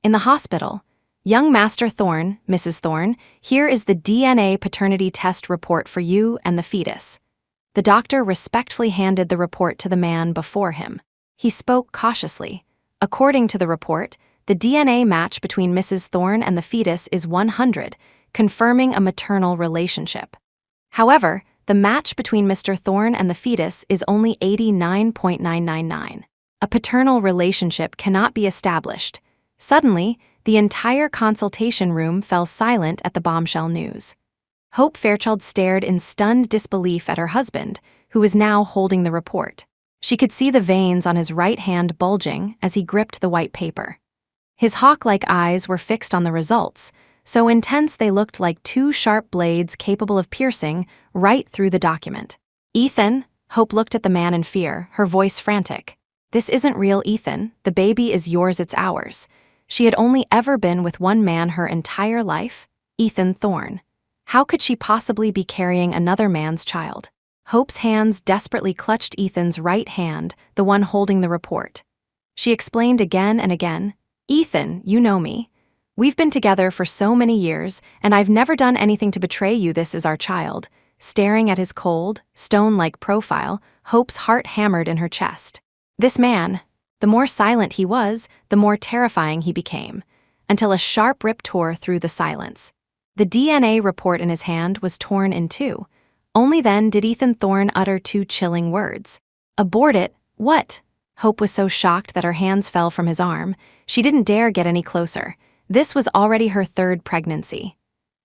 In the hospital, young Master Thorne, Mrs. Thorne, here is the DNA paternity test report for you and the fetus. The doctor respectfully handed the report to the man before him. He spoke cautiously. According to the report, the DNA match between Mrs. Thorne and the fetus is 100, confirming a maternal relationship. However, the match between Mr. Thorne and the fetus is only 89.999. A paternal relationship cannot be established. Suddenly, the entire consultation room fell silent at the bombshell news. Hope Fairchild stared in stunned disbelief at her husband, who was now holding the report. She could see the veins on his right hand bulging as he gripped the white paper. His hawk-like eyes were fixed on the results, so intense they looked like two sharp blades capable of piercing right through the document. "Ethan," Hope looked at the man in fear, her voice frantic. "This isn't real, Ethan. The baby is yours, it's ours." She had only ever been with one man her entire life, Ethan Thorne. How could she possibly be carrying another man's child? Hope's hands desperately clutched Ethan's right hand, the one holding the report. She explained again and again, "Ethan, you know me. We've been together for so many years, and I've never done anything to betray you. This is our child." Staring at his cold, stone-like profile, Hope's heart hammered in her chest. This man, the more silent he was, the more terrifying he became, until a sharp rip tore through the silence. The DNA report in his hand was torn in two. Only then did Ethan Thorne utter two chilling words. "Abort it, what?" Hope was so shocked that her hands fell from his arm. She didn't dare get any closer. This was already her third pregnancy.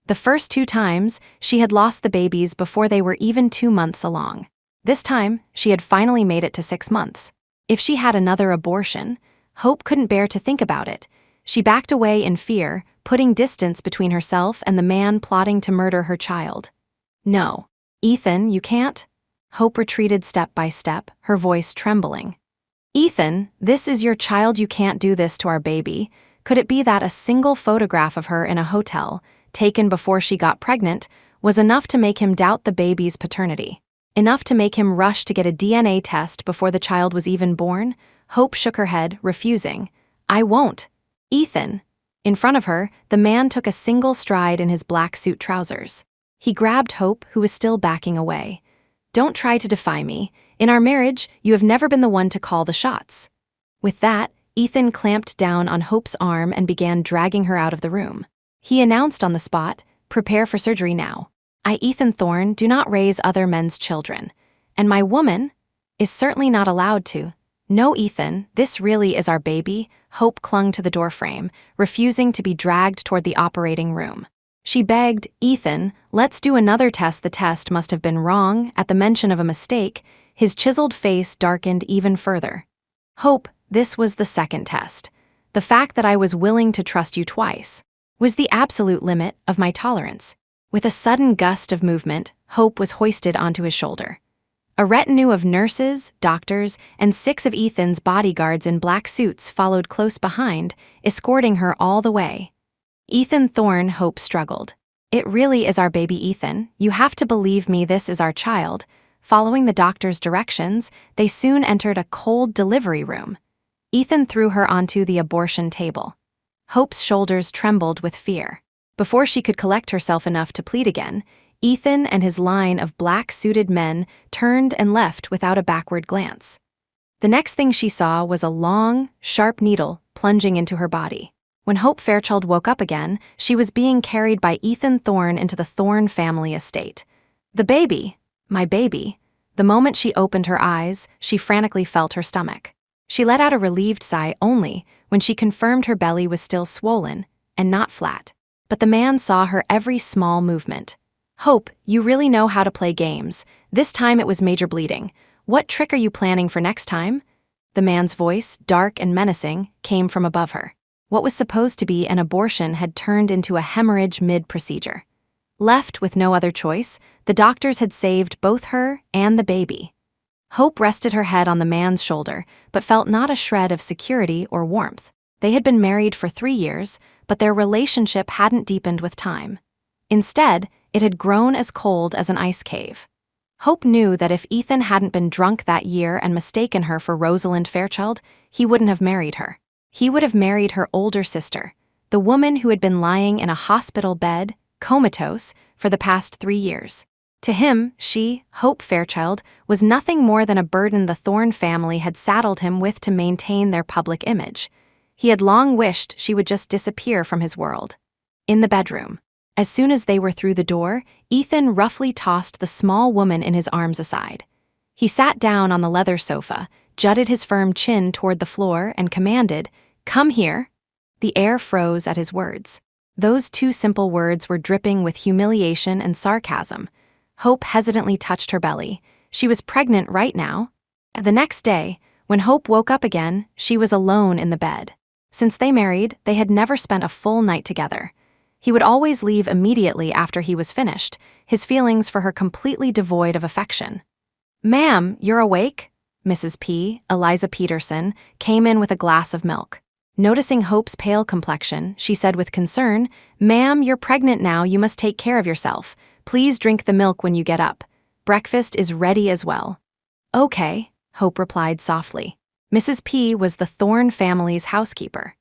The first two times, she had lost the babies before they were even 2 months along. This time, she had finally made it to 6 months. If she had another abortion, Hope couldn't bear to think about it. She backed away in fear, putting distance between herself and the man plotting to murder her child. "No. Ethan, you can't." Hope retreated step by step, her voice trembling. "Ethan, this is your child. You can't do this to our baby." Could it be that a single photograph of her in a hotel, taken before she got pregnant, was enough to make him doubt the baby's paternity? Enough to make him rush to get a DNA test before the child was even born? Hope shook her head, refusing. "I won't." "Ethan." In front of her, the man took a single stride in his black suit trousers. He grabbed Hope, who was still backing away. "Don't try to defy me. In our marriage, you have never been the one to call the shots." With that, Ethan clamped down on Hope's arm and began dragging her out of the room. He announced on the spot, "Prepare for surgery now. I, Ethan Thorne, do not raise other men's children. And my woman is certainly not allowed to." "No, Ethan, this really is our baby." Hope clung to the doorframe, refusing to be dragged toward the operating room. She begged, "Ethan, let's do another test." The test must have been wrong. At the mention of a mistake, his chiseled face darkened even further. "Hope, this was the second test. The fact that I was willing to trust you twice was the absolute limit of my tolerance." With a sudden gust of movement, Hope was hoisted onto his shoulder. A retinue of nurses, doctors, and 6 of Ethan's bodyguards in black suits followed close behind, escorting her all the way. "Ethan Thorne," Hope struggled. "It really is our baby, Ethan. You have to believe me, this is our child." Following the doctor's directions, they soon entered a cold delivery room. Ethan threw her onto the abortion table. Hope's shoulders trembled with fear. Before she could collect herself enough to plead again, Ethan and his line of black-suited men turned and left without a backward glance. The next thing she saw was a long, sharp needle plunging into her body. When Hope Fairchild woke up again, she was being carried by Ethan Thorne into the Thorne family estate. "The baby, my baby." The moment she opened her eyes, she frantically felt her stomach. She let out a relieved sigh only when she confirmed her belly was still swollen and not flat. But the man saw her every small movement. "Hope, you really know how to play games. This time it was major bleeding. What trick are you planning for next time?" The man's voice, dark and menacing, came from above her. What was supposed to be an abortion had turned into a hemorrhage mid-procedure. Left with no other choice, the doctors had saved both her and the baby. Hope rested her head on the man's shoulder, but felt not a shred of security or warmth. They had been married for 3 years, but their relationship hadn't deepened with time. Instead, it had grown as cold as an ice cave. Hope knew that if Ethan hadn't been drunk that year and mistaken her for Rosalind Fairchild, he wouldn't have married her. He would have married her older sister, the woman who had been lying in a hospital bed, comatose, for the past 3 years. To him, she, Hope Fairchild, was nothing more than a burden the Thorne family had saddled him with to maintain their public image. He had long wished she would just disappear from his world. In the bedroom, as soon as they were through the door, Ethan roughly tossed the small woman in his arms aside. He sat down on the leather sofa, jutted his firm chin toward the floor, and commanded, "Come here." The air froze at his words. Those 2 simple words were dripping with humiliation and sarcasm. Hope hesitantly touched her belly. She was pregnant right now. The next day, when Hope woke up again, she was alone in the bed. Since they married, they had never spent a full night together. He would always leave immediately after he was finished, his feelings for her completely devoid of affection. "Ma'am, you're awake?" Mrs. P., Eliza Peterson, came in with a glass of milk. Noticing Hope's pale complexion, she said with concern, "Ma'am, you're pregnant now, you must take care of yourself. Please drink the milk when you get up. Breakfast is ready as well." "Okay," Hope replied softly. Mrs. P. was the Thorne family's housekeeper.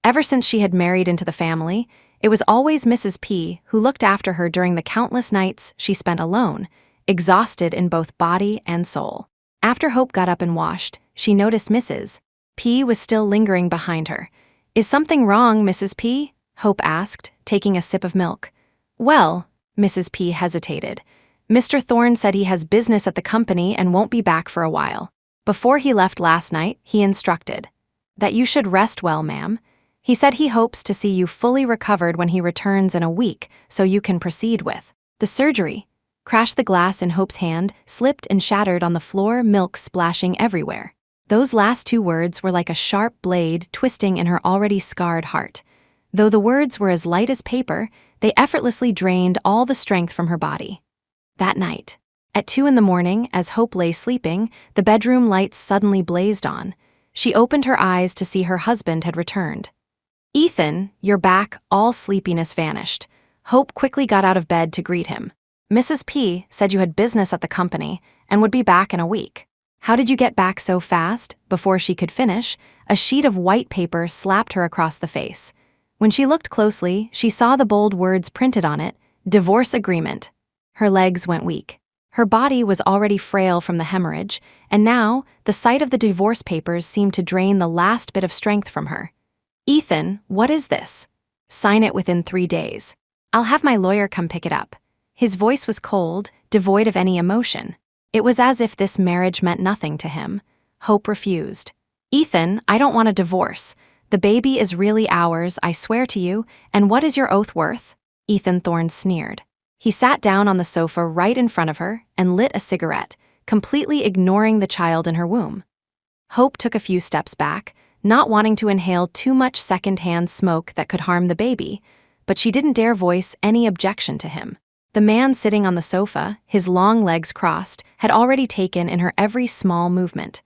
Ever since she had married into the family, it was always Mrs. P. who looked after her during the countless nights she spent alone, exhausted in both body and soul. After Hope got up and washed, she noticed Mrs. P. was still lingering behind her. "Is something wrong, Mrs. P.?" Hope asked, taking a sip of milk. "Well," Mrs. P. hesitated. "Mr. Thorne said he has business at the company and won't be back for a while. Before he left last night, he instructed that you should rest well, ma'am. He said he hopes to see you fully recovered when he returns in a week, so you can proceed with the surgery." Crashed. The glass in Hope's hand slipped and shattered on the floor, milk splashing everywhere. Those last 2 words were like a sharp blade twisting in her already scarred heart. Though the words were as light as paper, they effortlessly drained all the strength from her body. That night, at 2 in the morning, as Hope lay sleeping, the bedroom lights suddenly blazed on. She opened her eyes to see her husband had returned. "Ethan, you're back." All sleepiness vanished. Hope quickly got out of bed to greet him. "Mrs. P. said you had business at the company and would be back in a week. How did you get back so fast?" Before she could finish, a sheet of white paper slapped her across the face. When she looked closely, she saw the bold words printed on it, "Divorce Agreement." Her legs went weak. Her body was already frail from the hemorrhage, and now the sight of the divorce papers seemed to drain the last bit of strength from her. "Ethan, what is this?" "Sign it within 3 days. I'll have my lawyer come pick it up." His voice was cold, devoid of any emotion. It was as if this marriage meant nothing to him. Hope refused. "Ethan, I don't want a divorce. The baby is really ours, I swear to you, and what is your oath worth?" Ethan Thorne sneered. He sat down on the sofa right in front of her and lit a cigarette, completely ignoring the child in her womb. Hope took a few steps back, not wanting to inhale too much second-hand smoke that could harm the baby, but she didn't dare voice any objection to him. The man sitting on the sofa, his long legs crossed, had already taken in her every small movement.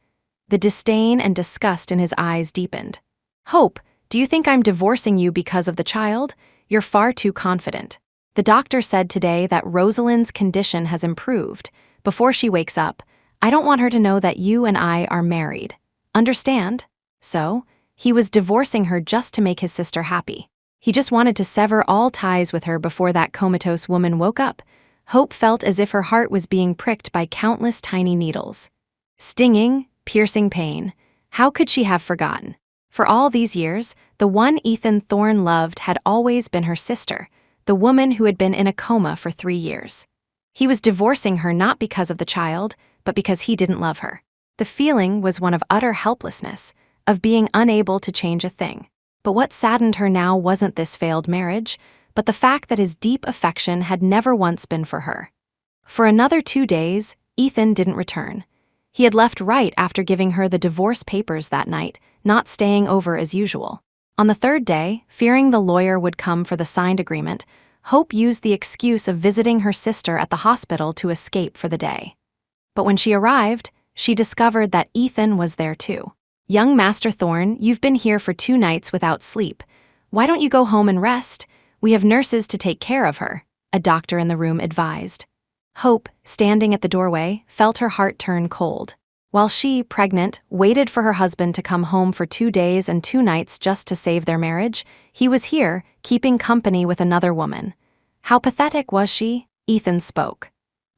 The disdain and disgust in his eyes deepened. "Hope, do you think I'm divorcing you because of the child? You're far too confident. The doctor said today that Rosalind's condition has improved. Before she wakes up, I don't want her to know that you and I are married. Understand?" So, he was divorcing her just to make his sister happy. He just wanted to sever all ties with her before that comatose woman woke up. Hope felt as if her heart was being pricked by countless tiny needles. Stinging, piercing pain. How could she have forgotten? For all these years, the one Ethan Thorne loved had always been her sister, the woman who had been in a coma for 3 years. He was divorcing her not because of the child, but because he didn't love her. The feeling was one of utter helplessness, of being unable to change a thing. But what saddened her now wasn't this failed marriage, but the fact that his deep affection had never once been for her. For another 2 days, Ethan didn't return. He had left right after giving her the divorce papers that night, not staying over as usual. On the 3rd day, fearing the lawyer would come for the signed agreement, Hope used the excuse of visiting her sister at the hospital to escape for the day. But when she arrived, she discovered that Ethan was there too. "Young Master Thorne, you've been here for 2 nights without sleep. Why don't you go home and rest? We have nurses to take care of her," a doctor in the room advised. Hope, standing at the doorway, felt her heart turn cold. while she, pregnant, waited for her husband to come home for 2 days and 2 nights just to save their marriage, he was here, keeping company with another woman. How pathetic was she? Ethan spoke.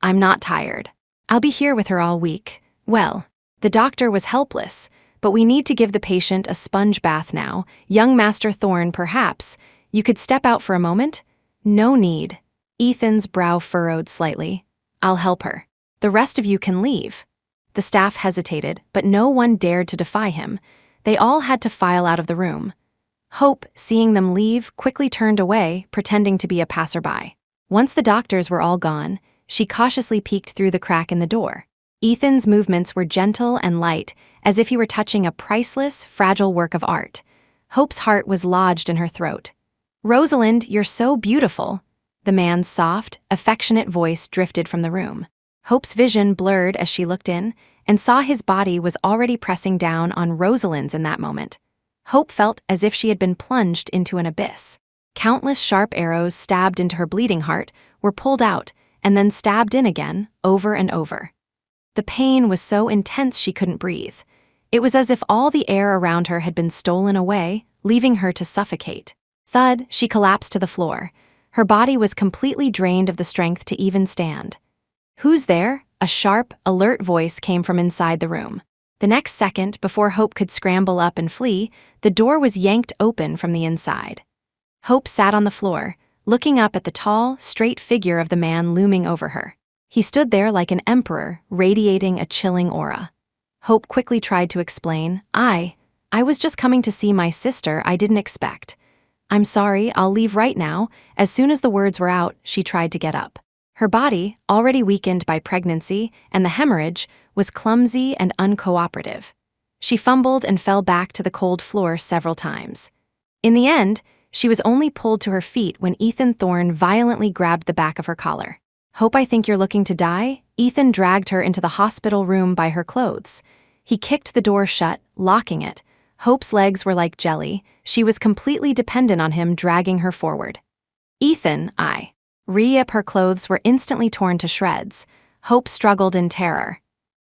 I'm not tired. I'll be here with her all week. Well, the doctor was helpless, but we need to give the patient a sponge bath now. Young Master Thorne, perhaps. You could step out for a moment? No need. Ethan's brow furrowed slightly. I'll help her. The rest of you can leave. The staff hesitated, but no one dared to defy him. They all had to file out of the room. Hope, seeing them leave, quickly turned away, pretending to be a passerby. Once the doctors were all gone, she cautiously peeked through the crack in the door. Ethan's movements were gentle and light, as if he were touching a priceless, fragile work of art. Hope's heart was lodged in her throat. Rosalind, you're so beautiful. The man's soft, affectionate voice drifted from the room. Hope's vision blurred as she looked in, and saw his body was already pressing down on Rosalind's in that moment. Hope felt as if she had been plunged into an abyss. Countless sharp arrows stabbed into her bleeding heart were pulled out and then stabbed in again, over and over. The pain was so intense she couldn't breathe. It was as if all the air around her had been stolen away, leaving her to suffocate. Thud, she collapsed to the floor. Her body was completely drained of the strength to even stand. Who's there? A sharp, alert voice came from inside the room. The next second, before Hope could scramble up and flee, the door was yanked open from the inside. Hope sat on the floor, looking up at the tall, straight figure of the man looming over her. He stood there like an emperor, radiating a chilling aura. Hope quickly tried to explain, I was just coming to see my sister I didn't expect. I'm sorry, I'll leave right now. As soon as the words were out, she tried to get up. Her body, already weakened by pregnancy and the hemorrhage, was clumsy and uncooperative. She fumbled and fell back to the cold floor several times. In the end, she was only pulled to her feet when Ethan Thorne violently grabbed the back of her collar. Hope, I think you're looking to die? Ethan dragged her into the hospital room by her clothes. He kicked the door shut, locking it. Hope's legs were like jelly. She was completely dependent on him dragging her forward. Ethan, Rip, her clothes were instantly torn to shreds. Hope struggled in terror.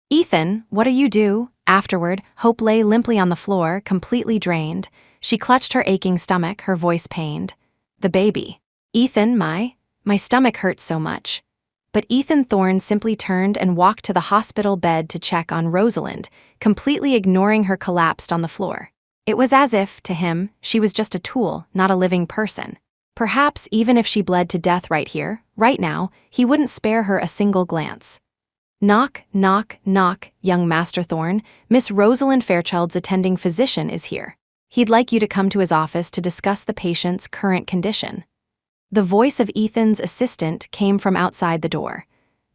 Ethan, what are you do? Afterward, Hope lay limply on the floor, completely drained. She clutched her aching stomach, her voice pained. The baby. Ethan, my stomach hurts so much. But Ethan Thorne simply turned and walked to the hospital bed to check on Rosalind, completely ignoring her collapsed on the floor. It was as if, to him, she was just a tool, not a living person. Perhaps even if she bled to death right here, right now, he wouldn't spare her a single glance. Knock, knock, knock, young Master Thorne. Miss Rosalind Fairchild's attending physician is here. He'd like you to come to his office to discuss the patient's current condition. The voice of Ethan's assistant came from outside the door.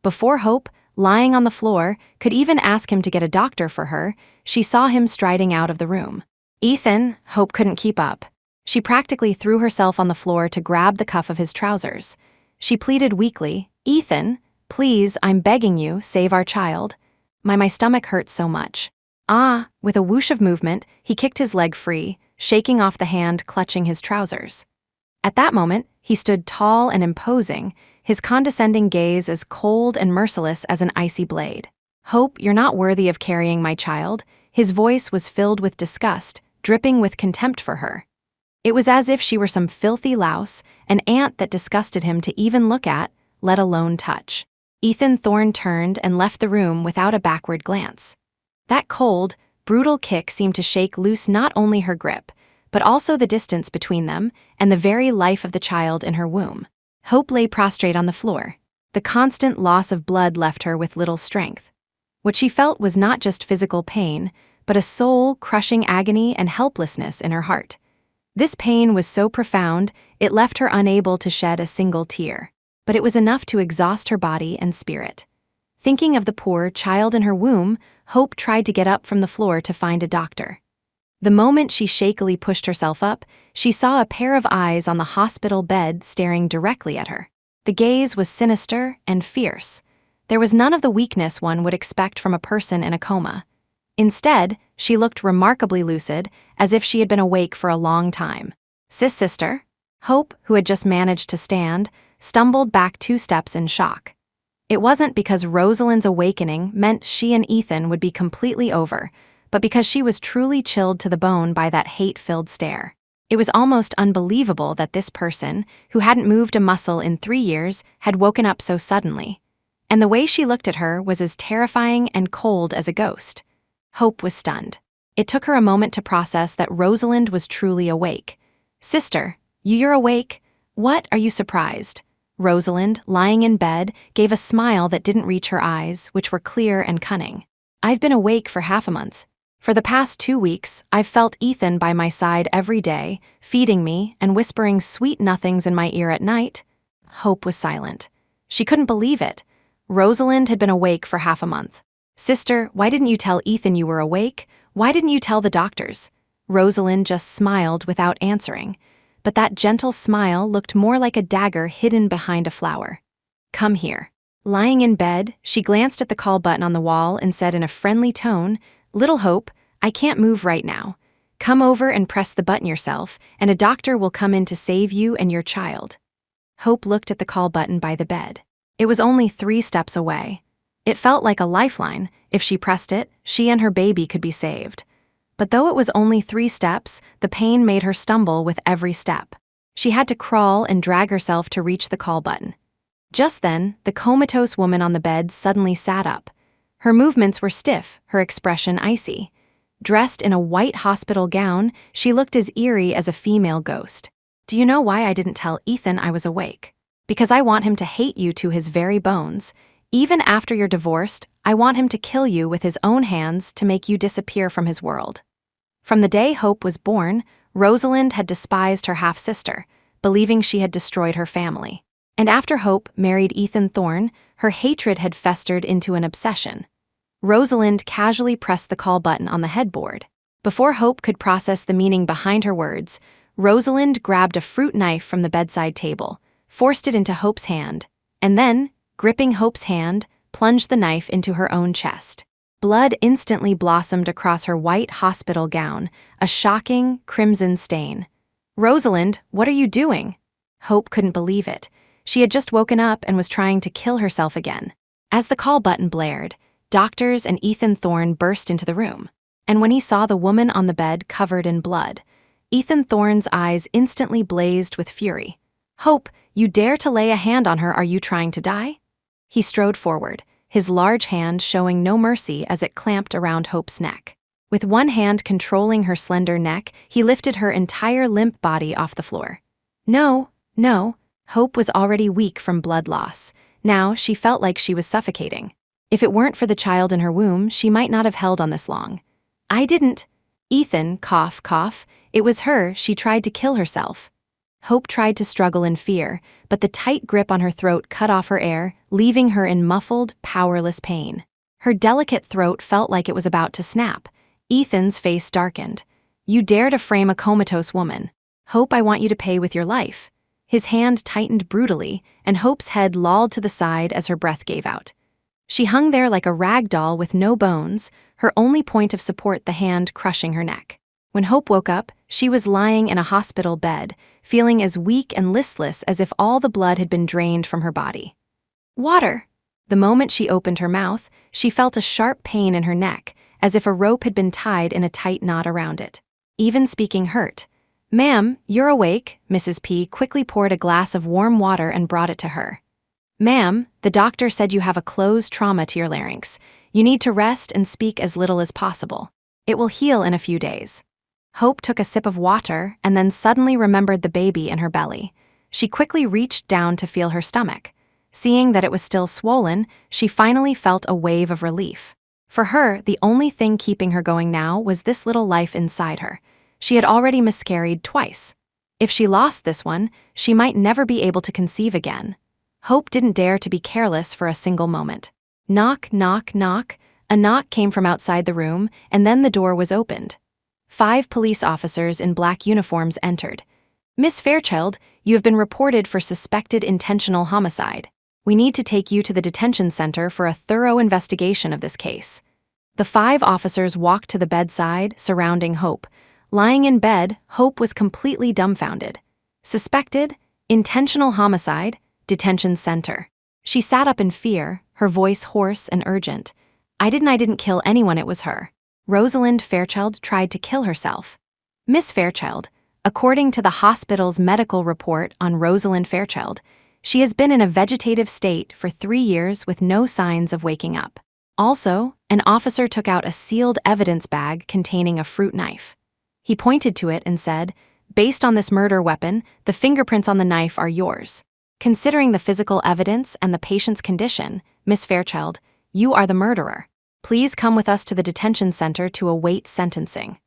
Before Hope, lying on the floor, could even ask him to get a doctor for her, she saw him striding out of the room. Ethan, Hope couldn't keep up. She practically threw herself on the floor to grab the cuff of his trousers. She pleaded weakly, Ethan, please, I'm begging you, save our child. My stomach hurts so much. With a whoosh of movement, he kicked his leg free, shaking off the hand clutching his trousers. At that moment, he stood tall and imposing, his condescending gaze as cold and merciless as an icy blade. Hope, you're not worthy of carrying my child. His voice was filled with disgust, dripping with contempt for her. It was as if she were some filthy louse, an ant that disgusted him to even look at, let alone touch. Ethan Thorne turned and left the room without a backward glance. That cold, brutal kick seemed to shake loose not only her grip, but also the distance between them and the very life of the child in her womb. Hope lay prostrate on the floor. The constant loss of blood left her with little strength. What she felt was not just physical pain, but a soul-crushing agony and helplessness in her heart. This pain was so profound, it left her unable to shed a single tear. But it was enough to exhaust her body and spirit. Thinking of the poor child in her womb, Hope tried to get up from the floor to find a doctor. The moment she shakily pushed herself up, she saw a pair of eyes on the hospital bed staring directly at her. The gaze was sinister and fierce. There was none of the weakness one would expect from a person in a coma. Instead, she looked remarkably lucid, as if she had been awake for a long time. Sister? Hope, who had just managed to stand, stumbled back 2 steps in shock. It wasn't because Rosalind's awakening meant she and Ethan would be completely over, but because she was truly chilled to the bone by that hate-filled stare. It was almost unbelievable that this person, who hadn't moved a muscle in 3 years, had woken up so suddenly. And the way she looked at her was as terrifying and cold as a ghost. Hope was stunned. It took her a moment to process that Rosalind was truly awake. "Sister, you're awake? What, are you surprised?" Rosalind, lying in bed, gave a smile that didn't reach her eyes, which were clear and cunning. "I've been awake for half a month. For the past 2 weeks, I've felt Ethan by my side every day, feeding me and whispering sweet nothings in my ear at night." Hope was silent. She couldn't believe it. Rosalind had been awake for half a month. "Sister, why didn't you tell Ethan you were awake? Why didn't you tell the doctors?" Rosalind just smiled without answering, but that gentle smile looked more like a dagger hidden behind a flower. "Come here." Lying in bed, she glanced at the call button on the wall and said in a friendly tone, "Little Hope, I can't move right now. Come over and press the button yourself, and a doctor will come in to save you and your child." Hope looked at the call button by the bed. It was only 3 steps away. It felt like a lifeline. If she pressed it, she and her baby could be saved. But though it was only 3 steps, the pain made her stumble with every step. She had to crawl and drag herself to reach the call button. Just then, the comatose woman on the bed suddenly sat up. Her movements were stiff, her expression icy. Dressed in a white hospital gown, she looked as eerie as a female ghost. "Do you know why I didn't tell Ethan I was awake? Because I want him to hate you to his very bones. Even after you're divorced, I want him to kill you with his own hands to make you disappear from his world." From the day Hope was born, Rosalind had despised her half-sister, believing she had destroyed her family. And after Hope married Ethan Thorne, her hatred had festered into an obsession. Rosalind casually pressed the call button on the headboard. Before Hope could process the meaning behind her words, Rosalind grabbed a fruit knife from the bedside table, forced it into Hope's hand, and then, gripping Hope's hand, plunged the knife into her own chest. Blood instantly blossomed across her white hospital gown, a shocking, crimson stain. "Rosalind, what are you doing?" Hope couldn't believe it. She had just woken up and was trying to kill herself again. As the call button blared, doctors and Ethan Thorne burst into the room. And when he saw the woman on the bed covered in blood, Ethan Thorne's eyes instantly blazed with fury. "Hope, you dare to lay a hand on her? Are you trying to die?" He strode forward, his large hand showing no mercy as it clamped around Hope's neck. With one hand controlling her slender neck, he lifted her entire limp body off the floor. "No, no." Hope was already weak from blood loss. Now she felt like she was suffocating. If it weren't for the child in her womb, she might not have held on this long. "I didn't." Ethan, cough, cough. It was her. She tried to kill herself. Hope tried to struggle in fear, but the tight grip on her throat cut off her air, leaving her in muffled, powerless pain. Her delicate throat felt like it was about to snap. Ethan's face darkened. "You dare to frame a comatose woman. Hope, I want you to pay with your life." His hand tightened brutally, and Hope's head lolled to the side as her breath gave out. She hung there like a rag doll with no bones, her only point of support the hand crushing her neck. When Hope woke up, she was lying in a hospital bed, feeling as weak and listless as if all the blood had been drained from her body. "Water!" The moment she opened her mouth, she felt a sharp pain in her neck, as if a rope had been tied in a tight knot around it. Even speaking hurt. "Ma'am, you're awake." Mrs. P quickly poured a glass of warm water and brought it to her. "Ma'am, the doctor said you have a closed trauma to your larynx. You need to rest and speak as little as possible. It will heal in a few days." Hope took a sip of water and then suddenly remembered the baby in her belly. She quickly reached down to feel her stomach. Seeing that it was still swollen, she finally felt a wave of relief. For her, the only thing keeping her going now was this little life inside her. She had already miscarried twice. If she lost this one, she might never be able to conceive again. Hope didn't dare to be careless for a single moment. Knock, knock, knock. A knock came from outside the room, and then the door was opened. 5 police officers in black uniforms entered. "Miss Fairchild, you have been reported for suspected intentional homicide. We need to take you to the detention center for a thorough investigation of this case." The 5 officers walked to the bedside, surrounding Hope. Lying in bed, Hope was completely dumbfounded. Suspected, intentional homicide, detention center. She sat up in fear, her voice hoarse and urgent. I didn't kill anyone, it was her. Rosalind Fairchild tried to kill herself. Miss Fairchild, according to the hospital's medical report on Rosalind Fairchild, she has been in a vegetative state for 3 years with no signs of waking up. Also, an officer took out a sealed evidence bag containing a fruit knife. He pointed to it and said, "Based on this murder weapon, the fingerprints on the knife are yours. Considering the physical evidence and the patient's condition, Miss Fairchild, you are the murderer. Please come with us to the detention center to await sentencing."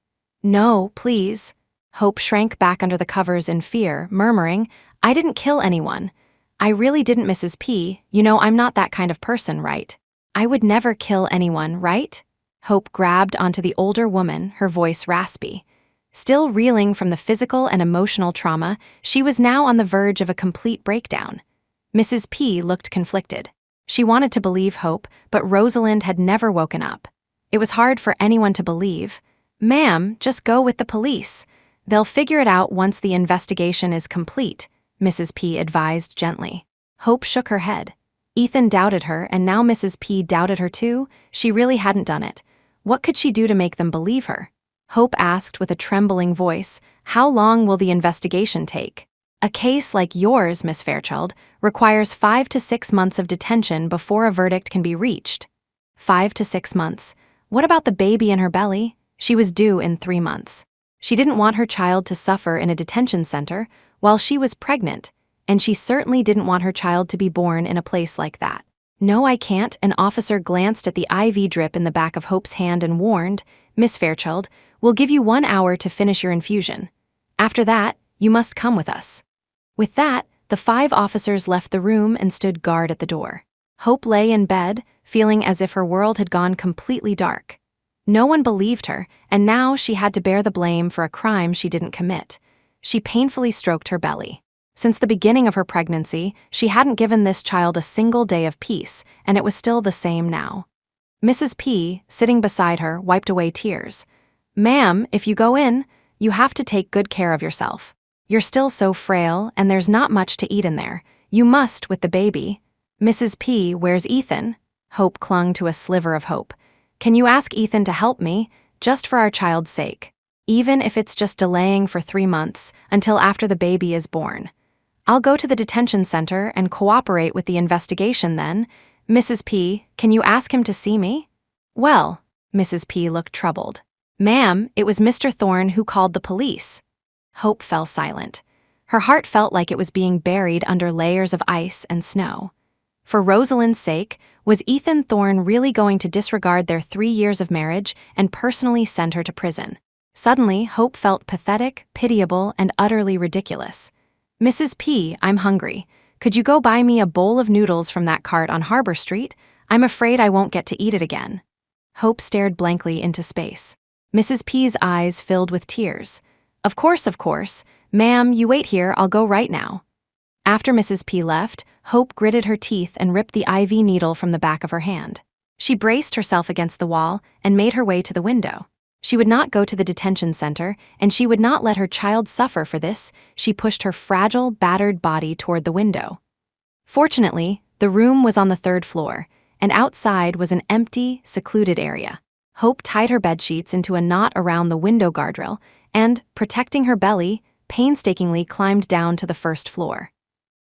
"No, please." Hope shrank back under the covers in fear, murmuring, "I didn't kill anyone. I really didn't, Mrs. P. You know, I'm not that kind of person, right? I would never kill anyone, right?" Hope grabbed onto the older woman, her voice raspy. Still reeling from the physical and emotional trauma, she was now on the verge of a complete breakdown. Mrs. P looked conflicted. She wanted to believe Hope, but Rosalind had never woken up. It was hard for anyone to believe. "Ma'am, just go with the police. They'll figure it out once the investigation is complete," Mrs. P advised gently. Hope shook her head. Ethan doubted her, and now Mrs. P doubted her too. She really hadn't done it. What could she do to make them believe her? Hope asked with a trembling voice, "How long will the investigation take?" "A case like yours, Miss Fairchild, requires 5 to 6 months of detention before a verdict can be reached." 5 to 6 months. What about the baby in her belly? She was due in 3 months. She didn't want her child to suffer in a detention center while she was pregnant, and she certainly didn't want her child to be born in a place like that. "No, I can't." An officer glanced at the IV drip in the back of Hope's hand and warned, "Miss Fairchild, we'll give you 1 hour to finish your infusion. After that, you must come with us." With that, the 5 officers left the room and stood guard at the door. Hope lay in bed, feeling as if her world had gone completely dark. No one believed her, and now she had to bear the blame for a crime she didn't commit. She painfully stroked her belly. Since the beginning of her pregnancy, she hadn't given this child a single day of peace, and it was still the same now. Mrs. P, sitting beside her, wiped away tears. "Ma'am, if you go in, you have to take good care of yourself. You're still so frail, and there's not much to eat in there. You must with the baby." "Mrs. P, where's Ethan?" Hope clung to a sliver of hope. "Can you ask Ethan to help me, just for our child's sake? Even if it's just delaying for 3 months, until after the baby is born. I'll go to the detention center and cooperate with the investigation then. Mrs. P, can you ask him to see me?" "Well," Mrs. P looked troubled. "Ma'am, it was Mr. Thorne who called the police." Hope fell silent. Her heart felt like it was being buried under layers of ice and snow. For Rosalind's sake, was Ethan Thorne really going to disregard their 3 years of marriage and personally send her to prison? Suddenly, Hope felt pathetic, pitiable, and utterly ridiculous. "Mrs. P, I'm hungry. Could you go buy me a bowl of noodles from that cart on Harbor Street? I'm afraid I won't get to eat it again." Hope stared blankly into space. Mrs. P's eyes filled with tears. Of course. Ma'am, you wait here, I'll go right now." After Mrs. P left, Hope gritted her teeth and ripped the IV needle from the back of her hand. She braced herself against the wall and made her way to the window. She would not go to the detention center, and she would not let her child suffer for this. She pushed her fragile, battered body toward the window. Fortunately, the room was on the 3rd floor, and outside was an empty, secluded area. Hope tied her bedsheets into a knot around the window guardrail and, protecting her belly, painstakingly climbed down to the 1st floor.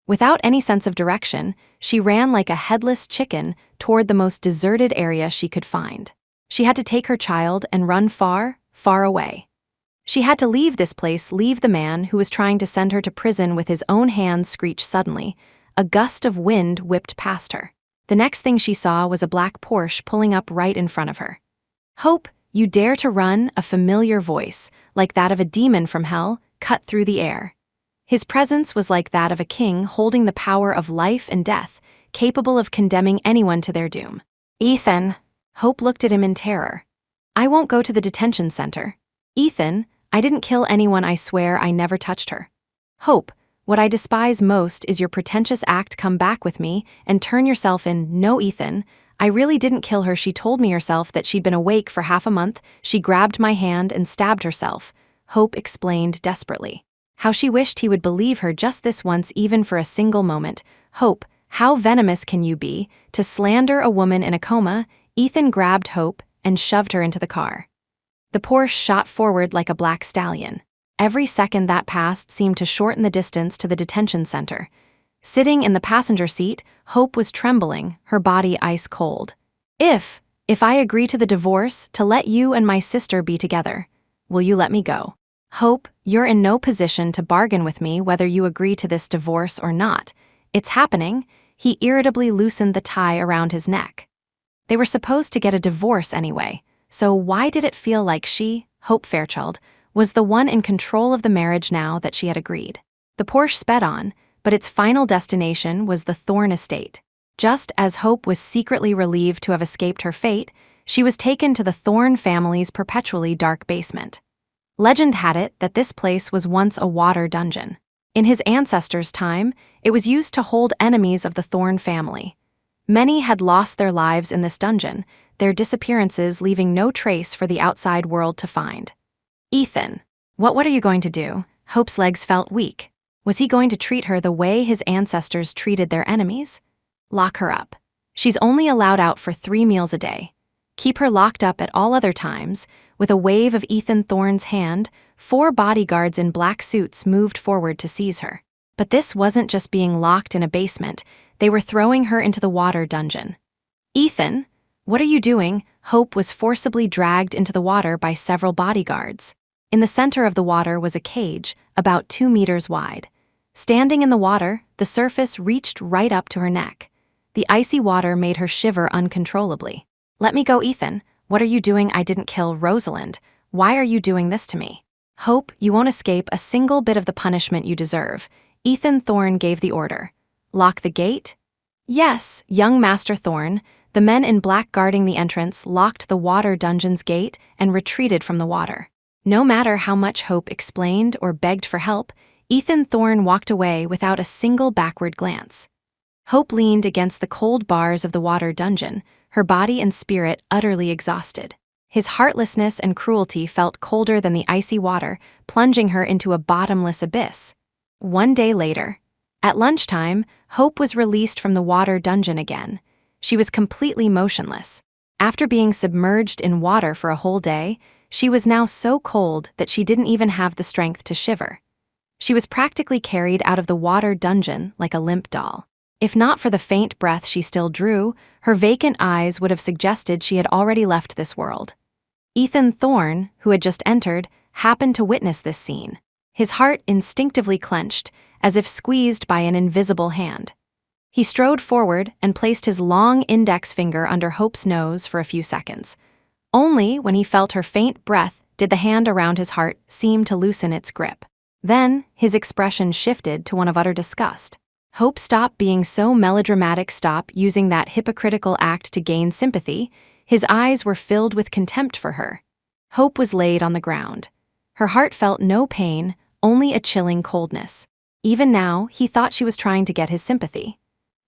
Without any sense of direction, she ran like a headless chicken toward the most deserted area she could find. She had to take her child and run far, far away. She had to leave this place, leave the man who was trying to send her to prison with his own hands screeched suddenly. A gust of wind whipped past her. The next thing she saw was a black Porsche pulling up right in front of her. "Hope, you dare to run?" A familiar voice, like that of a demon from hell, cut through the air. His presence was like that of a king holding the power of life and death, capable of condemning anyone to their doom. "Ethan!" Hope looked at him in terror. "I won't go to the detention center." "Ethan, I didn't kill anyone, I swear I never touched her." "Hope, what I despise most is your pretentious act. Come back with me and turn yourself in." "No, Ethan, I really didn't kill her. She told me herself that she'd been awake for half a month. She grabbed my hand and stabbed herself," Hope explained desperately. How she wished he would believe her just this once, even for a single moment. "Hope, How venomous can you be? To slander a woman in a coma, Ethan grabbed Hope and shoved her into the car. The Porsche shot forward like a black stallion. Every second that passed seemed to shorten the distance to the detention center. Sitting in the passenger seat, Hope was trembling, her body ice cold. If I agree to the divorce, to let you and my sister be together, will you let me go? Hope, you're in no position to bargain with me whether you agree to this divorce or not. It's happening. He irritably loosened the tie around his neck. They were supposed to get a divorce anyway, so why did it feel like she, Hope Fairchild, was the one in control of the marriage now that she had agreed? The Porsche sped on, but its final destination was the Thorne estate. Just as Hope was secretly relieved to have escaped her fate, she was taken to the Thorne family's perpetually dark basement. Legend had it that this place was once a water dungeon. In his ancestors' time, it was used to hold enemies of the Thorne family. Many had lost their lives in this dungeon, their disappearances leaving no trace for the outside world to find. Ethan, what are you going to do? Hope's legs felt weak. Was he going to treat her the way his ancestors treated their enemies? Lock her up. She's only allowed out for 3 meals a day. Keep her locked up at all other times. With a wave of Ethan Thorne's hand, 4 bodyguards in black suits moved forward to seize her. But this wasn't just being locked in a basement, they were throwing her into the water dungeon. Ethan, what are you doing? Hope was forcibly dragged into the water by several bodyguards. In the center of the water was a cage, about 2 meters wide. Standing in the water, the surface reached right up to her neck. The icy water made her shiver uncontrollably. Let me go, Ethan. What are you doing? I didn't kill Rosalind. Why are you doing this to me? Hope, you won't escape a single bit of the punishment you deserve. Ethan Thorne gave the order. Lock the gate? Yes, young Master Thorne. The men in black guarding the entrance locked the water dungeon's gate and retreated from the water. No matter how much Hope explained or begged for help, Ethan Thorne walked away without a single backward glance. Hope leaned against the cold bars of the water dungeon, her body and spirit utterly exhausted. His heartlessness and cruelty felt colder than the icy water, plunging her into a bottomless abyss. 1 day later, at lunchtime, Hope was released from the water dungeon again. She was completely motionless. After being submerged in water for a whole day, she was now so cold that she didn't even have the strength to shiver. She was practically carried out of the water dungeon like a limp doll. If not for the faint breath she still drew, her vacant eyes would have suggested she had already left this world. Ethan Thorne, who had just entered, happened to witness this scene. His heart instinctively clenched, as if squeezed by an invisible hand. He strode forward and placed his long index finger under Hope's nose for a few seconds. Only when he felt her faint breath did the hand around his heart seem to loosen its grip. Then, his expression shifted to one of utter disgust. Hope stopped being so melodramatic, stop using that hypocritical act to gain sympathy. His eyes were filled with contempt for her. Hope was laid on the ground. Her heart felt no pain, only a chilling coldness. Even now, he thought she was trying to get his sympathy.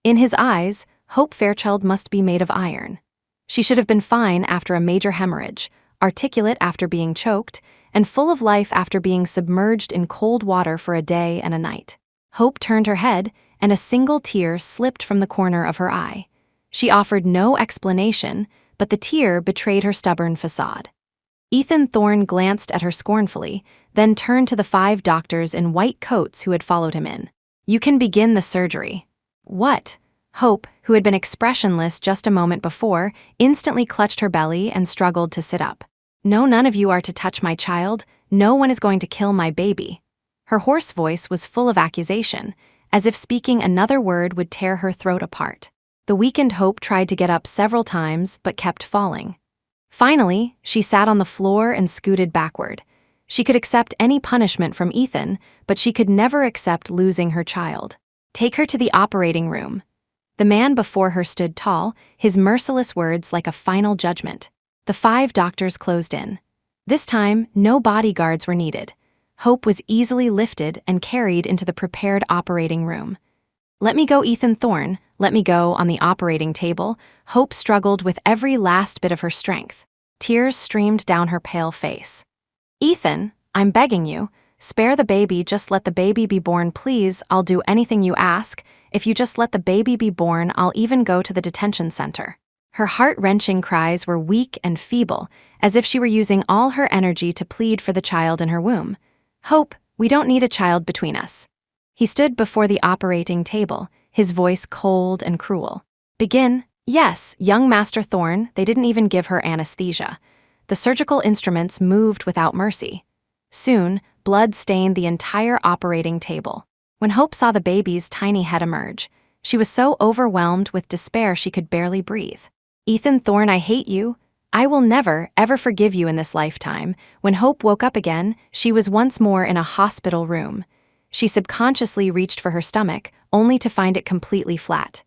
In his eyes, Hope Fairchild must be made of iron. She should have been fine after a major hemorrhage, articulate after being choked, and full of life after being submerged in cold water for a day and a night. Hope turned her head, and a single tear slipped from the corner of her eye. She offered no explanation, but the tear betrayed her stubborn facade. Ethan Thorne glanced at her scornfully, then turned to the 5 doctors in white coats who had followed him in. You can begin the surgery. What? Hope, who had been expressionless just a moment before, instantly clutched her belly and struggled to sit up. No, none of you are to touch my child. No one is going to kill my baby. Her hoarse voice was full of accusation, as if speaking another word would tear her throat apart. The weakened Hope tried to get up several times, but kept falling. Finally, she sat on the floor and scooted backward. She could accept any punishment from Ethan, but she could never accept losing her child. Take her to the operating room. The man before her stood tall, his merciless words like a final judgment. The 5 doctors closed in. This time, no bodyguards were needed. Hope was easily lifted and carried into the prepared operating room. Let me go, Ethan Thorne. Let me go. On the operating table, Hope struggled with every last bit of her strength. Tears streamed down her pale face. Ethan, I'm begging you. Spare the baby, just let the baby be born, please. I'll do anything you ask. If you just let the baby be born, I'll even go to the detention center." Her heart-wrenching cries were weak and feeble, as if she were using all her energy to plead for the child in her womb. "Hope, we don't need a child between us." He stood before the operating table, his voice cold and cruel. "Begin." Yes, young Master Thorne, they didn't even give her anesthesia. The surgical instruments moved without mercy. Soon, blood stained the entire operating table. When Hope saw the baby's tiny head emerge, she was so overwhelmed with despair she could barely breathe. "Ethan Thorne, I hate you. I will never, ever forgive you in this lifetime." When Hope woke up again, she was once more in a hospital room. She subconsciously reached for her stomach, only to find it completely flat.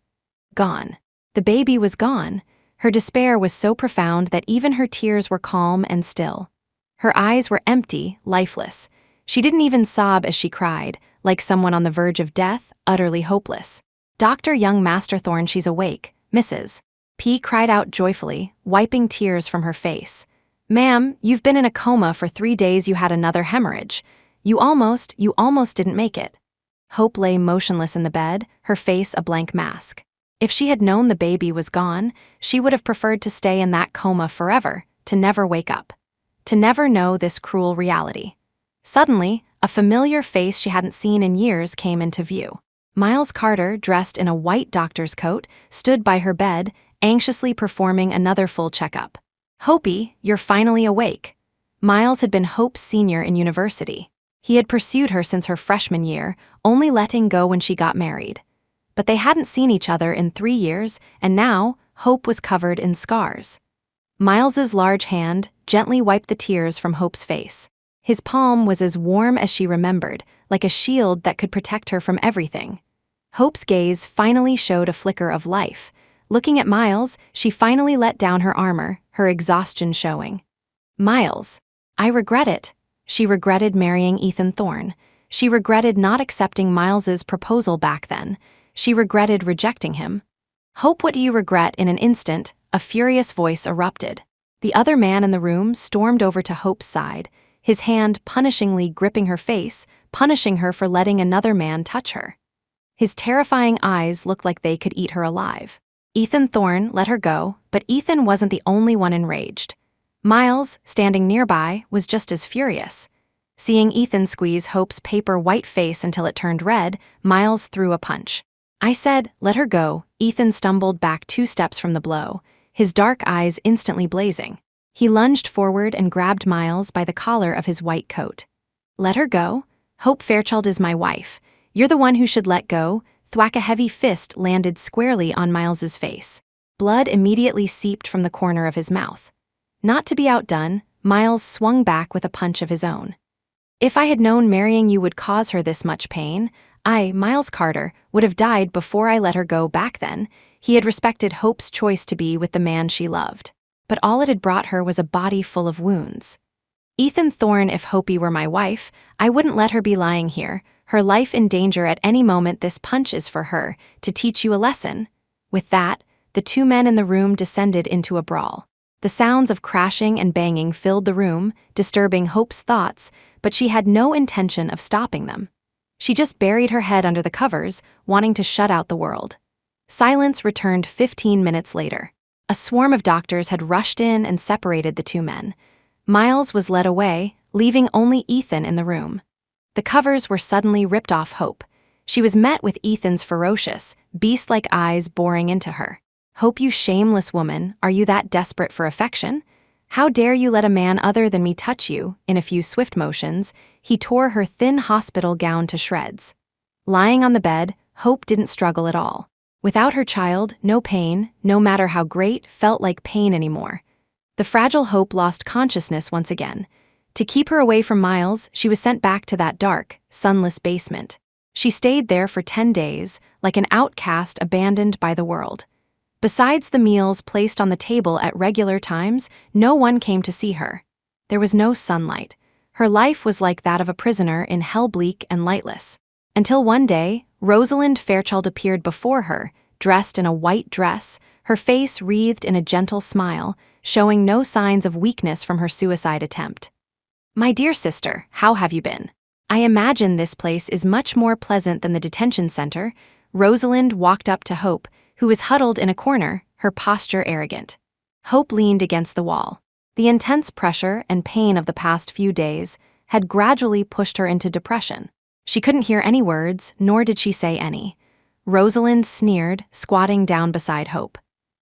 Gone. The baby was gone. Her despair was so profound that even her tears were calm and still. Her eyes were empty, lifeless. She didn't even sob as she cried, like someone on the verge of death, utterly hopeless. "Dr. Young Master Thorne, she's awake, Mrs. P cried out joyfully, wiping tears from her face. "Ma'am, you've been in a coma for 3 days. You had another hemorrhage. You almost didn't make it." Hope lay motionless in the bed, her face a blank mask. If she had known the baby was gone, she would have preferred to stay in that coma forever, to never wake up, to never know this cruel reality. Suddenly, a familiar face she hadn't seen in years came into view. Miles Carter, dressed in a white doctor's coat, stood by her bed, anxiously performing another full checkup. "Hopi, you're finally awake." Miles had been Hope's senior in university. He had pursued her since her freshman year, only letting go when she got married. But they hadn't seen each other in 3 years, and now Hope was covered in scars. Miles's large hand gently wiped the tears from Hope's face. His palm was as warm as she remembered, like a shield that could protect her from everything. Hope's gaze finally showed a flicker of life. Looking at Miles, she finally let down her armor, her exhaustion showing. "Miles, I regret it." She regretted marrying Ethan Thorne. She regretted not accepting Miles's proposal back then. She regretted rejecting him. "Hope, what do you regret?" In an instant, a furious voice erupted. The other man in the room stormed over to Hope's side, his hand punishingly gripping her face, punishing her for letting another man touch her. His terrifying eyes looked like they could eat her alive. Ethan Thorne let her go, but Ethan wasn't the only one enraged. Miles, standing nearby, was just as furious. Seeing Ethan squeeze Hope's paper-white face until it turned red, Miles threw a punch. "I said, let her go." Ethan stumbled back 2 steps from the blow, his dark eyes instantly blazing. He lunged forward and grabbed Miles by the collar of his white coat. "Let her go? Hope Fairchild is my wife. You're the one who should let go." Thwack! A heavy fist landed squarely on Miles's face. Blood immediately seeped from the corner of his mouth. Not to be outdone, Miles swung back with a punch of his own. "If I had known marrying you would cause her this much pain, I, Miles Carter, would have died before I let her go back then." He had respected Hope's choice to be with the man she loved. But all it had brought her was a body full of wounds. "Ethan Thorne, if Hopi were my wife, I wouldn't let her be lying here, her life in danger at any moment. This punch is for her, to teach you a lesson." With that, the 2 men in the room descended into a brawl. The sounds of crashing and banging filled the room, disturbing Hope's thoughts, but she had no intention of stopping them. She just buried her head under the covers, wanting to shut out the world. Silence returned 15 minutes later. A swarm of doctors had rushed in and separated the 2 men. Miles was led away, leaving only Ethan in the room. The covers were suddenly ripped off Hope. She was met with Ethan's ferocious, beast-like eyes boring into her. "Hope, you shameless woman, are you that desperate for affection? How dare you let a man other than me touch you?" In a few swift motions, he tore her thin hospital gown to shreds. Lying on the bed, Hope didn't struggle at all. Without her child, no pain, no matter how great, felt like pain anymore. The fragile Hope lost consciousness once again. To keep her away from Miles, she was sent back to that dark, sunless basement. She stayed there for 10 days, like an outcast abandoned by the world. Besides the meals placed on the table at regular times, no one came to see her. There was no sunlight. Her life was like that of a prisoner in hell, bleak and lightless. Until one day, Rosalind Fairchild appeared before her, dressed in a white dress, her face wreathed in a gentle smile, showing no signs of weakness from her suicide attempt. "My dear sister, how have you been? I imagine this place is much more pleasant than the detention center." Rosalind walked up to Hope, who was huddled in a corner, her posture arrogant. Hope leaned against the wall. The intense pressure and pain of the past few days had gradually pushed her into depression. She couldn't hear any words, nor did she say any. Rosalind sneered, squatting down beside Hope.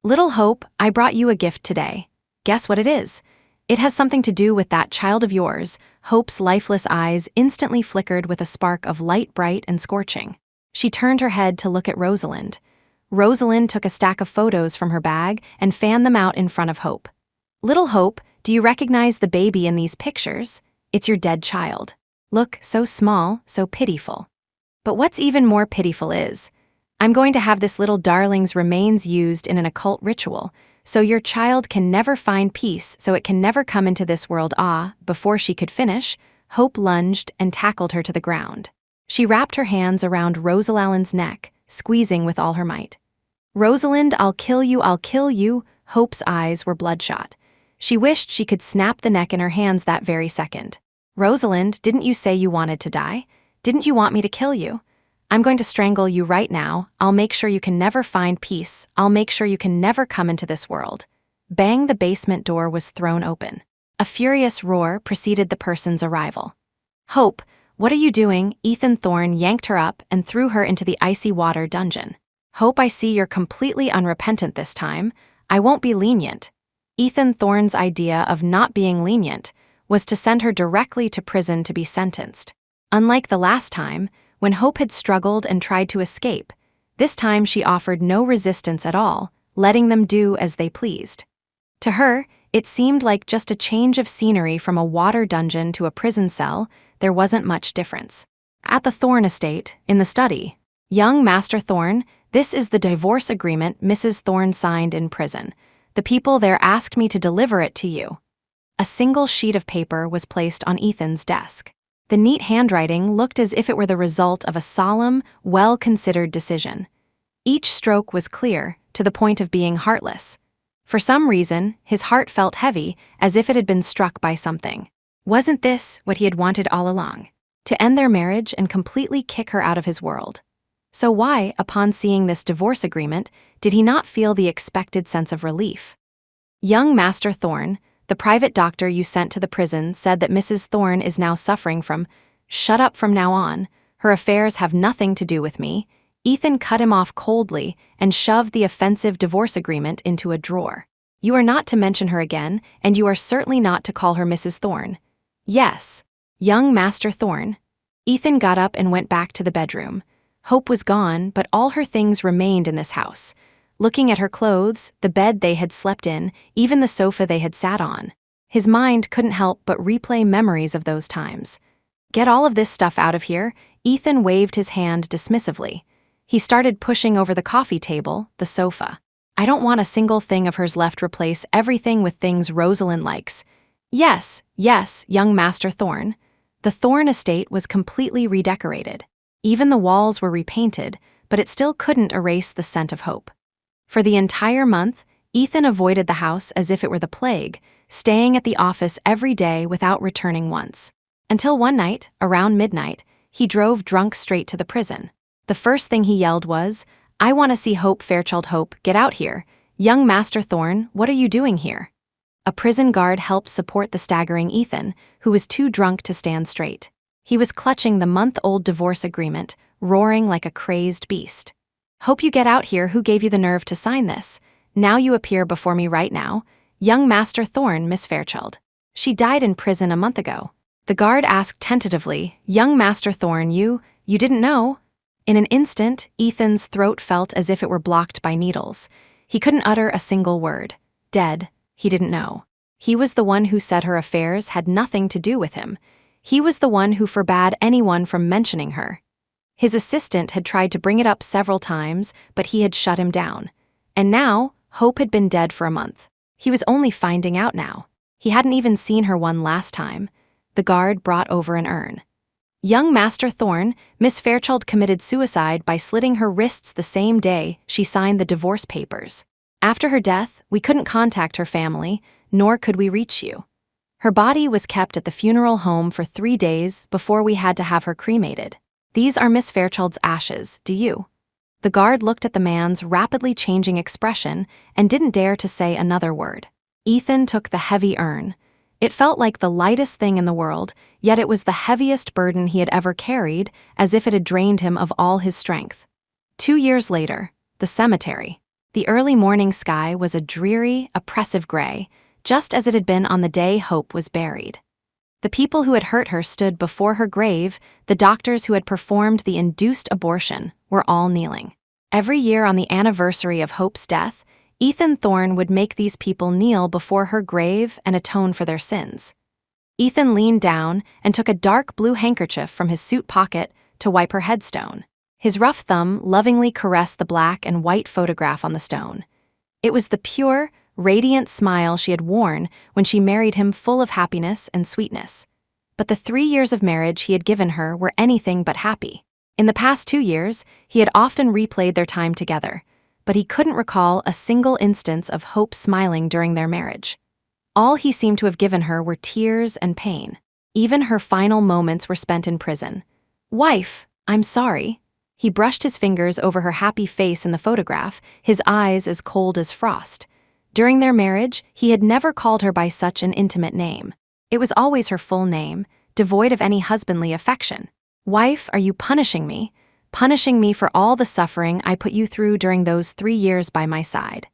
"Little Hope, I brought you a gift today. Guess what it is? It has something to do with that child of yours." Hope's lifeless eyes instantly flickered with a spark of light, bright and scorching. She turned her head to look at Rosalind. Rosalind took a stack of photos from her bag and fanned them out in front of Hope. "Little Hope, do you recognize the baby in these pictures? It's your dead child. Look, so small, so pitiful. But what's even more pitiful is, I'm going to have this little darling's remains used in an occult ritual, so your child can never find peace, so it can never come into this world." Before she could finish, Hope lunged and tackled her to the ground. She wrapped her hands around Rosalind's neck, squeezing with all her might. "Rosalind, I'll kill you, I'll kill you." Hope's eyes were bloodshot. She wished she could snap the neck in her hands that very second. "Rosalind, didn't you say you wanted to die? Didn't you want me to kill you? I'm going to strangle you right now. I'll make sure you can never find peace. I'll make sure you can never come into this world." Bang, the basement door was thrown open. A furious roar preceded the person's arrival. "Hope, what are you doing?" Ethan Thorne yanked her up and threw her into the icy water dungeon. "Hope, I see you're completely unrepentant this time. I won't be lenient." Ethan Thorne's idea of not being lenient was to send her directly to prison to be sentenced. Unlike the last time, when Hope had struggled and tried to escape, this time she offered no resistance at all, letting them do as they pleased. To her, it seemed like just a change of scenery from a water dungeon to a prison cell. There wasn't much difference. At the Thorne estate, in the study, "Young Master Thorne, this is the divorce agreement Mrs. Thorne signed in prison. The people there asked me to deliver it to you." A single sheet of paper was placed on Ethan's desk. The neat handwriting looked as if it were the result of a solemn, well-considered decision. Each stroke was clear, to the point of being heartless. For some reason, his heart felt heavy, as if it had been struck by something. Wasn't this what he had wanted all along? To end their marriage and completely kick her out of his world. So why, upon seeing this divorce agreement, did he not feel the expected sense of relief? "Young Master Thorne, the private doctor you sent to the prison said that Mrs. Thorne is now suffering from—" "Shut up from now on. Her affairs have nothing to do with me." Ethan cut him off coldly and shoved the offensive divorce agreement into a drawer. "You are not to mention her again, and you are certainly not to call her Mrs. Thorne." "Yes, young Master Thorne." Ethan got up and went back to the bedroom. Hope was gone, but all her things remained in this house. Looking at her clothes, the bed they had slept in, even the sofa they had sat on, his mind couldn't help but replay memories of those times. "Get all of this stuff out of here." Ethan waved his hand dismissively. He started pushing over the coffee table, the sofa. "I don't want a single thing of hers left. Replace everything with things Rosalind likes." Yes, young Master Thorne." The Thorne estate was completely redecorated. Even the walls were repainted, but it still couldn't erase the scent of hope. For the entire month, Ethan avoided the house as if it were the plague, staying at the office every day without returning once. Until one night, around midnight, he drove drunk straight to the prison. The first thing he yelled was, "I want to see Hope Fairchild. Hope, get out here. Young Master Thorne, what are you doing here?" A prison guard helped support the staggering Ethan, who was too drunk to stand straight. He was clutching the month-old divorce agreement, roaring like a crazed beast. "Hope you get out here. Who gave you the nerve to sign this? Now you appear before me right now. Young Master Thorne, Miss Fairchild. She died in prison a month ago." The guard asked tentatively, "Young Master Thorne, you didn't know?" In an instant, Ethan's throat felt as if it were blocked by needles. He couldn't utter a single word. Dead. He didn't know. He was the one who said her affairs had nothing to do with him. He was the one who forbade anyone from mentioning her. His assistant had tried to bring it up several times, but he had shut him down. And now, Hope had been dead for a month. He was only finding out now. He hadn't even seen her one last time. The guard brought over an urn. "Young Master Thorne, Miss Fairchild committed suicide by slitting her wrists the same day she signed the divorce papers. After her death, we couldn't contact her family, nor could we reach you. Her body was kept at the funeral home for 3 days before we had to have her cremated. These are Miss Fairchild's ashes, do you?" The guard looked at the man's rapidly changing expression and didn't dare to say another word. Ethan took the heavy urn. It felt like the lightest thing in the world, yet it was the heaviest burden he had ever carried, as if it had drained him of all his strength. 2 years later, the cemetery. The early morning sky was a dreary, oppressive gray, just as it had been on the day Hope was buried. The people who had hurt her stood before her grave. The doctors who had performed the induced abortion were all kneeling. Every year on the anniversary of Hope's death, Ethan Thorne would make these people kneel before her grave and atone for their sins. Ethan leaned down and took a dark blue handkerchief from his suit pocket to wipe her headstone. His rough thumb lovingly caressed the black and white photograph on the stone. It was the pure, radiant smile she had worn when she married him, full of happiness and sweetness. But the 3 years of marriage he had given her were anything but happy. In the past 2 years, he had often replayed their time together, but he couldn't recall a single instance of Hope smiling during their marriage. All he seemed to have given her were tears and pain. Even her final moments were spent in prison. "Wife, I'm sorry." He brushed his fingers over her happy face in the photograph, his eyes as cold as frost. During their marriage, he had never called her by such an intimate name. It was always her full name, devoid of any husbandly affection. "Wife, are you punishing me? Punishing me for all the suffering I put you through during those 3 years by my side?"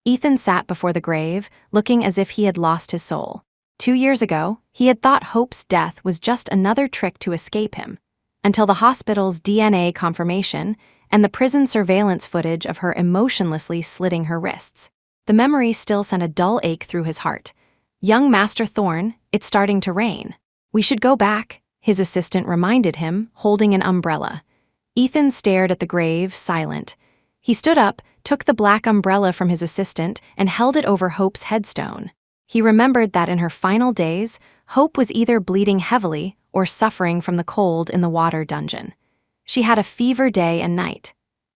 Ethan sat before the grave, looking as if he had lost his soul. 2 years ago, he had thought Hope's death was just another trick to escape him, until the hospital's DNA confirmation and the prison surveillance footage of her emotionlessly slitting her wrists. The memory still sent a dull ache through his heart. "Young Master Thorne, it's starting to rain. We should go back," his assistant reminded him, holding an umbrella. Ethan stared at the grave, silent. He stood up, took the black umbrella from his assistant, and held it over Hope's headstone. He remembered that in her final days, Hope was either bleeding heavily or suffering from the cold in the water dungeon. She had a fever day and night.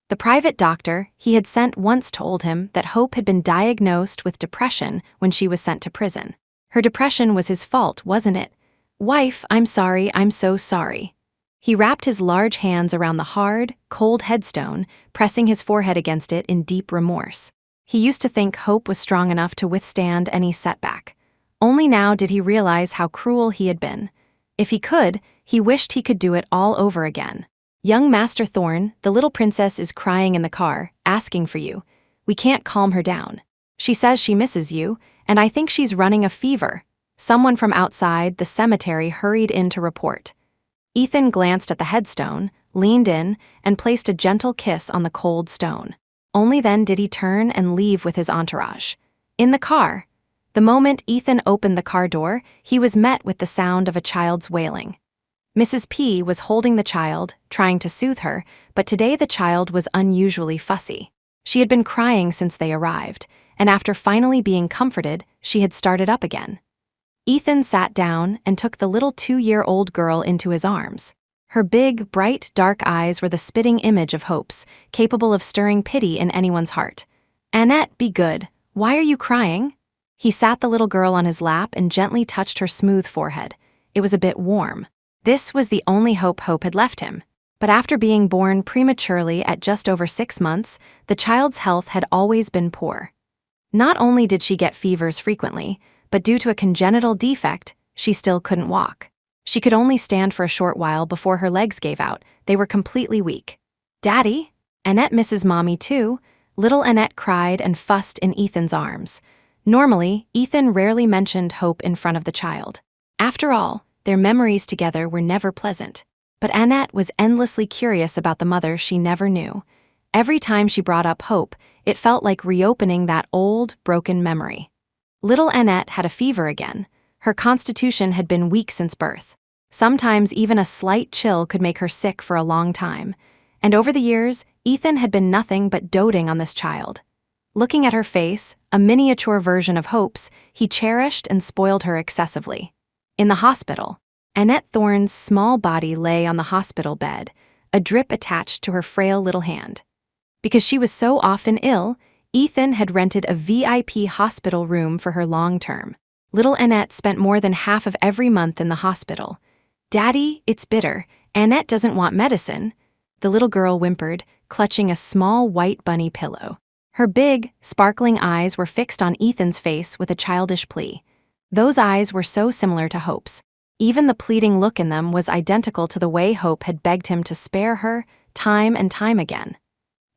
The private doctor he had sent once told him that Hope had been diagnosed with depression when she was sent to prison. Her depression was his fault, wasn't it? "Wife, I'm sorry, I'm so sorry." He wrapped his large hands around the hard, cold headstone, pressing his forehead against it in deep remorse. He used to think Hope was strong enough to withstand any setback. Only now did he realize how cruel he had been. If he could, he wished he could do it all over again. "Young Master Thorne, the little princess is crying in the car, asking for you. We can't calm her down. She says she misses you, and I think she's running a fever." Someone from outside the cemetery hurried in to report. Ethan glanced at the headstone, leaned in, and placed a gentle kiss on the cold stone. Only then did he turn and leave with his entourage. In the car. The moment Ethan opened the car door, he was met with the sound of a child's wailing. Mrs. P was holding the child, trying to soothe her, but today the child was unusually fussy. She had been crying since they arrived, and after finally being comforted, she had started up again. Ethan sat down and took the little 2-year-old girl into his arms. Her big, bright, dark eyes were the spitting image of Hope's, capable of stirring pity in anyone's heart. "Annette, be good. Why are you crying?" He sat the little girl on his lap and gently touched her smooth forehead. It was a bit warm. This was the only hope Hope had left him. But after being born prematurely at just over 6 months, the child's health had always been poor. Not only did she get fevers frequently, but due to a congenital defect, she still couldn't walk. She could only stand for a short while before her legs gave out. They were completely weak. "Daddy? Annette misses Mommy too." Little Annette cried and fussed in Ethan's arms. Normally, Ethan rarely mentioned Hope in front of the child. After all, their memories together were never pleasant. But Annette was endlessly curious about the mother she never knew. Every time she brought up Hope, it felt like reopening that old, broken memory. Little Annette had a fever again. Her constitution had been weak since birth. Sometimes even a slight chill could make her sick for a long time. And over the years, Ethan had been nothing but doting on this child. Looking at her face, a miniature version of Hope's, he cherished and spoiled her excessively. In the hospital, Annette Thorne's small body lay on the hospital bed, a drip attached to her frail little hand. Because she was so often ill, Ethan had rented a VIP hospital room for her long term. Little Annette spent more than half of every month in the hospital. "Daddy, it's bitter. Annette doesn't want medicine." the little girl whimpered, clutching a small white bunny pillow. Her big, sparkling eyes were fixed on Ethan's face with a childish plea. Those eyes were so similar to Hope's. Even the pleading look in them was identical to the way Hope had begged him to spare her, time and time again.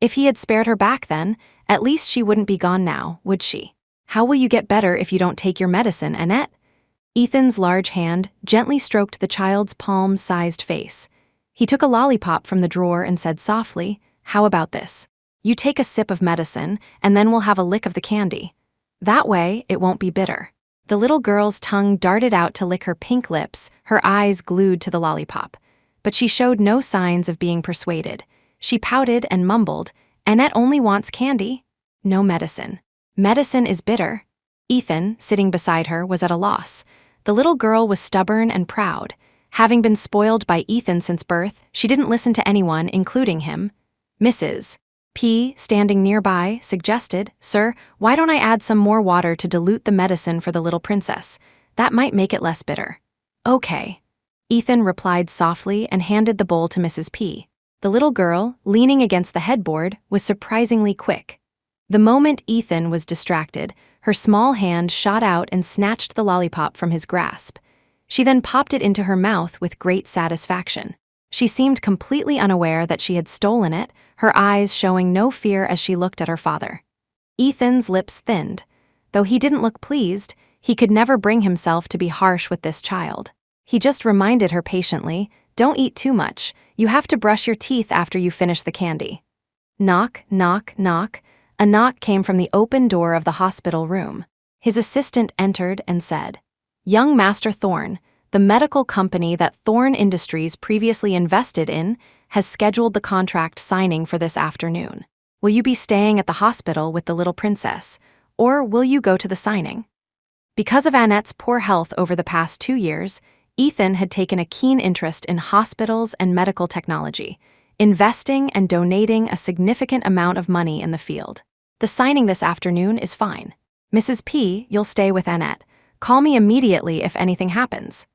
If he had spared her back then, at least she wouldn't be gone now, would she? How will you get better if you don't take your medicine, Annette? Ethan's large hand gently stroked the child's palm-sized face. He took a lollipop from the drawer and said softly, "How about this? You take a sip of medicine, and then we'll have a lick of the candy. That way, it won't be bitter." The little girl's tongue darted out to lick her pink lips, her eyes glued to the lollipop. But she showed no signs of being persuaded. She pouted and mumbled, "Annette only wants candy. No medicine. Medicine is bitter." Ethan, sitting beside her, was at a loss. The little girl was stubborn and proud. Having been spoiled by Ethan since birth, she didn't listen to anyone, including him. Mrs. P, standing nearby, suggested, "Sir, why don't I add some more water to dilute the medicine for the little princess? That might make it less bitter." "Okay." Ethan replied softly and handed the bowl to Mrs. P. The little girl, leaning against the headboard, was surprisingly quick. The moment Ethan was distracted, her small hand shot out and snatched the lollipop from his grasp. She then popped it into her mouth with great satisfaction. She seemed completely unaware that she had stolen it, her eyes showing no fear as she looked at her father. Ethan's lips thinned. Though he didn't look pleased, he could never bring himself to be harsh with this child. He just reminded her patiently, "Don't eat too much. You have to brush your teeth after you finish the candy." Knock, knock, knock. A knock came from the open door of the hospital room. His assistant entered and said, "Young Master Thorne, the medical company that Thorne Industries previously invested in has scheduled the contract signing for this afternoon. Will you be staying at the hospital with the little princess, or will you go to the signing?" Because of Annette's poor health over the past 2 years, Ethan had taken a keen interest in hospitals and medical technology, investing and donating a significant amount of money in the field. "The signing this afternoon is fine. Mrs. P, you'll stay with Annette. Call me immediately if anything happens."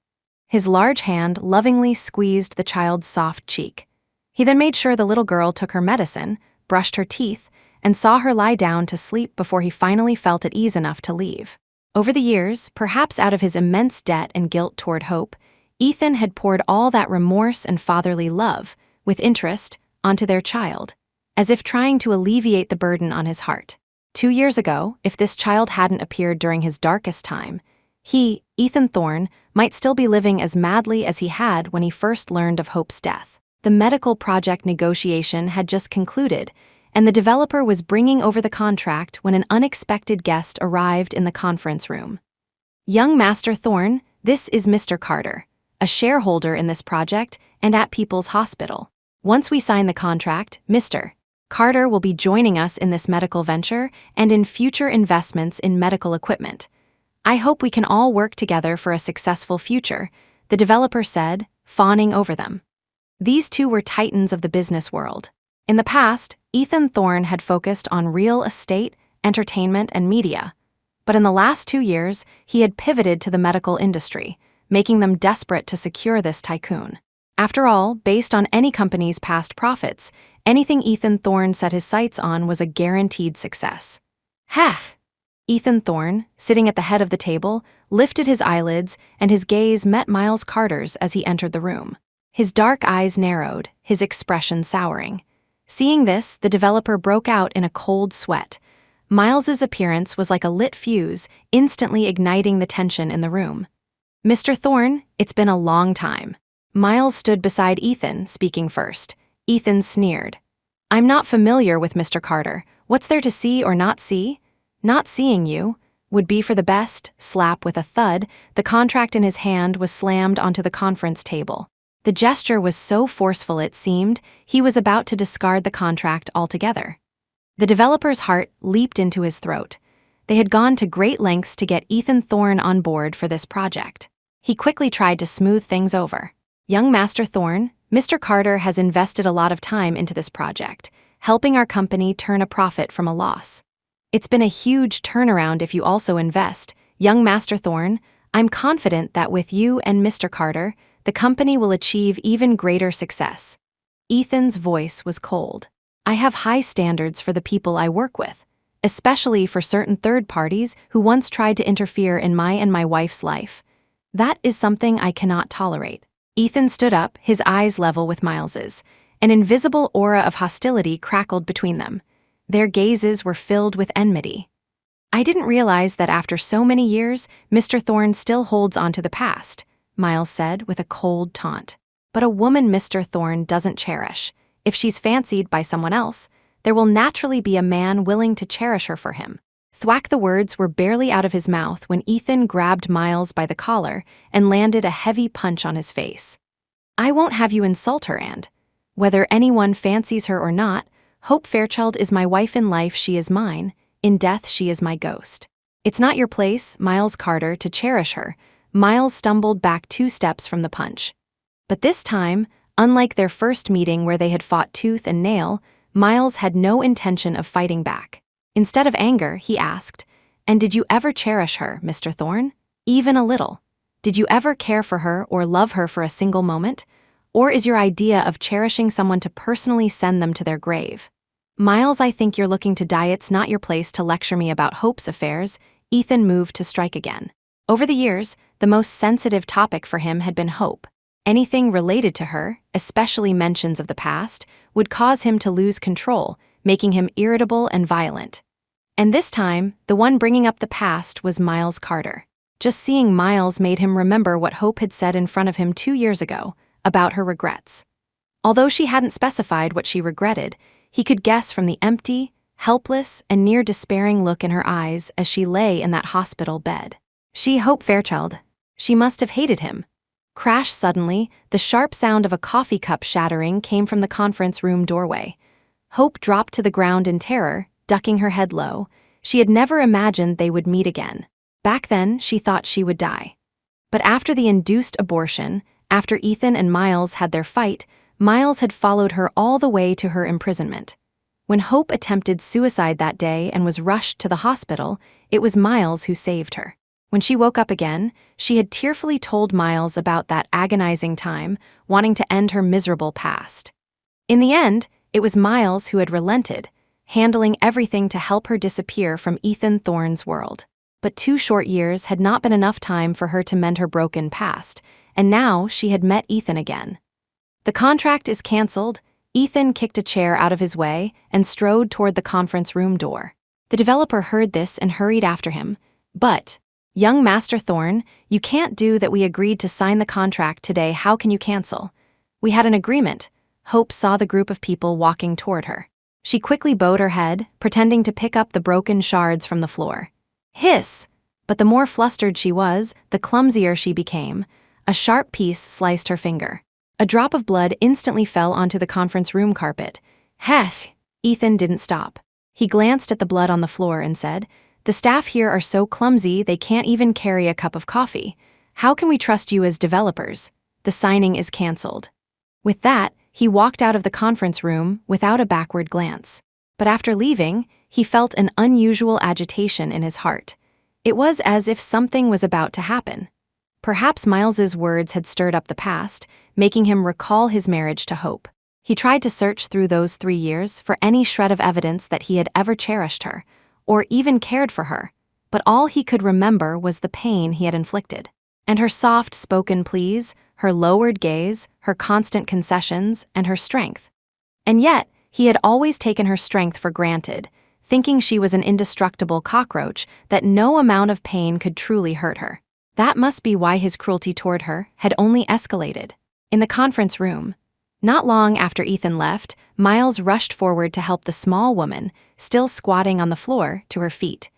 His large hand lovingly squeezed the child's soft cheek. He then made sure the little girl took her medicine, brushed her teeth, and saw her lie down to sleep before he finally felt at ease enough to leave. Over the years, perhaps out of his immense debt and guilt toward Hope, Ethan had poured all that remorse and fatherly love, with interest, onto their child, as if trying to alleviate the burden on his heart. 2 years ago, if this child hadn't appeared during his darkest time, he, Ethan Thorne, might still be living as madly as he had when he first learned of Hope's death. The medical project negotiation had just concluded, and the developer was bringing over the contract when an unexpected guest arrived in the conference room. "Young Master Thorne, this is Mr. Carter, a shareholder in this project and at People's Hospital. Once we sign the contract, Mr. Carter will be joining us in this medical venture and in future investments in medical equipment. I hope we can all work together for a successful future," the developer said, fawning over them. These two were titans of the business world. In the past, Ethan Thorne had focused on real estate, entertainment, and media. But in the last 2 years, he had pivoted to the medical industry, making them desperate to secure this tycoon. After all, based on any company's past profits, anything Ethan Thorne set his sights on was a guaranteed success. "Ha!" Ethan Thorne, sitting at the head of the table, lifted his eyelids and his gaze met Miles Carter's as he entered the room. His dark eyes narrowed, his expression souring. Seeing this, the developer broke out in a cold sweat. Miles's appearance was like a lit fuse, instantly igniting the tension in the room. "Mr. Thorne, it's been a long time." Miles stood beside Ethan, speaking first. Ethan sneered. "I'm not familiar with Mr. Carter. What's there to see or not see?" "Not seeing you would be for the best." Slap with a thud, the contract in his hand was slammed onto the conference table. The gesture was so forceful it seemed he was about to discard the contract altogether. The developer's heart leaped into his throat. They had gone to great lengths to get Ethan Thorne on board for this project. He quickly tried to smooth things over. "Young Master Thorne, Mr. Carter has invested a lot of time into this project, helping our company turn a profit from a loss. It's been a huge turnaround if you also invest. Young Master Thorne, I'm confident that with you and Mr. Carter, the company will achieve even greater success." Ethan's voice was cold. "I have high standards for the people I work with, especially for certain third parties who once tried to interfere in my and my wife's life. That is something I cannot tolerate." Ethan stood up, his eyes level with Miles's. An invisible aura of hostility crackled between them. Their gazes were filled with enmity. "I didn't realize that after so many years, Mr. Thorne still holds on to the past," Miles said with a cold taunt. "But a woman Mr. Thorne doesn't cherish. If she's fancied by someone else, there will naturally be a man willing to cherish her for him." Thwack, the words were barely out of his mouth when Ethan grabbed Miles by the collar and landed a heavy punch on his face. "I won't have you insult her, and whether anyone fancies her or not, Hope Fairchild is my wife. In life she is mine, in death she is my ghost. It's not your place, Miles Carter, to cherish her." Miles stumbled back 2 steps from the punch. But this time, unlike their first meeting where they had fought tooth and nail, Miles had no intention of fighting back. Instead of anger, he asked, "And did you ever cherish her, Mr. Thorne? Even a little? Did you ever care for her or love her for a single moment? Or is your idea of cherishing someone to personally send them to their grave?" "Miles, I think you're looking to die. It's not your place to lecture me about Hope's affairs." Ethan moved to strike again. Over the years, the most sensitive topic for him had been Hope. Anything related to her, especially mentions of the past, would cause him to lose control, making him irritable and violent. And this time, the one bringing up the past was Miles Carter. Just seeing Miles made him remember what Hope had said in front of him 2 years ago, about her regrets. Although she hadn't specified what she regretted, he could guess from the empty, helpless, and near-despairing look in her eyes as she lay in that hospital bed. She, Hope Fairchild, she must have hated him. Crash! Suddenly, the sharp sound of a coffee cup shattering came from the conference room doorway. Hope dropped to the ground in terror, ducking her head low. She had never imagined they would meet again. Back then, she thought she would die. But after the induced abortion, after Ethan and Miles had their fight, Miles had followed her all the way to her imprisonment. When Hope attempted suicide that day and was rushed to the hospital, it was Miles who saved her. When she woke up again, she had tearfully told Miles about that agonizing time, wanting to end her miserable past. In the end, it was Miles who had relented, handling everything to help her disappear from Ethan Thorne's world. But 2 short years had not been enough time for her to mend her broken past, and now she had met Ethan again. "The contract is canceled." Ethan kicked a chair out of his way and strode toward the conference room door. The developer heard this and hurried after him. "But, young Master Thorne, you can't do that. We agreed to sign the contract today. How can you cancel? We had an agreement." Hope saw the group of people walking toward her. She quickly bowed her head, pretending to pick up the broken shards from the floor. Hiss! But the more flustered she was, the clumsier she became. A sharp piece sliced her finger. A drop of blood instantly fell onto the conference room carpet. "Hess!" Ethan didn't stop. He glanced at the blood on the floor and said, "The staff here are so clumsy they can't even carry a cup of coffee. How can we trust you as developers? The signing is canceled." With that, he walked out of the conference room without a backward glance. But after leaving, he felt an unusual agitation in his heart. It was as if something was about to happen. Perhaps Miles's words had stirred up the past, making him recall his marriage to Hope. He tried to search through those 3 years for any shred of evidence that he had ever cherished her, or even cared for her, but all he could remember was the pain he had inflicted. And her soft-spoken pleas, her lowered gaze, her constant concessions, and her strength. And yet, he had always taken her strength for granted, thinking she was an indestructible cockroach, that no amount of pain could truly hurt her. That must be why his cruelty toward her had only escalated. In the conference room, not long after Ethan left, Miles rushed forward to help the small woman, still squatting on the floor, to her feet.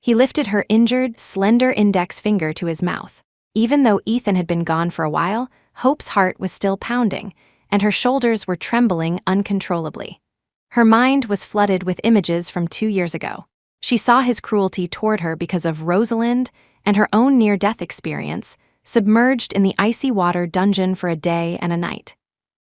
He lifted her injured, slender index finger to his mouth. Even though Ethan had been gone for a while, Hope's heart was still pounding, and her shoulders were trembling uncontrollably. Her mind was flooded with images from 2 years ago. She saw his cruelty toward her because of Rosalind and her own near-death experience, submerged in the icy water dungeon for a day and a night.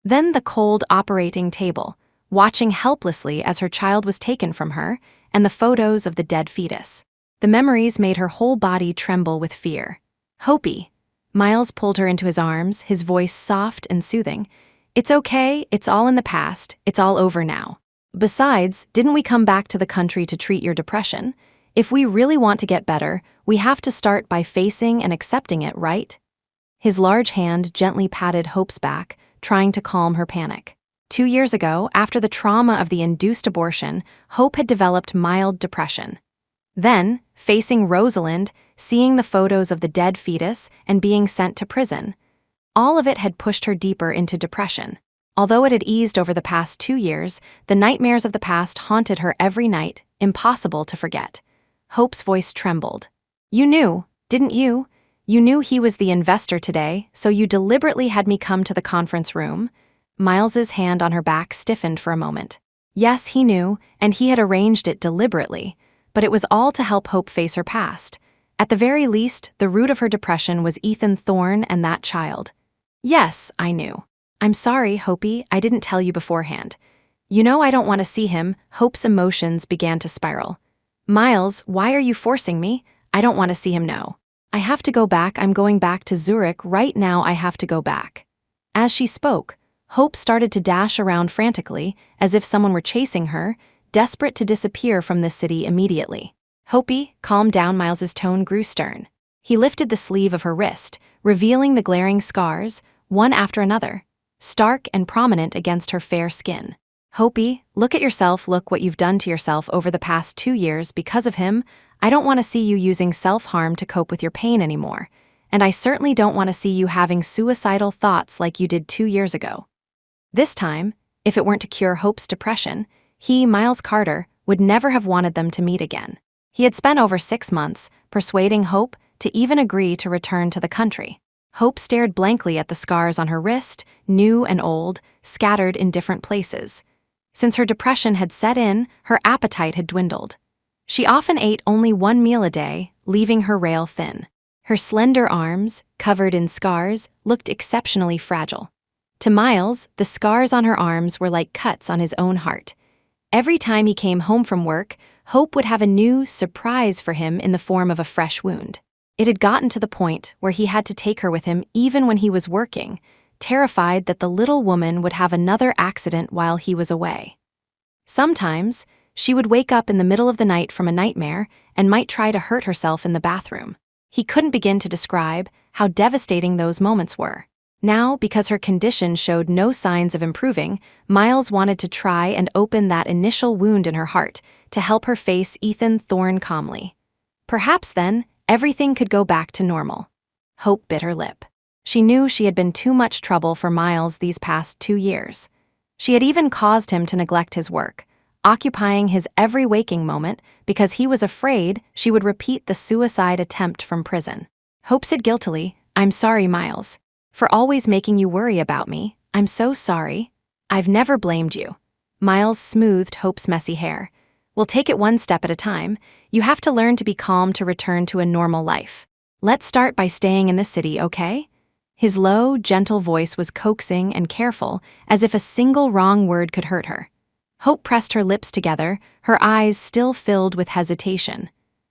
Then the cold operating table, watching helplessly as her child was taken from her, and the photos of the dead fetus. The memories made her whole body tremble with fear. "Hopi." Miles pulled her into his arms, his voice soft and soothing. It's okay, it's all in the past, it's all over now. Besides, didn't we come back to the country to treat your depression? If we really want to get better, we have to start by facing and accepting it, right? His large hand gently patted Hope's back, trying to calm her panic. 2 years ago, after the trauma of the induced abortion, Hope had developed mild depression. Then, facing Rosalind, seeing the photos of the dead fetus, and being sent to prison, all of it had pushed her deeper into depression. Although it had eased over the past 2 years, the nightmares of the past haunted her every night, impossible to forget. Hope's voice trembled. You knew, didn't you? You knew he was the investor today, so you deliberately had me come to the conference room? Miles's hand on her back stiffened for a moment. Yes, he knew, and he had arranged it deliberately, but it was all to help Hope face her past. At the very least, the root of her depression was Ethan Thorne and that child. Yes, I knew. I'm sorry, Hope, I didn't tell you beforehand. You know I don't want to see him. Hope's emotions began to spiral. Miles, why are you forcing me? I don't want to see him, no. I have to go back, I'm going back to Zurich right now, I have to go back. As she spoke, Hope started to dash around frantically, as if someone were chasing her, desperate to disappear from this city immediately. Hope, calm down, Miles's tone grew stern. He lifted the sleeve of her wrist, revealing the glaring scars, one after another, stark and prominent against her fair skin. Hope, look at yourself, look what you've done to yourself over the past 2 years because of him. I don't want to see you using self-harm to cope with your pain anymore, and I certainly don't want to see you having suicidal thoughts like you did 2 years ago. This time, if it weren't to cure Hope's depression, he, Miles Carter, would never have wanted them to meet again. He had spent over 6 months persuading Hope to even agree to return to the country. Hope stared blankly at the scars on her wrist, new and old, scattered in different places. Since her depression had set in, her appetite had dwindled. She often ate only 1 meal a day, leaving her rail thin. Her slender arms, covered in scars, looked exceptionally fragile. To Miles, the scars on her arms were like cuts on his own heart. Every time he came home from work, Hope would have a new surprise for him in the form of a fresh wound. It had gotten to the point where he had to take her with him even when he was working, terrified that the little woman would have another accident while he was away. Sometimes, she would wake up in the middle of the night from a nightmare and might try to hurt herself in the bathroom. He couldn't begin to describe how devastating those moments were. Now, because her condition showed no signs of improving, Miles wanted to try and open that initial wound in her heart to help her face Ethan Thorne calmly. Perhaps then, everything could go back to normal. Hope bit her lip. She knew she had been too much trouble for Miles these past 2 years. She had even caused him to neglect his work, occupying his every waking moment because he was afraid she would repeat the suicide attempt from prison. Hope said guiltily, I'm sorry, Miles. For always making you worry about me, I'm so sorry. I've never blamed you. Miles smoothed Hope's messy hair. We'll take it one step at a time. You have to learn to be calm to return to a normal life. Let's start by staying in the city, okay? His low, gentle voice was coaxing and careful, as if a single wrong word could hurt her. Hope pressed her lips together, her eyes still filled with hesitation.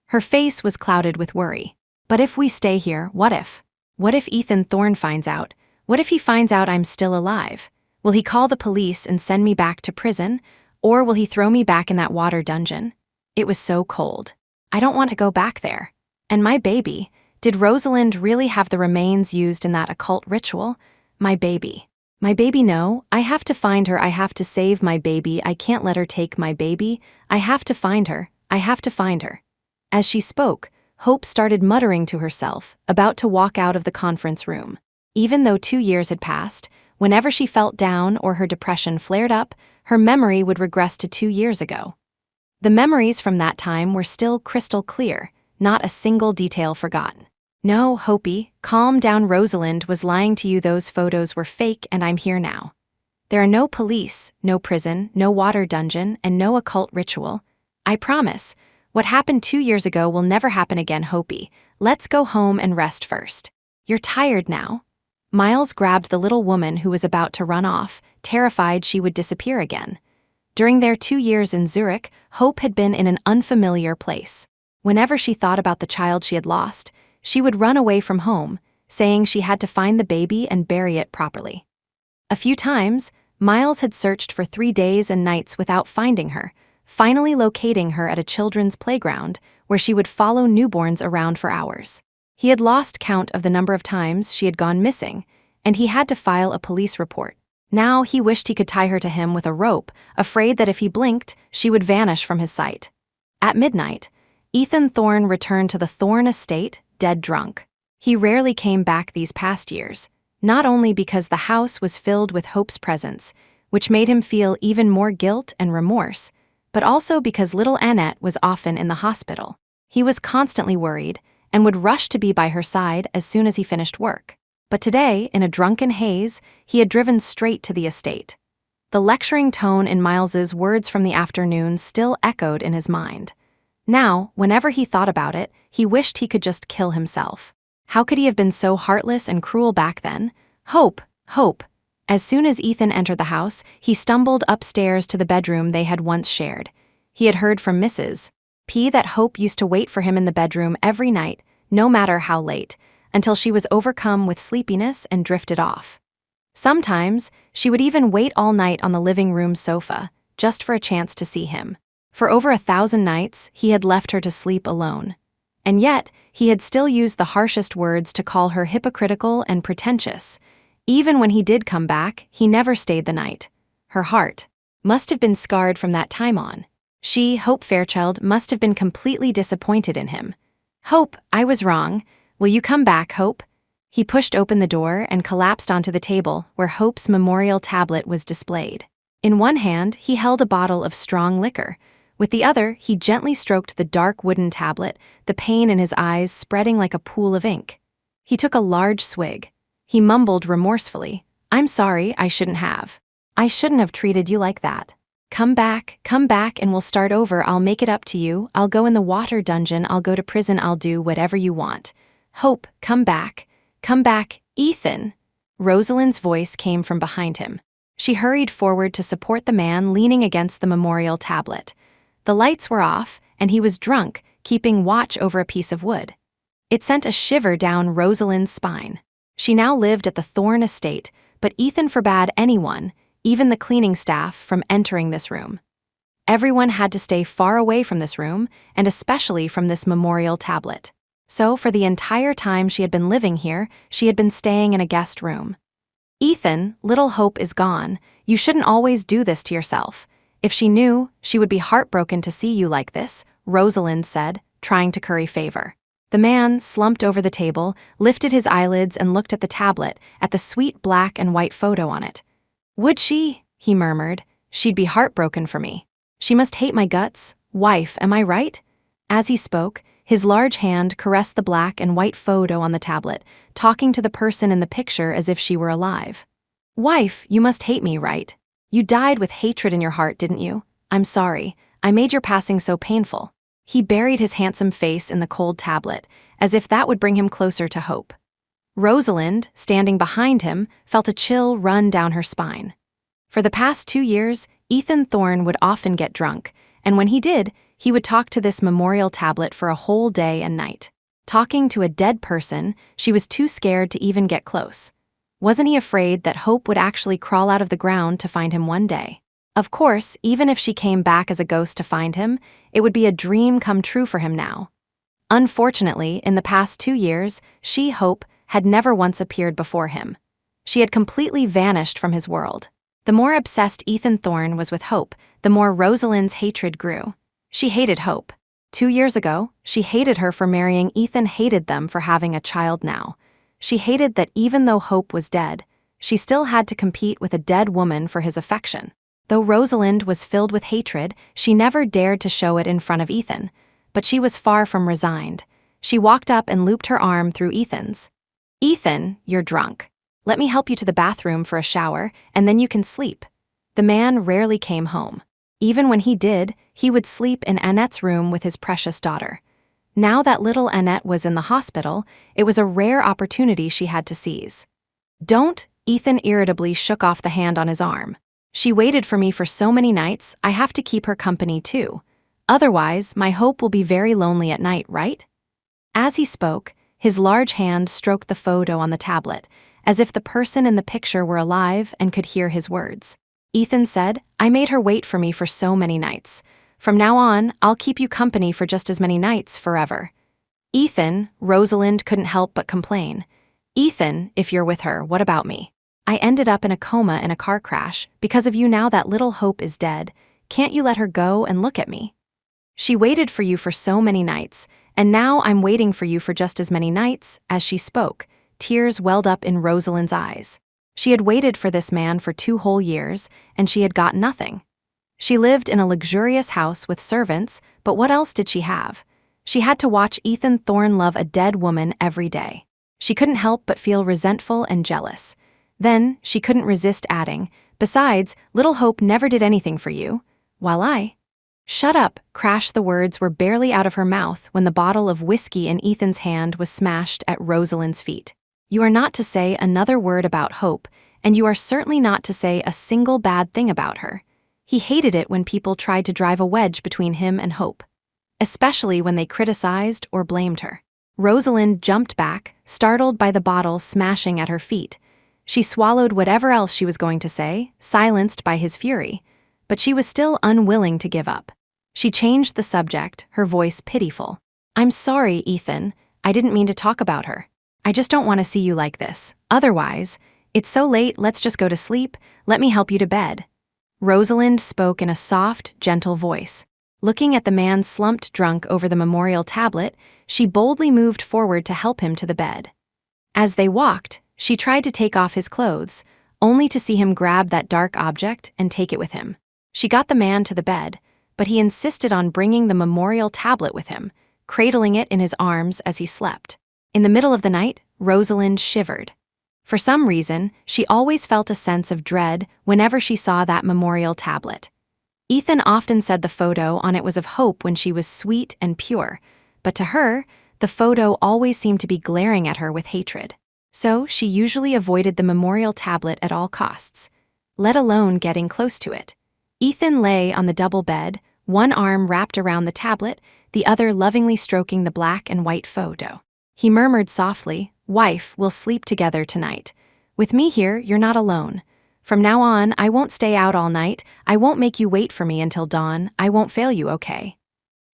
Her face was clouded with worry. But if we stay here, what if? What if Ethan Thorne finds out? What if he finds out I'm still alive? Will he call the police and send me back to prison? Or will he throw me back in that water dungeon? It was so cold. I don't want to go back there. And my baby, did Rosalind really have the remains used in that occult ritual? My baby. My baby, no. I have to find her. I have to save my baby. I can't let her take my baby. I have to find her. I have to find her. As she spoke, Hope started muttering to herself, about to walk out of the conference room. Even though 2 years had passed, whenever she felt down or her depression flared up, her memory would regress to 2 years ago. The memories from that time were still crystal clear, not a single detail forgotten. No, Hope, calm down. Rosalind was lying to you. Those photos were fake and I'm here now. There are no police, no prison, no water dungeon, and no occult ritual. I promise. What happened 2 years ago will never happen again, Hope. Let's go home and rest first. You're tired now. Miles grabbed the little woman who was about to run off, terrified she would disappear again. During their 2 years in Zurich, Hope had been in an unfamiliar place. Whenever she thought about the child she had lost, she would run away from home, saying she had to find the baby and bury it properly. A few times, Miles had searched for 3 days and nights without finding her, finally locating her at a children's playground where she would follow newborns around for hours. He had lost count of the number of times she had gone missing, and he had to file a police report. Now he wished he could tie her to him with a rope, afraid that if he blinked, she would vanish from his sight. At midnight, Ethan Thorne returned to the Thorne estate, dead drunk. He rarely came back these past years, not only because the house was filled with Hope's presence, which made him feel even more guilt and remorse, but also because little Annette was often in the hospital. He was constantly worried and would rush to be by her side as soon as he finished work. But today, in a drunken haze, he had driven straight to the estate. The lecturing tone in Miles's words from the afternoon still echoed in his mind. Now, whenever he thought about it, he wished he could just kill himself. How could he have been so heartless and cruel back then? Hope, Hope. As soon as Ethan entered the house, he stumbled upstairs to the bedroom they had once shared. He had heard from Mrs. P that Hope used to wait for him in the bedroom every night, no matter how late, until she was overcome with sleepiness and drifted off. Sometimes, she would even wait all night on the living room sofa, just for a chance to see him. For over 1,000 nights, he had left her to sleep alone. And yet, he had still used the harshest words to call her hypocritical and pretentious. Even when he did come back, he never stayed the night. Her heart must have been scarred from that time on. She, Hope Fairchild, must have been completely disappointed in him. "Hope, I was wrong. Will you come back, Hope?" He pushed open the door and collapsed onto the table where Hope's memorial tablet was displayed. In one hand, he held a bottle of strong liquor. With the other, he gently stroked the dark wooden tablet, the pain in his eyes spreading like a pool of ink. He took a large swig. He mumbled remorsefully, "I'm sorry, I shouldn't have. I shouldn't have treated you like that. Come back, and we'll start over. I'll make it up to you. I'll go in the water dungeon, I'll go to prison, I'll do whatever you want. Hope, come back, Ethan." Rosalind's voice came from behind him. She hurried forward to support the man leaning against the memorial tablet. The lights were off, and he was drunk, keeping watch over a piece of wood. It sent a shiver down Rosalind's spine. She now lived at the Thorne estate, but Ethan forbade anyone, even the cleaning staff, from entering this room. Everyone had to stay far away from this room, and especially from this memorial tablet. So, for the entire time she had been living here, she had been staying in a guest room. "Ethan, little Hope is gone. You shouldn't always do this to yourself. If she knew, she would be heartbroken to see you like this," Rosalind said, trying to curry favor. The man slumped over the table, lifted his eyelids and looked at the tablet, at the sweet black and white photo on it. "Would she?" he murmured. "She'd be heartbroken for me. She must hate my guts. Wife, am I right?" As he spoke, his large hand caressed the black and white photo on the tablet, talking to the person in the picture as if she were alive. "Wife, you must hate me, right? You died with hatred in your heart, didn't you? I'm sorry. I made your passing so painful." He buried his handsome face in the cold tablet, as if that would bring him closer to Hope. Rosalind, standing behind him, felt a chill run down her spine. For the past 2 years, Ethan Thorne would often get drunk, and when he did, he would talk to this memorial tablet for a whole day and night. Talking to a dead person, she was too scared to even get close. Wasn't he afraid that Hope would actually crawl out of the ground to find him one day? Of course, even if she came back as a ghost to find him, it would be a dream come true for him now. Unfortunately, in the past 2 years, she, Hope, had never once appeared before him. She had completely vanished from his world. The more obsessed Ethan Thorne was with Hope, the more Rosalind's hatred grew. She hated Hope. 2 years ago, she hated her for marrying Ethan, hated them for having a child now. She hated that even though Hope was dead, she still had to compete with a dead woman for his affection. Though Rosalind was filled with hatred, she never dared to show it in front of Ethan. But she was far from resigned. She walked up and looped her arm through Ethan's. "Ethan, you're drunk. Let me help you to the bathroom for a shower, and then you can sleep." The man rarely came home. Even when he did, he would sleep in Annette's room with his precious daughter. Now that little Annette was in the hospital, it was a rare opportunity she had to seize. "Don't," Ethan irritably shook off the hand on his arm. "She waited for me for so many nights, I have to keep her company too. Otherwise, my Hope will be very lonely at night, right?" As he spoke, his large hand stroked the photo on the tablet, as if the person in the picture were alive and could hear his words. Ethan said, "I made her wait for me for so many nights. From now on, I'll keep you company for just as many nights forever." "Ethan," Rosalind couldn't help but complain. "Ethan, if you're with her, what about me? I ended up in a coma in a car crash. Because of you now that little Hope is dead. Can't you let her go and look at me? She waited for you for so many nights, and now I'm waiting for you for just as many nights." As she spoke, tears welled up in Rosalind's eyes. She had waited for this man for 2 whole years, and she had got nothing. She lived in a luxurious house with servants, but what else did she have? She had to watch Ethan Thorne love a dead woman every day. She couldn't help but feel resentful and jealous. Then, she couldn't resist adding, "Besides, little Hope never did anything for you, while I—" "Shut up," crashed. The words were barely out of her mouth when the bottle of whiskey in Ethan's hand was smashed at Rosalind's feet. "You are not to say another word about Hope, and you are certainly not to say a single bad thing about her." He hated it when people tried to drive a wedge between him and Hope, especially when they criticized or blamed her. Rosalind jumped back, startled by the bottle smashing at her feet. She swallowed whatever else she was going to say, silenced by his fury, but she was still unwilling to give up. She changed the subject, her voice pitiful. "I'm sorry, Ethan. I didn't mean to talk about her. I just don't want to see you like this. Otherwise, it's so late, let's just go to sleep. Let me help you to bed." Rosalind spoke in a soft, gentle voice. Looking at the man slumped drunk over the memorial tablet, she boldly moved forward to help him to the bed. As they walked, she tried to take off his clothes, only to see him grab that dark object and take it with him. She got the man to the bed, but he insisted on bringing the memorial tablet with him, cradling it in his arms as he slept. In the middle of the night, Rosalind shivered. For some reason, she always felt a sense of dread whenever she saw that memorial tablet. Ethan often said the photo on it was of Hope when she was sweet and pure, but to her, the photo always seemed to be glaring at her with hatred. So she usually avoided the memorial tablet at all costs, let alone getting close to it. Ethan lay on the double bed, one arm wrapped around the tablet, the other lovingly stroking the black and white photo. He murmured softly, "Wife, we'll sleep together tonight. With me here, you're not alone. From now on, I won't stay out all night. I won't make you wait for me until dawn. I won't fail you, okay?"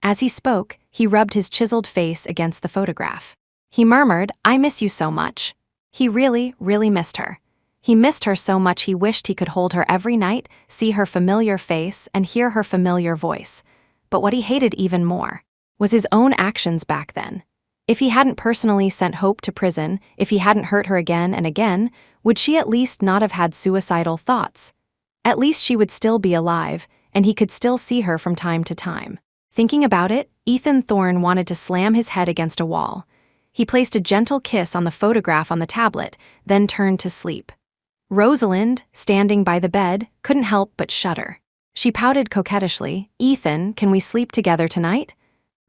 As he spoke, he rubbed his chiseled face against the photograph. He murmured, "I miss you so much." He really, really missed her. He missed her so much he wished he could hold her every night, see her familiar face, and hear her familiar voice. But what he hated even more was his own actions back then. If he hadn't personally sent Hope to prison, if he hadn't hurt her again and again, would she at least not have had suicidal thoughts? At least she would still be alive, and he could still see her from time to time. Thinking about it, Ethan Thorne wanted to slam his head against a wall. He placed a gentle kiss on the photograph on the tablet, then turned to sleep. Rosalind, standing by the bed, couldn't help but shudder. She pouted coquettishly, "Ethan, can we sleep together tonight?"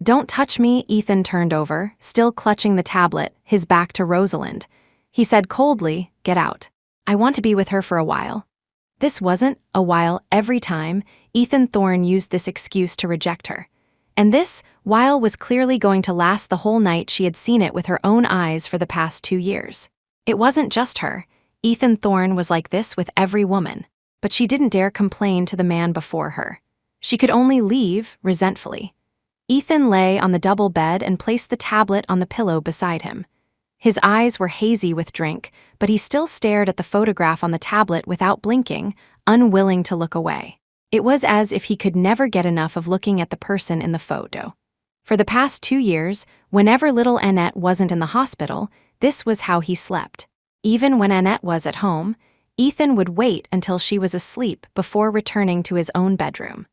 "Don't touch me." Ethan turned over, still clutching the tablet, his back to Rosalind. He said coldly, "Get out. I want to be with her for a while." This wasn't a while. Every time, Ethan Thorne used this excuse to reject her. And this while was clearly going to last the whole night. She had seen it with her own eyes for the past 2 years. It wasn't just her. Ethan Thorne was like this with every woman. But she didn't dare complain to the man before her. She could only leave, resentfully. Ethan lay on the double bed and placed the tablet on the pillow beside him. His eyes were hazy with drink, but he still stared at the photograph on the tablet without blinking, unwilling to look away. It was as if he could never get enough of looking at the person in the photo. For the past 2 years, whenever little Annette wasn't in the hospital, this was how he slept. Even when Annette was at home, Ethan would wait until she was asleep before returning to his own bedroom.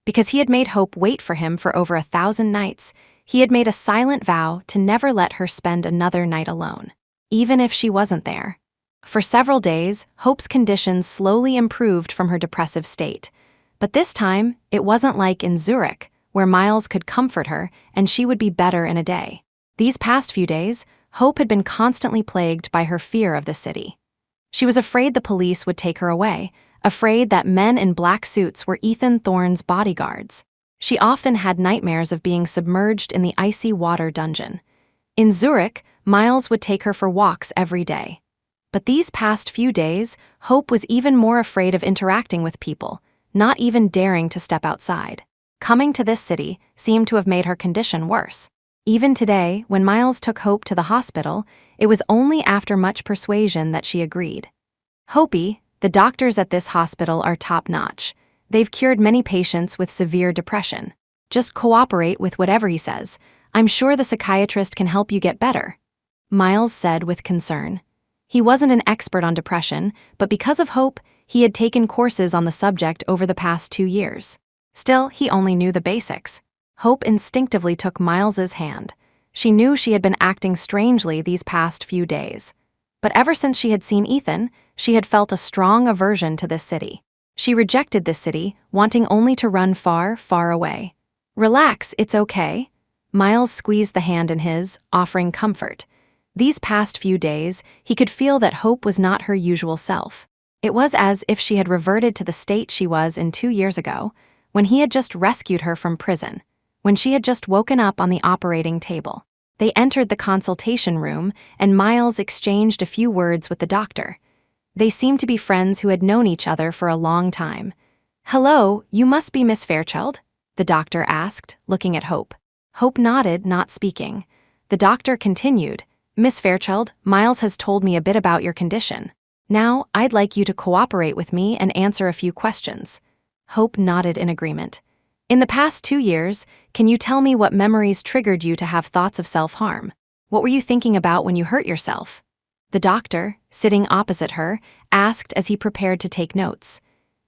Because he had made Hope wait for him for over 1,000 nights, he had made a silent vow to never let her spend another night alone, even if she wasn't there. For several days, Hope's conditions slowly improved from her depressive state. But this time, it wasn't like in Zurich, where Miles could comfort her and she would be better in a day. These past few days, Hope had been constantly plagued by her fear of the city. She was afraid the police would take her away, afraid that men in black suits were Ethan Thorne's bodyguards. She often had nightmares of being submerged in the icy water dungeon. In Zurich, Miles would take her for walks every day. But these past few days, Hope was even more afraid of interacting with people, not even daring to step outside. Coming to this city seemed to have made her condition worse. Even today, when Miles took Hope to the hospital, it was only after much persuasion that she agreed. Hopi, the doctors at this hospital are top-notch. They've cured many patients with severe depression. Just cooperate with whatever he says. I'm sure the psychiatrist can help you get better, Miles said with concern. He wasn't an expert on depression, but because of Hope, he had taken courses on the subject over the past 2 years. Still, he only knew the basics. Hope instinctively took Miles's hand. She knew she had been acting strangely these past few days. But ever since she had seen Ethan, she had felt a strong aversion to this city. She rejected this city, wanting only to run far, far away. Relax, it's okay. Miles squeezed the hand in his, offering comfort. These past few days, he could feel that Hope was not her usual self. It was as if she had reverted to the state she was in 2 years ago, when he had just rescued her from prison, when she had just woken up on the operating table. They entered the consultation room, and Miles exchanged a few words with the doctor. They seemed to be friends who had known each other for a long time. "Hello, you must be Miss Fairchild?" the doctor asked, looking at Hope. Hope nodded, not speaking. The doctor continued, "Miss Fairchild, Miles has told me a bit about your condition. Now, I'd like you to cooperate with me and answer a few questions." Hope nodded in agreement. "In the past 2 years, can you tell me what memories triggered you to have thoughts of self-harm? What were you thinking about when you hurt yourself?" The doctor, sitting opposite her, asked as he prepared to take notes.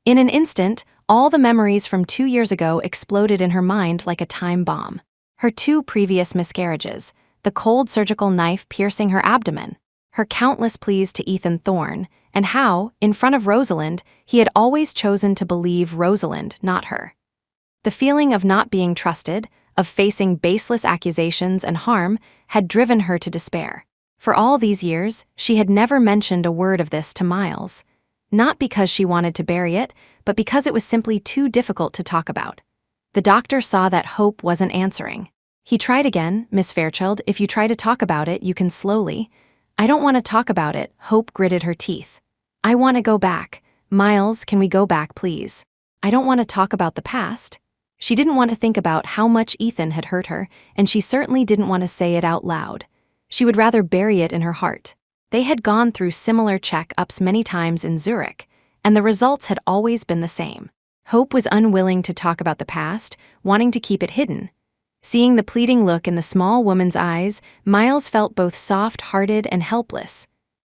In an instant, all the memories from 2 years ago exploded in her mind like a time bomb. Her 2 previous miscarriages, the cold surgical knife piercing her abdomen, her countless pleas to Ethan Thorne, and how, in front of Rosalind, he had always chosen to believe Rosalind, not her. The feeling of not being trusted, of facing baseless accusations and harm, had driven her to despair. For all these years, she had never mentioned a word of this to Miles. Not because she wanted to bury it, but because it was simply too difficult to talk about. The doctor saw that Hope wasn't answering. He tried again, "Miss Fairchild, if you try to talk about it, you can slowly." "I don't want to talk about it," Hope gritted her teeth. "I want to go back. Miles, can we go back, please? I don't want to talk about the past." She didn't want to think about how much Ethan had hurt her, and she certainly didn't want to say it out loud. She would rather bury it in her heart. They had gone through similar check-ups many times in Zurich, and the results had always been the same. Hope was unwilling to talk about the past, wanting to keep it hidden. Seeing the pleading look in the small woman's eyes, Miles felt both soft-hearted and helpless.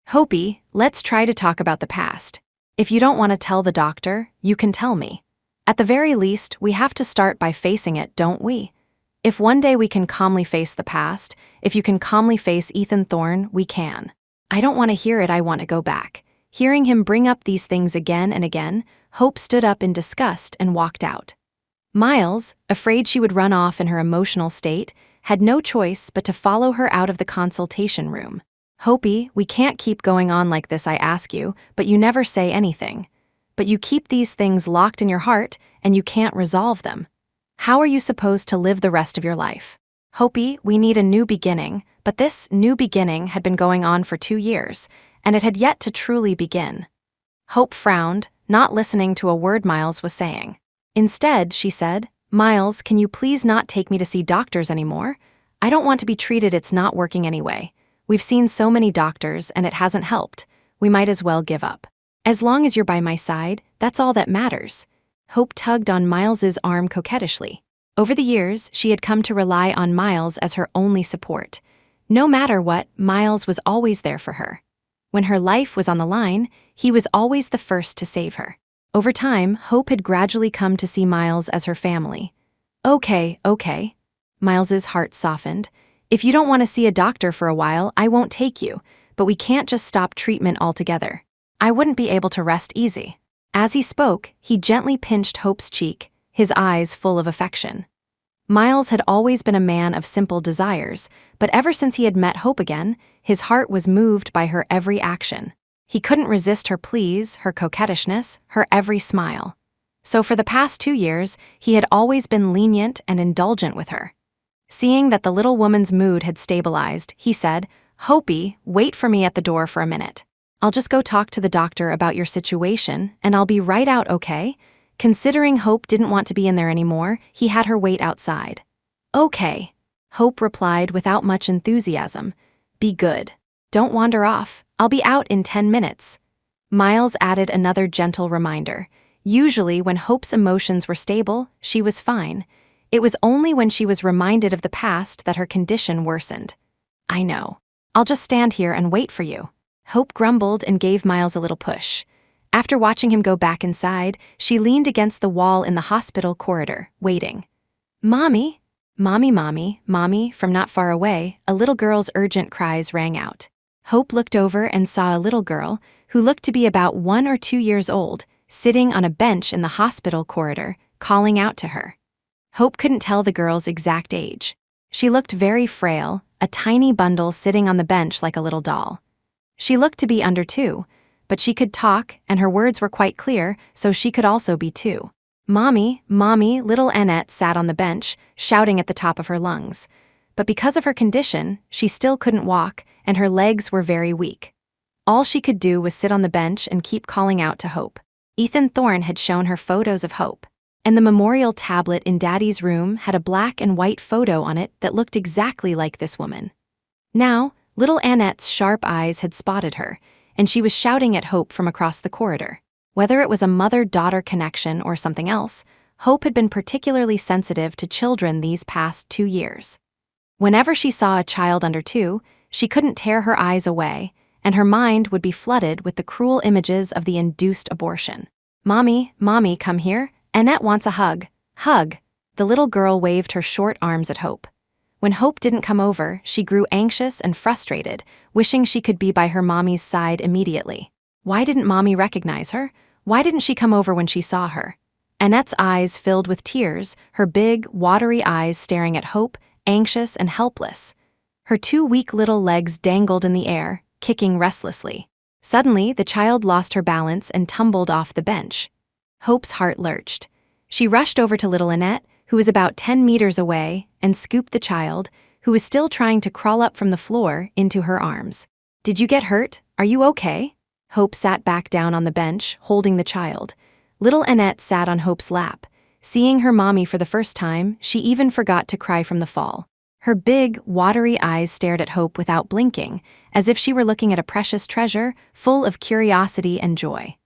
"Hopi, let's try to talk about the past. If you don't want to tell the doctor, you can tell me. At the very least, we have to start by facing it, don't we? If one day we can calmly face the past, if you can calmly face Ethan Thorne, we can." "I don't want to hear it, I want to go back." Hearing him bring up these things again and again, Hope stood up in disgust and walked out. Miles, afraid she would run off in her emotional state, had no choice but to follow her out of the consultation room. "Hopi, we can't keep going on like this, I ask you, but you never say anything. But you keep these things locked in your heart, and you can't resolve them. How are you supposed to live the rest of your life? Hopi, we need a new beginning," but this new beginning had been going on for 2 years, and it had yet to truly begin. Hope frowned, not listening to a word Miles was saying. Instead, she said, "Miles, can you please not take me to see doctors anymore? I don't want to be treated, it's not working anyway. We've seen so many doctors, and it hasn't helped. We might as well give up. As long as you're by my side, that's all that matters." Hope tugged on Miles's arm coquettishly. Over the years, she had come to rely on Miles as her only support. No matter what, Miles was always there for her. When her life was on the line, he was always the first to save her. Over time, Hope had gradually come to see Miles as her family. Okay. Miles's heart softened. "If you don't want to see a doctor for a while, I won't take you, but we can't just stop treatment altogether. I wouldn't be able to rest easy." As he spoke, he gently pinched Hope's cheek, his eyes full of affection. Miles had always been a man of simple desires, but ever since he had met Hope again, his heart was moved by her every action. He couldn't resist her pleas, her coquettishness, her every smile. So for the past 2 years, he had always been lenient and indulgent with her. Seeing that the little woman's mood had stabilized, he said, "Hopi, wait for me at the door for a minute. I'll just go talk to the doctor about your situation, and I'll be right out, okay? Considering Hope didn't want to be in there anymore, he had her wait outside. Okay, Hope replied without much enthusiasm. Be good. Don't wander off. I'll be out in 10 minutes. Miles added another gentle reminder. Usually, when Hope's emotions were stable, she was fine. It was only when she was reminded of the past that her condition worsened. I know. I'll just stand here and wait for you. Hope grumbled and gave Miles a little push. After watching him go back inside, she leaned against the wall in the hospital corridor, waiting. Mommy! Mommy, mommy, mommy, from not far away, a little girl's urgent cries rang out. Hope looked over and saw a little girl, who looked to be about 1 or 2 years old, sitting on a bench in the hospital corridor, calling out to her. Hope couldn't tell the girl's exact age. She looked very frail, a tiny bundle sitting on the bench like a little doll. She looked to be under 2, but she could talk, and her words were quite clear, so she could also be 2. Mommy, mommy, little Annette sat on the bench, shouting at the top of her lungs. But because of her condition, she still couldn't walk, and her legs were very weak. All she could do was sit on the bench and keep calling out to Hope. Ethan Thorne had shown her photos of Hope, and the memorial tablet in Daddy's room had a black and white photo on it that looked exactly like this woman. Now, little Annette's sharp eyes had spotted her, and she was shouting at Hope from across the corridor. Whether it was a mother-daughter connection or something else, Hope had been particularly sensitive to children these past 2 years. Whenever she saw a child under 2, she couldn't tear her eyes away, and her mind would be flooded with the cruel images of the induced abortion. Mommy, mommy, come here. Annette wants a hug. Hug. The little girl waved her short arms at Hope. When Hope didn't come over, she grew anxious and frustrated, wishing she could be by her mommy's side immediately. Why didn't mommy recognize her? Why didn't she come over when she saw her? Annette's eyes filled with tears, her big, watery eyes staring at Hope, anxious and helpless. Her 2 weak little legs dangled in the air, kicking restlessly. Suddenly, the child lost her balance and tumbled off the bench. Hope's heart lurched. She rushed over to little Annette, who was about 10 meters away, and scooped the child, who was still trying to crawl up from the floor, into her arms. Did you get hurt? Are you okay? Hope sat back down on the bench, holding the child. Little Annette sat on Hope's lap. Seeing her mommy for the first time, she even forgot to cry from the fall. Her big, watery eyes stared at Hope without blinking, as if she were looking at a precious treasure, full of curiosity and joy.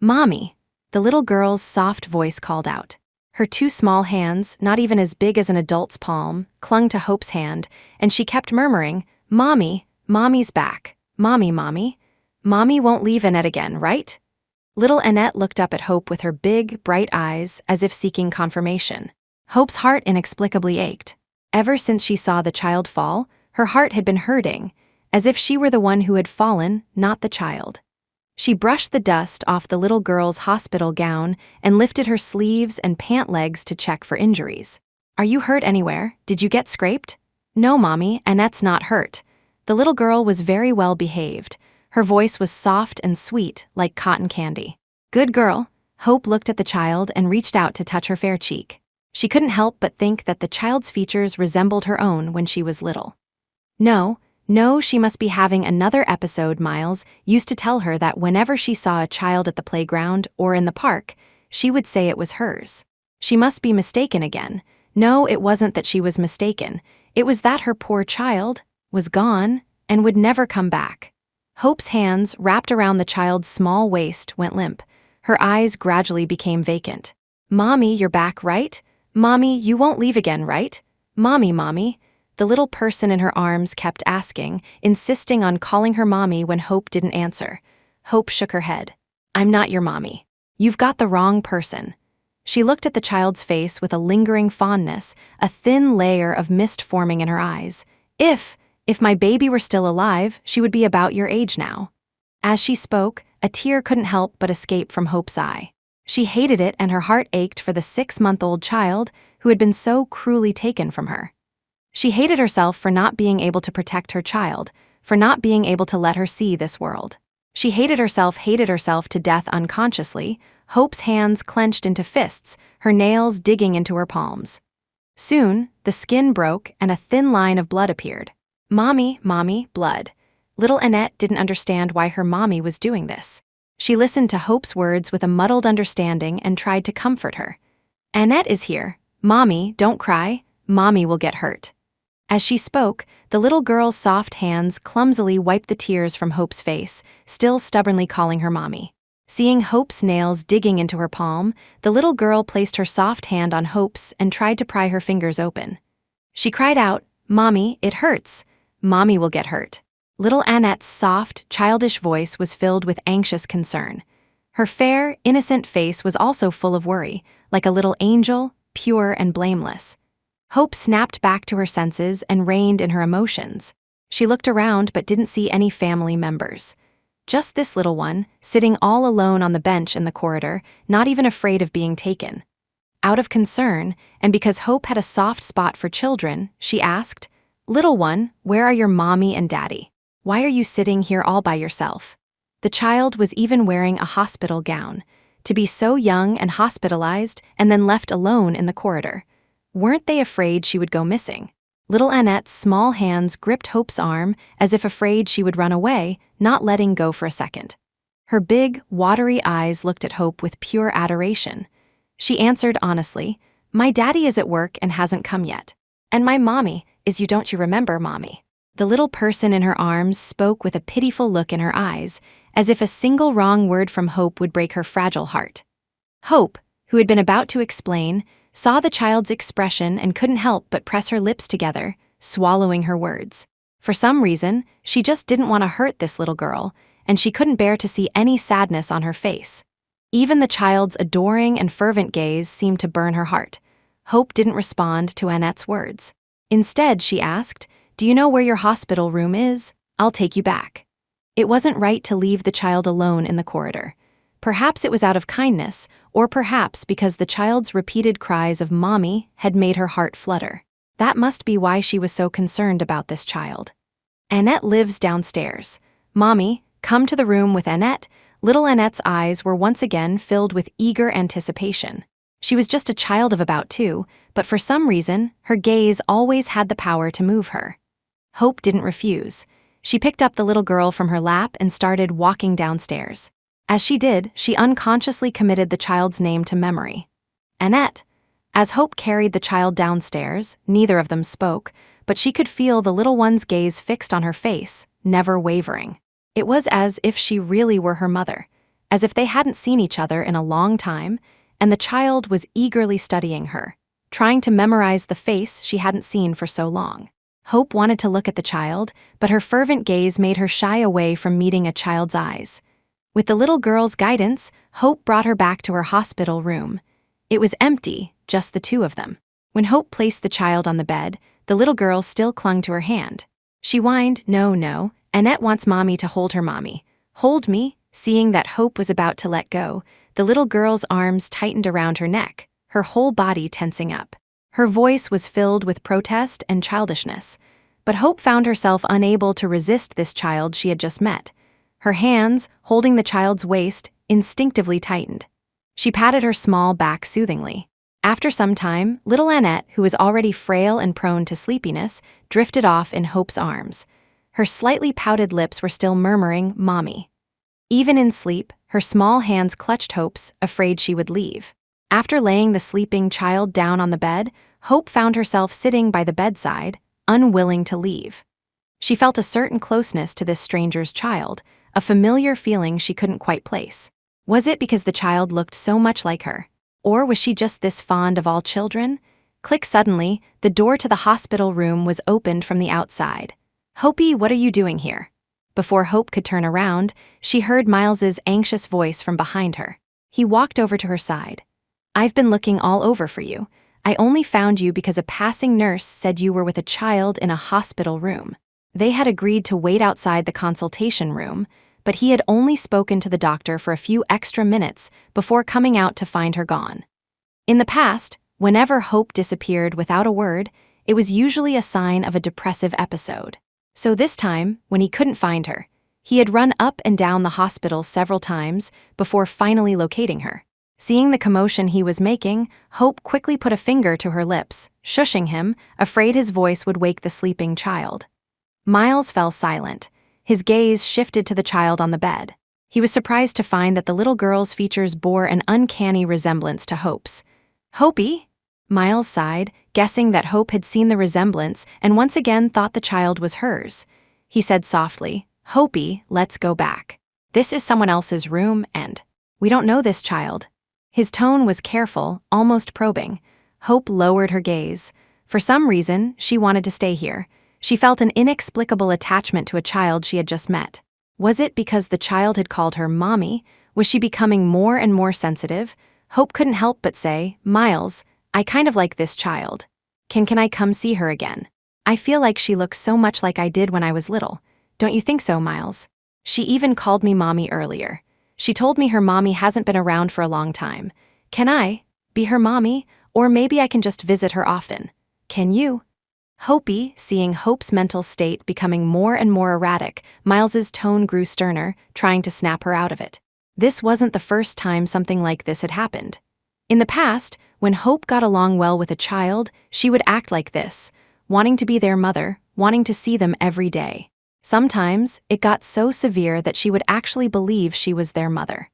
Mommy! The little girl's soft voice called out. Her 2 small hands, not even as big as an adult's palm, clung to Hope's hand, and she kept murmuring, Mommy, Mommy's back. Mommy, Mommy. Mommy won't leave Annette again, right? Little Annette looked up at Hope with her big, bright eyes, as if seeking confirmation. Hope's heart inexplicably ached. Ever since she saw the child fall, her heart had been hurting, as if she were the one who had fallen, not the child. She brushed the dust off the little girl's hospital gown and lifted her sleeves and pant legs to check for injuries. Are you hurt anywhere? Did you get scraped? No, Mommy, Annette's not hurt. The little girl was very well behaved. Her voice was soft and sweet, like cotton candy. Good girl. Hope looked at the child and reached out to touch her fair cheek. She couldn't help but think that the child's features resembled her own when she was little. No, she must be having another episode. Miles used to tell her that whenever she saw a child at the playground or in the park, she would say it was hers. She must be mistaken again. No, it wasn't that she was mistaken. It was that her poor child was gone and would never come back. Hope's hands, wrapped around the child's small waist, went limp. Her eyes gradually became vacant. Mommy, you're back, right? Mommy, you won't leave again, right? Mommy, Mommy. The little person in her arms kept asking, insisting on calling her mommy when Hope didn't answer. Hope shook her head. I'm not your mommy. You've got the wrong person. She looked at the child's face with a lingering fondness, a thin layer of mist forming in her eyes. If my baby were still alive, she would be about your age now. As she spoke, a tear couldn't help but escape from Hope's eye. She hated it, and her heart ached for the 6-month-old child who had been so cruelly taken from her. She hated herself for not being able to protect her child, for not being able to let her see this world. She hated herself to death unconsciously, Hope's hands clenched into fists, her nails digging into her palms. Soon, the skin broke and a thin line of blood appeared. Mommy, blood. Little Annette didn't understand why her mommy was doing this. She listened to Hope's words with a muddled understanding and tried to comfort her. Annette is here. Mommy, don't cry. Mommy will get hurt. As she spoke, the little girl's soft hands clumsily wiped the tears from Hope's face, still stubbornly calling her mommy. Seeing Hope's nails digging into her palm, the little girl placed her soft hand on Hope's and tried to pry her fingers open. She cried out, "Mommy, it hurts. Mommy will get hurt." Little Annette's soft, childish voice was filled with anxious concern. Her fair, innocent face was also full of worry, like a little angel, pure and blameless. Hope snapped back to her senses and reined in her emotions. She looked around but didn't see any family members. Just this little one, sitting all alone on the bench in the corridor, not even afraid of being taken. Out of concern, and because Hope had a soft spot for children, she asked, "Little one, where are your mommy and daddy? Why are you sitting here all by yourself?" The child was even wearing a hospital gown. To be so young and hospitalized and then left alone in the corridor. Weren't they afraid she would go missing? Little Annette's small hands gripped Hope's arm as if afraid she would run away, not letting go for a second. Her big, watery eyes looked at Hope with pure adoration. She answered honestly, "My daddy is at work and hasn't come yet. And my mommy is don't you remember, mommy?" The little person in her arms spoke with a pitiful look in her eyes, as if a single wrong word from Hope would break her fragile heart. Hope, who had been about to explain, saw the child's expression and couldn't help but press her lips together, swallowing her words. For some reason, she just didn't want to hurt this little girl, and she couldn't bear to see any sadness on her face. Even the child's adoring and fervent gaze seemed to burn her heart. Hope didn't respond to Annette's words. Instead, she asked, "Do you know where your hospital room is? I'll take you back." It wasn't right to leave the child alone in the corridor. Perhaps it was out of kindness, or perhaps because the child's repeated cries of "mommy" had made her heart flutter. That must be why she was so concerned about this child. "Annette lives downstairs. Mommy, come to the room with Annette." Little Annette's eyes were once again filled with eager anticipation. She was just a child of about 2, but for some reason, her gaze always had the power to move her. Hope didn't refuse. She picked up the little girl from her lap and started walking downstairs. As she did, she unconsciously committed the child's name to memory. Annette. As Hope carried the child downstairs, neither of them spoke, but she could feel the little one's gaze fixed on her face, never wavering. It was as if she really were her mother, as if they hadn't seen each other in a long time, and the child was eagerly studying her, trying to memorize the face she hadn't seen for so long. Hope wanted to look at the child, but her fervent gaze made her shy away from meeting a child's eyes. With the little girl's guidance, Hope brought her back to her hospital room. It was empty, just the 2 of them. When Hope placed the child on the bed, the little girl still clung to her hand. She whined, "No, Annette wants mommy to hold her mommy. Hold me." Seeing that Hope was about to let go, the little girl's arms tightened around her neck, her whole body tensing up. Her voice was filled with protest and childishness, but Hope found herself unable to resist this child she had just met. Her hands, holding the child's waist, instinctively tightened. She patted her small back soothingly. After some time, little Annette, who was already frail and prone to sleepiness, drifted off in Hope's arms. Her slightly pouted lips were still murmuring, "Mommy." Even in sleep, her small hands clutched Hope's, afraid she would leave. After laying the sleeping child down on the bed, Hope found herself sitting by the bedside, unwilling to leave. She felt a certain closeness to this stranger's child, a familiar feeling she couldn't quite place. Was it because the child looked so much like her? Or was she just this fond of all children? Click suddenly, the door to the hospital room was opened from the outside. "Hope-y, what are you doing here?" Before Hope could turn around, she heard Miles's anxious voice from behind her. He walked over to her side. "I've been looking all over for you. I only found you because a passing nurse said you were with a child in a hospital room." They had agreed to wait outside the consultation room, but he had only spoken to the doctor for a few extra minutes before coming out to find her gone. In the past, whenever Hope disappeared without a word, it was usually a sign of a depressive episode. So this time, when he couldn't find her, he had run up and down the hospital several times before finally locating her. Seeing the commotion he was making, Hope quickly put a finger to her lips, shushing him, afraid his voice would wake the sleeping child. Miles fell silent. His gaze shifted to the child on the bed. He was surprised to find that the little girl's features bore an uncanny resemblance to Hope's. "Hopi?" Miles sighed, guessing that Hope had seen the resemblance and once again thought the child was hers. He said softly, "Hopi, let's go back. This is someone else's room and we don't know this child." His tone was careful, almost probing. Hope lowered her gaze. For some reason, she wanted to stay here. She felt an inexplicable attachment to a child she had just met. Was it because the child had called her mommy? Was she becoming more and more sensitive? Hope couldn't help but say, "Miles, I kind of like this child. Can I come see her again? I feel like she looks so much like I did when I was little. Don't you think so, Miles? She even called me mommy earlier. She told me her mommy hasn't been around for a long time. Can I be her mommy? Or maybe I can just visit her often. Can you?" Hopi, seeing Hope's mental state becoming more and more erratic, Miles's tone grew sterner, trying to snap her out of it. This wasn't the first time something like this had happened. In the past, when Hope got along well with a child, she would act like this, wanting to be their mother, wanting to see them every day. Sometimes, it got so severe that she would actually believe she was their mother.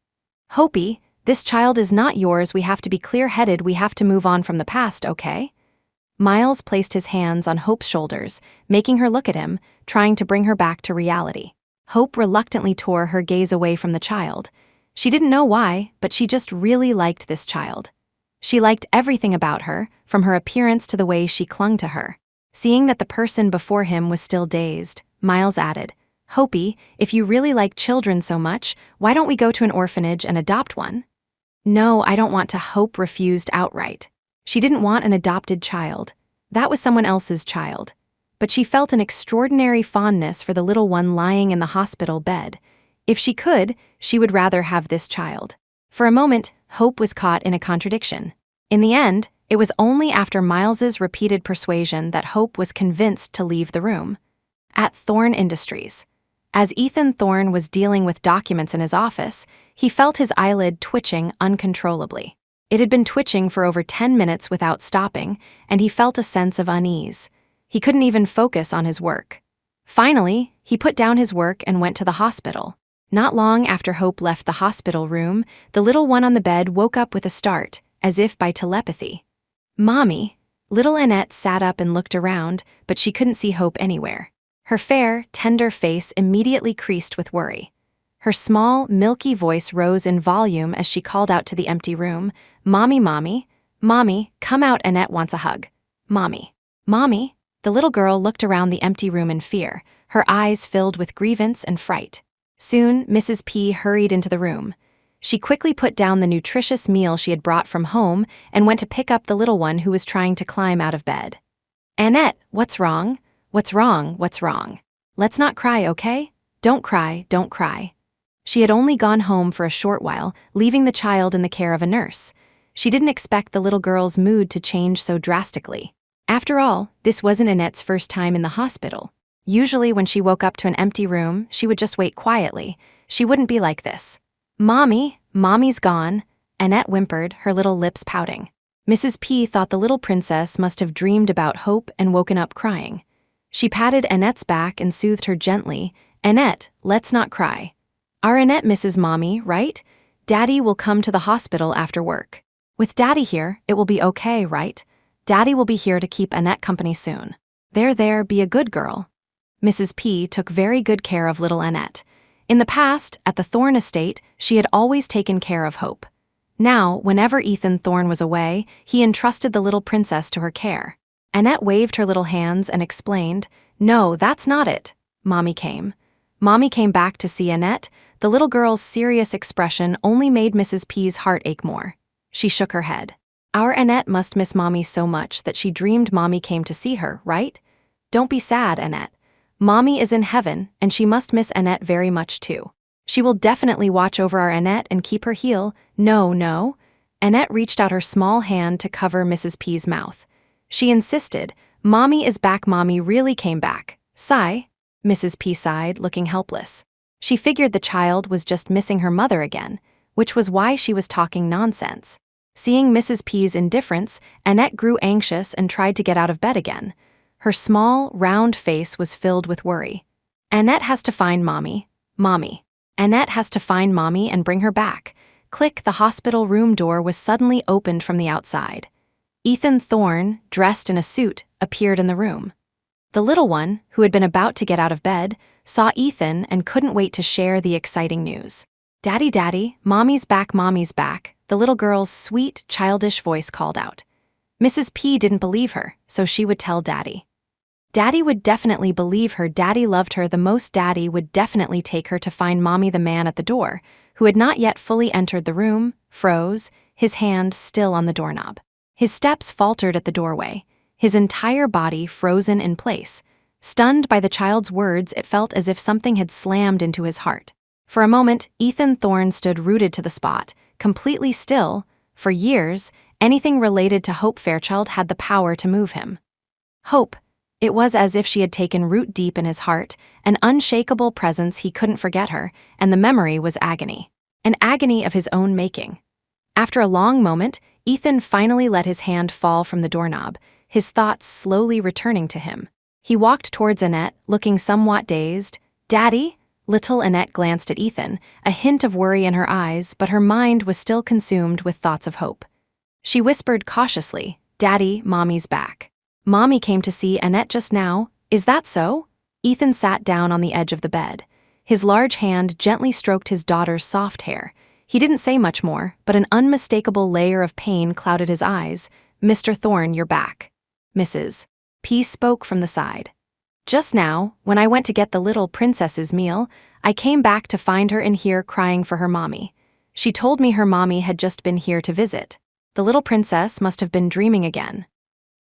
"Hopi, this child is not yours. We have to be clear-headed. We have to move on from the past, okay?" Miles placed his hands on Hope's shoulders, making her look at him, trying to bring her back to reality. Hope reluctantly tore her gaze away from the child. She didn't know why, but she just really liked this child. She liked everything about her, from her appearance to the way she clung to her. Seeing that the person before him was still dazed, Miles added, "Hopi, if you really like children so much, why don't we go to an orphanage and adopt one?" "No, I don't want to." Hope refused outright. She didn't want an adopted child. That was someone else's child. But she felt an extraordinary fondness for the little one lying in the hospital bed. If she could, she would rather have this child. For a moment, Hope was caught in a contradiction. In the end, it was only after Miles's repeated persuasion that Hope was convinced to leave the room. At Thorne Industries. As Ethan Thorne was dealing with documents in his office, he felt his eyelid twitching uncontrollably. It had been twitching for over 10 minutes without stopping, and he felt a sense of unease. He couldn't even focus on his work. Finally, he put down his work and went to the hospital. Not long after Hope left the hospital room, the little one on the bed woke up with a start, as if by telepathy. "Mommy." Little Annette sat up and looked around, but she couldn't see Hope anywhere. Her fair, tender face immediately creased with worry. Her small, milky voice rose in volume as she called out to the empty room, "Mommy, mommy, mommy, come out, Annette wants a hug. Mommy, mommy." The little girl looked around the empty room in fear, her eyes filled with grievance and fright. Soon, Mrs. P hurried into the room. She quickly put down the nutritious meal she had brought from home and went to pick up the little one who was trying to climb out of bed. "Annette, what's wrong? What's wrong? What's wrong? Let's not cry, okay? Don't cry, don't cry." She had only gone home for a short while, leaving the child in the care of a nurse. She didn't expect the little girl's mood to change so drastically. After all, this wasn't Annette's first time in the hospital. Usually when she woke up to an empty room, she would just wait quietly. She wouldn't be like this. "Mommy, mommy's gone," Annette whimpered, her little lips pouting. Mrs. P thought the little princess must have dreamed about Hope and woken up crying. She patted Annette's back and soothed her gently. "Annette, let's not cry. Our Annette misses Mommy, right? Daddy will come to the hospital after work. With Daddy here, it will be okay, right? Daddy will be here to keep Annette company soon. There, be a good girl." Mrs. P took very good care of little Annette. In the past, at the Thorne estate, she had always taken care of Hope. Now, whenever Ethan Thorne was away, he entrusted the little princess to her care. Annette waved her little hands and explained, "No, that's not it. Mommy came. Mommy came back to see Annette." The little girl's serious expression only made Mrs. P's heart ache more. She shook her head. "Our Annette must miss Mommy so much that she dreamed Mommy came to see her, right? Don't be sad, Annette. Mommy is in heaven, and she must miss Annette very much too. She will definitely watch over our Annette and keep her heel." No. Annette reached out her small hand to cover Mrs. P's mouth. She insisted, "Mommy is back. Mommy really came back." "Sigh." Mrs. P sighed, looking helpless. She figured the child was just missing her mother again, which was why she was talking nonsense. Seeing Mrs. P's indifference, Annette grew anxious and tried to get out of bed again. Her small, round face was filled with worry. Annette has to find Mommy. Mommy. Annette has to find Mommy and bring her back. Click, the hospital room door was suddenly opened from the outside. Ethan Thorne, dressed in a suit, appeared in the room. The little one, who had been about to get out of bed, saw Ethan and couldn't wait to share the exciting news. Daddy, Daddy, Mommy's back, the little girl's sweet, childish voice called out. Mrs. P didn't believe her, so she would tell Daddy. Daddy would definitely believe her. Daddy loved her the most. Daddy would definitely take her to find Mommy. The man at the door, who had not yet fully entered the room, froze, his hand still on the doorknob. His steps faltered at the doorway, his entire body frozen in place. Stunned by the child's words, it felt as if something had slammed into his heart. For a moment, Ethan Thorne stood rooted to the spot, completely still. For years, anything related to Hope Fairchild had the power to move him. Hope. It was as if she had taken root deep in his heart, an unshakable presence. He couldn't forget her, and the memory was agony. An agony of his own making. After a long moment, Ethan finally let his hand fall from the doorknob, his thoughts slowly returning to him. He walked towards Annette, looking somewhat dazed. Daddy? Little Annette glanced at Ethan, a hint of worry in her eyes, but her mind was still consumed with thoughts of hope. She whispered cautiously, Daddy, Mommy's back. Mommy came to see Annette just now. Is that so? Ethan sat down on the edge of the bed. His large hand gently stroked his daughter's soft hair. He didn't say much more, but an unmistakable layer of pain clouded his eyes. Mr. Thorne, you're back. Mrs. P spoke from the side. Just now, when I went to get the little princess's meal, I came back to find her in here crying for her mommy. She told me her mommy had just been here to visit. The little princess must have been dreaming again.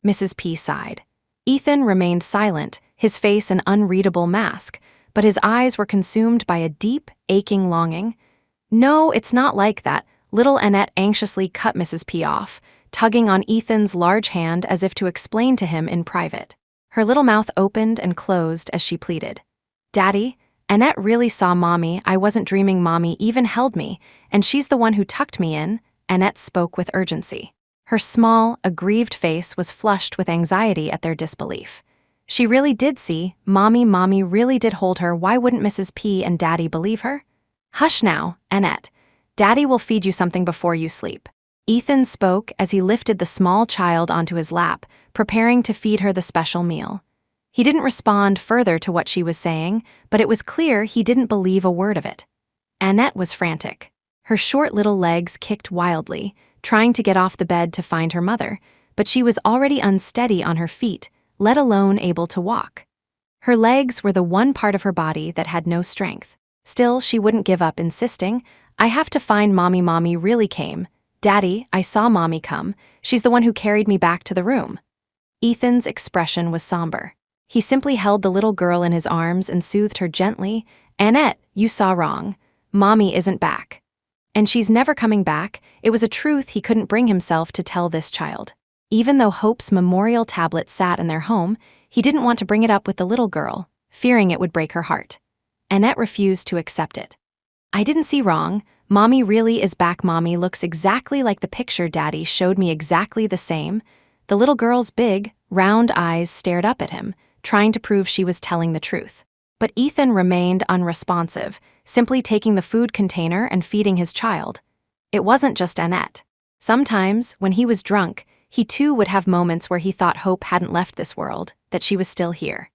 Mrs. P sighed. Ethan remained silent, his face an unreadable mask, but his eyes were consumed by a deep, aching longing. No, it's not like that. Little Annette anxiously cut Mrs. P off, tugging on Ethan's large hand as if to explain to him in private. Her little mouth opened and closed as she pleaded. Daddy, Annette really saw Mommy. I wasn't dreaming. Mommy even held me, and she's the one who tucked me in. Annette spoke with urgency. Her small, aggrieved face was flushed with anxiety at their disbelief. She really did see Mommy. Mommy really did hold her. Why wouldn't Mrs. P and Daddy believe her? Hush now, Annette. Daddy will feed you something before you sleep. Ethan spoke as he lifted the small child onto his lap, preparing to feed her the special meal. He didn't respond further to what she was saying, but it was clear he didn't believe a word of it. Annette was frantic. Her short little legs kicked wildly, trying to get off the bed to find her mother, but she was already unsteady on her feet, let alone able to walk. Her legs were the one part of her body that had no strength. Still, she wouldn't give up, insisting, I have to find Mommy. Mommy really came. Daddy, I saw Mommy come. She's the one who carried me back to the room. Ethan's expression was somber. He simply held the little girl in his arms and soothed her gently. Annette, you saw wrong. Mommy isn't back. And she's never coming back. It was a truth he couldn't bring himself to tell this child. Even though Hope's memorial tablet sat in their home, he didn't want to bring it up with the little girl, fearing it would break her heart. Annette refused to accept it. I didn't see wrong. Mommy really is back. Mommy looks exactly like the picture Daddy showed me, exactly the same. The little girl's big, round eyes stared up at him, trying to prove she was telling the truth. But Ethan remained unresponsive, simply taking the food container and feeding his child. It wasn't just Annette. Sometimes, when he was drunk, he too would have moments where he thought Hope hadn't left this world, that she was still here.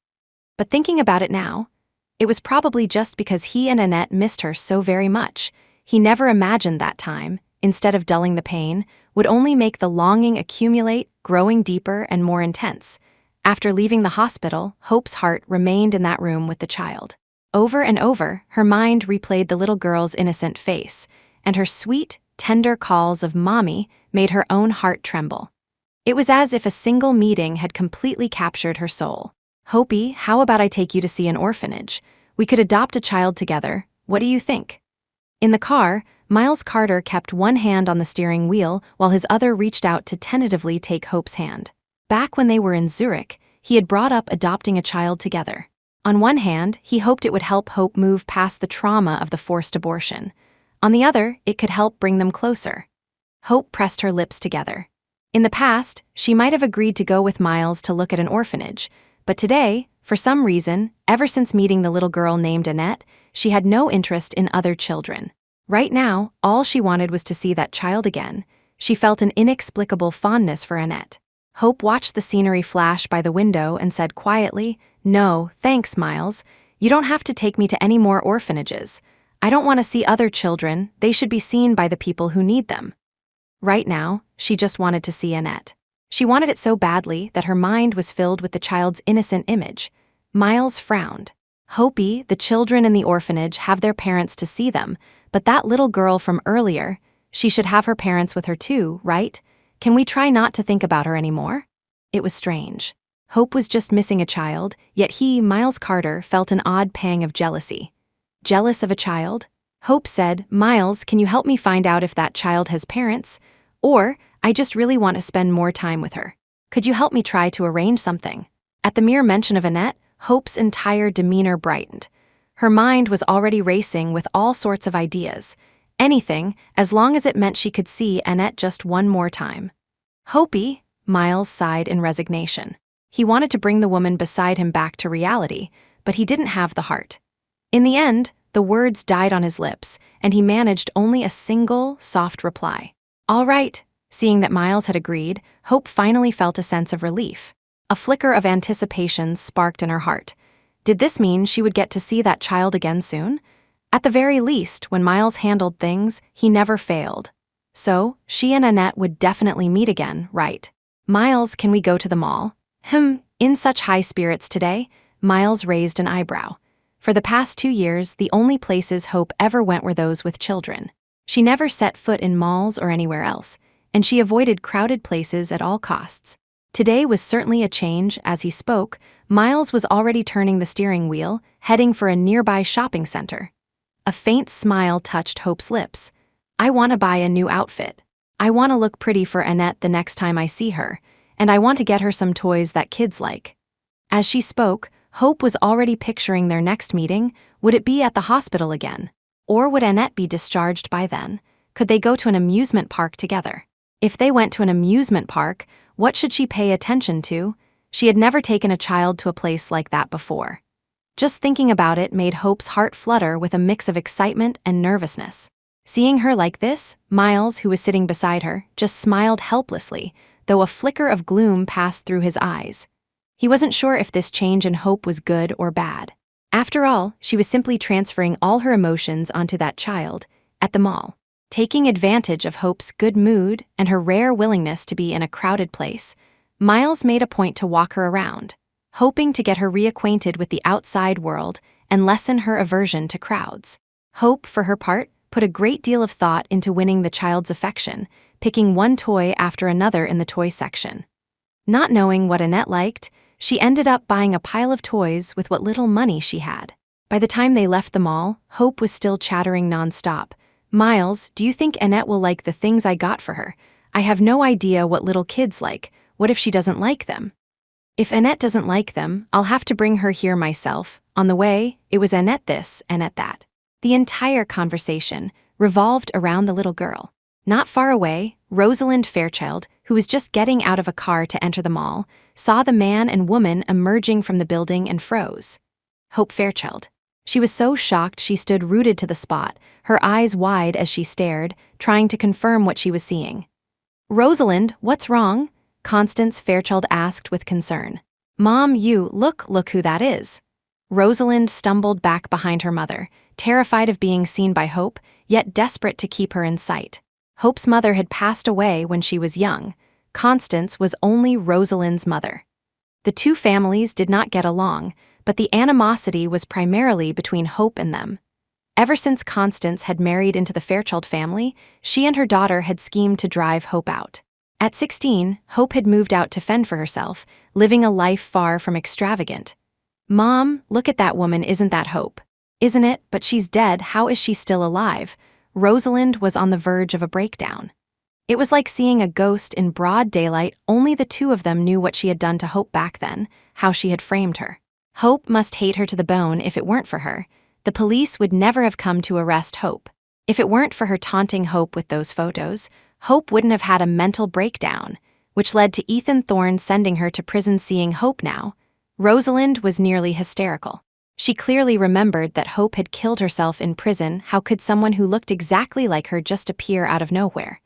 But thinking about it now, it was probably just because he and Annette missed her so very much. He never imagined that time, instead of dulling the pain, would only make the longing accumulate, growing deeper and more intense. After leaving the hospital, Hope's heart remained in that room with the child. Over and over, her mind replayed the little girl's innocent face, and her sweet, tender calls of Mommy made her own heart tremble. It was as if a single meeting had completely captured her soul. Hopi, how about I take you to see an orphanage? We could adopt a child together. What do you think? In the car, Miles Carter kept one hand on the steering wheel while his other reached out to tentatively take Hope's hand. Back when they were in Zurich, he had brought up adopting a child together. On one hand, he hoped it would help Hope move past the trauma of the forced abortion. On the other, it could help bring them closer. Hope pressed her lips together. In the past, she might have agreed to go with Miles to look at an orphanage, But today, for some reason, ever since meeting the little girl named Annette, she had no interest in other children. Right now, all she wanted was to see that child again. She felt an inexplicable fondness for Annette. Hope watched the scenery flash by the window and said quietly, "No, thanks, Miles. You don't have to take me to any more orphanages. I don't want to see other children. They should be seen by the people who need them." Right now, she just wanted to see Annette. She wanted it so badly that her mind was filled with the child's innocent image. Miles frowned. "Hopi, the children in the orphanage have their parents to see them, but that little girl from earlier, she should have her parents with her too, right? Can we try not to think about her anymore?" It was strange. Hope was just missing a child, yet he, Miles Carter, felt an odd pang of jealousy. Jealous of a child? Hope said, "Miles, can you help me find out if that child has parents? Or, I just really want to spend more time with her. Could you help me try to arrange something?" At the mere mention of Annette, Hope's entire demeanor brightened. Her mind was already racing with all sorts of ideas. Anything, as long as it meant she could see Annette just one more time. "Hopi," Miles sighed in resignation. He wanted to bring the woman beside him back to reality, but he didn't have the heart. In the end, the words died on his lips, and he managed only a single, soft reply. "All right." Seeing that Miles had agreed, Hope finally felt a sense of relief. A flicker of anticipation sparked in her heart. Did this mean she would get to see that child again soon? At the very least, when Miles handled things, he never failed. So, she and Annette would definitely meet again, right? "Miles, can we go to the mall?" In such high spirits today, Miles raised an eyebrow. For the past 2 years, the only places Hope ever went were those with children. She never set foot in malls or anywhere else, and she avoided crowded places at all costs. Today was certainly a change. As he spoke, Miles was already turning the steering wheel, heading for a nearby shopping center. A faint smile touched Hope's lips. "I want to buy a new outfit. I want to look pretty for Annette the next time I see her, and I want to get her some toys that kids like." As she spoke, Hope was already picturing their next meeting. Would it be at the hospital again? Or would Annette be discharged by then? Could they go to an amusement park together? If they went to an amusement park, what should she pay attention to? She had never taken a child to a place like that before. Just thinking about it made Hope's heart flutter with a mix of excitement and nervousness. Seeing her like this, Miles, who was sitting beside her, just smiled helplessly, though a flicker of gloom passed through his eyes. He wasn't sure if this change in Hope was good or bad. After all, she was simply transferring all her emotions onto that child at the mall. Taking advantage of Hope's good mood and her rare willingness to be in a crowded place, Miles made a point to walk her around, hoping to get her reacquainted with the outside world and lessen her aversion to crowds. Hope, for her part, put a great deal of thought into winning the child's affection, picking one toy after another in the toy section. Not knowing what Annette liked, she ended up buying a pile of toys with what little money she had. By the time they left the mall, Hope was still chattering nonstop. "Miles, do you think Annette will like the things I got for her? I have no idea what little kids like. What if she doesn't like them? If Annette doesn't like them, I'll have to bring her here myself." On the way, it was Annette this, Annette that. The entire conversation revolved around the little girl. Not far away, Rosalind Fairchild, who was just getting out of a car to enter the mall, saw the man and woman emerging from the building and froze. Hope Fairchild. She was so shocked she stood rooted to the spot, her eyes wide as she stared, trying to confirm what she was seeing. "Rosalind, what's wrong?" Constance Fairchild asked with concern. "Mom, look who that is." Rosalind stumbled back behind her mother, terrified of being seen by Hope, yet desperate to keep her in sight. Hope's mother had passed away when she was young. Constance was only Rosalind's mother. The two families did not get along, but the animosity was primarily between Hope and them. Ever since Constance had married into the Fairchild family, she and her daughter had schemed to drive Hope out. At 16, Hope had moved out to fend for herself, living a life far from extravagant. "Mom, look at that woman, isn't that Hope?" "Isn't it? But she's dead, how is she still alive?" Rosalind was on the verge of a breakdown. It was like seeing a ghost in broad daylight. Only the two of them knew what she had done to Hope back then, how she had framed her. Hope must hate her to the bone. If it weren't for her, the police would never have come to arrest Hope. If it weren't for her taunting Hope with those photos, Hope wouldn't have had a mental breakdown, which led to Ethan Thorne sending her to prison. Seeing Hope now, Rosalind was nearly hysterical. She clearly remembered that Hope had killed herself in prison. How could someone who looked exactly like her just appear out of nowhere?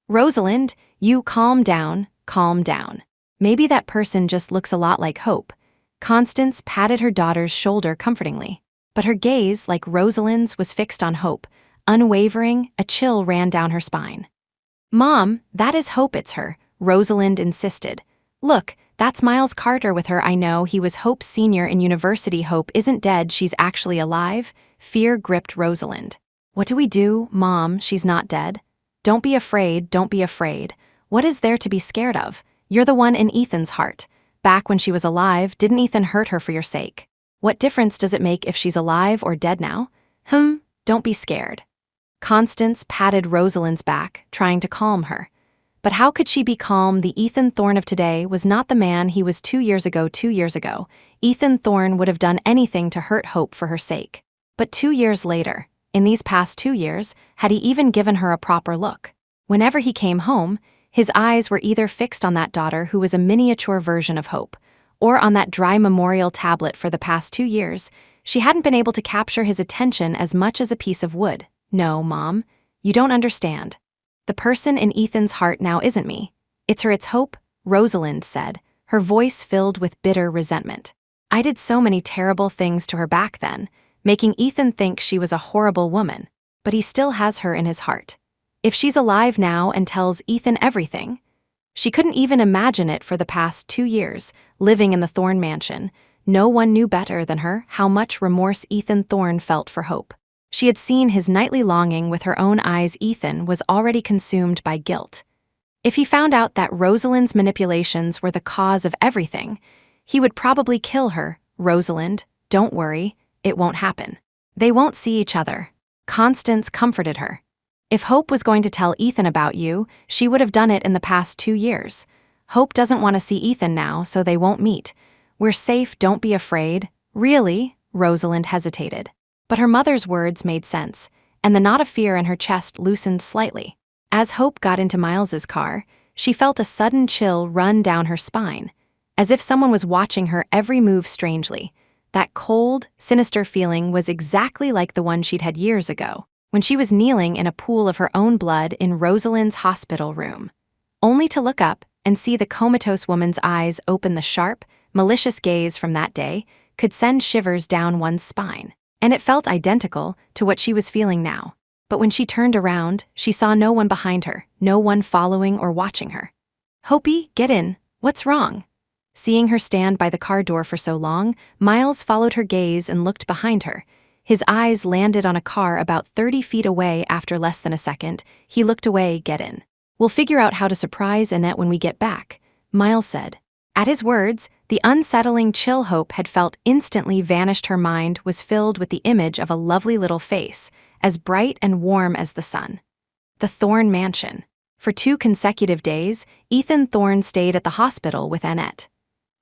Rosalind, you calm down, calm down. Maybe that person just looks a lot like Hope. Constance patted her daughter's shoulder comfortingly. But her gaze, like Rosalind's, was fixed on Hope. Unwavering, a chill ran down her spine. Mom, that is Hope, it's her, Rosalind insisted. Look, that's Miles Carter with her. I know, he was Hope's senior in university. Hope isn't dead, she's actually alive. Fear gripped Rosalind. What do we do, Mom? She's not dead. Don't be afraid, don't be afraid. What is there to be scared of? You're the one in Ethan's heart. Back when she was alive, didn't Ethan hurt her for your sake? What difference does it make if she's alive or dead now? Don't be scared. Constance patted Rosalind's back, trying to calm her. But how could she be calm? The Ethan Thorne of today was not the man he was 2 years ago. 2 years ago, Ethan Thorne would have done anything to hurt Hope for her sake. But 2 years later, in these past 2 years, had he even given her a proper look? Whenever he came home, his eyes were either fixed on that daughter who was a miniature version of Hope, or on that dry memorial tablet. For the past 2 years, she hadn't been able to capture his attention as much as a piece of wood. No, Mom, you don't understand. The person in Ethan's heart now isn't me. It's her, it's Hope, Rosalind said, her voice filled with bitter resentment. I did so many terrible things to her back then, making Ethan think she was a horrible woman, but he still has her in his heart. If she's alive now and tells Ethan everything, she couldn't even imagine it. For the past 2 years, living in the Thorne mansion, no one knew better than her how much remorse Ethan Thorne felt for Hope. She had seen his nightly longing with her own eyes. Ethan was already consumed by guilt. If he found out that Rosalind's manipulations were the cause of everything, he would probably kill her. Rosalind, don't worry, it won't happen. They won't see each other. Constance comforted her. If Hope was going to tell Ethan about you, she would have done it in the past 2 years. Hope doesn't want to see Ethan now, so they won't meet. We're safe, don't be afraid. Really? Rosalind hesitated. But her mother's words made sense, and the knot of fear in her chest loosened slightly. As Hope got into Miles's car, she felt a sudden chill run down her spine, as if someone was watching her every move strangely. That cold, sinister feeling was exactly like the one she'd had years ago, when she was kneeling in a pool of her own blood in Rosalind's hospital room, only to look up and see the comatose woman's eyes open. The sharp, malicious gaze from that day could send shivers down one's spine. And it felt identical to what she was feeling now. But when she turned around, she saw no one behind her, no one following or watching her. Hopi, get in. What's wrong? Seeing her stand by the car door for so long, Miles followed her gaze and looked behind her. His eyes landed on a car about 30 feet away. After less than a second, he looked away. Get in. We'll figure out how to surprise Annette when we get back, Miles said. At his words, the unsettling chill Hope had felt instantly vanished. Her mind was filled with the image of a lovely little face, as bright and warm as the sun. The Thorne mansion. For 2 consecutive days, Ethan Thorne stayed at the hospital with Annette.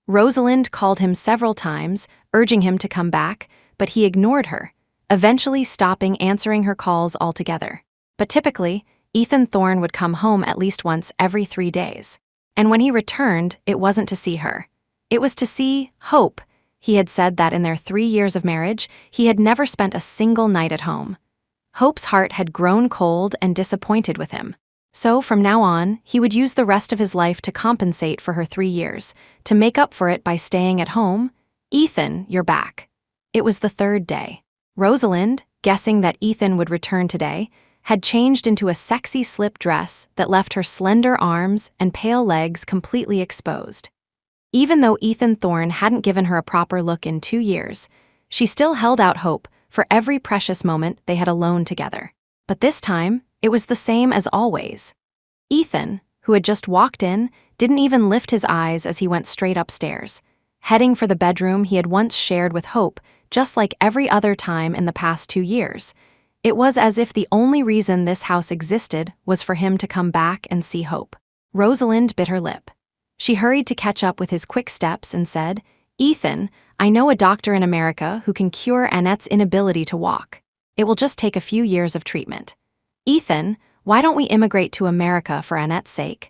Rosalind called him several times, urging him to come back, but he ignored her, eventually stopping answering her calls altogether. But typically, Ethan Thorne would come home at least once every 3 days. And when he returned, it wasn't to see her. It was to see Hope. He had said that in their 3 years of marriage, he had never spent a single night at home. Hope's heart had grown cold and disappointed with him. So from now on, he would use the rest of his life to compensate for her 3 years, to make up for it by staying at home. Ethan, you're back. It was the 3rd day. Rosalind, guessing that Ethan would return today, had changed into a sexy slip dress that left her slender arms and pale legs completely exposed. Even though Ethan Thorne hadn't given her a proper look in 2 years, she still held out hope for every precious moment they had alone together. But this time, it was the same as always. Ethan, who had just walked in, didn't even lift his eyes as he went straight upstairs, heading for the bedroom he had once shared with Hope, just like every other time in the past 2 years. It was as if the only reason this house existed was for him to come back and see Hope. Rosalind bit her lip. She hurried to catch up with his quick steps and said, "Ethan, I know a doctor in America who can cure Annette's inability to walk. It will just take a few years of treatment. Ethan, why don't we immigrate to America for Annette's sake?"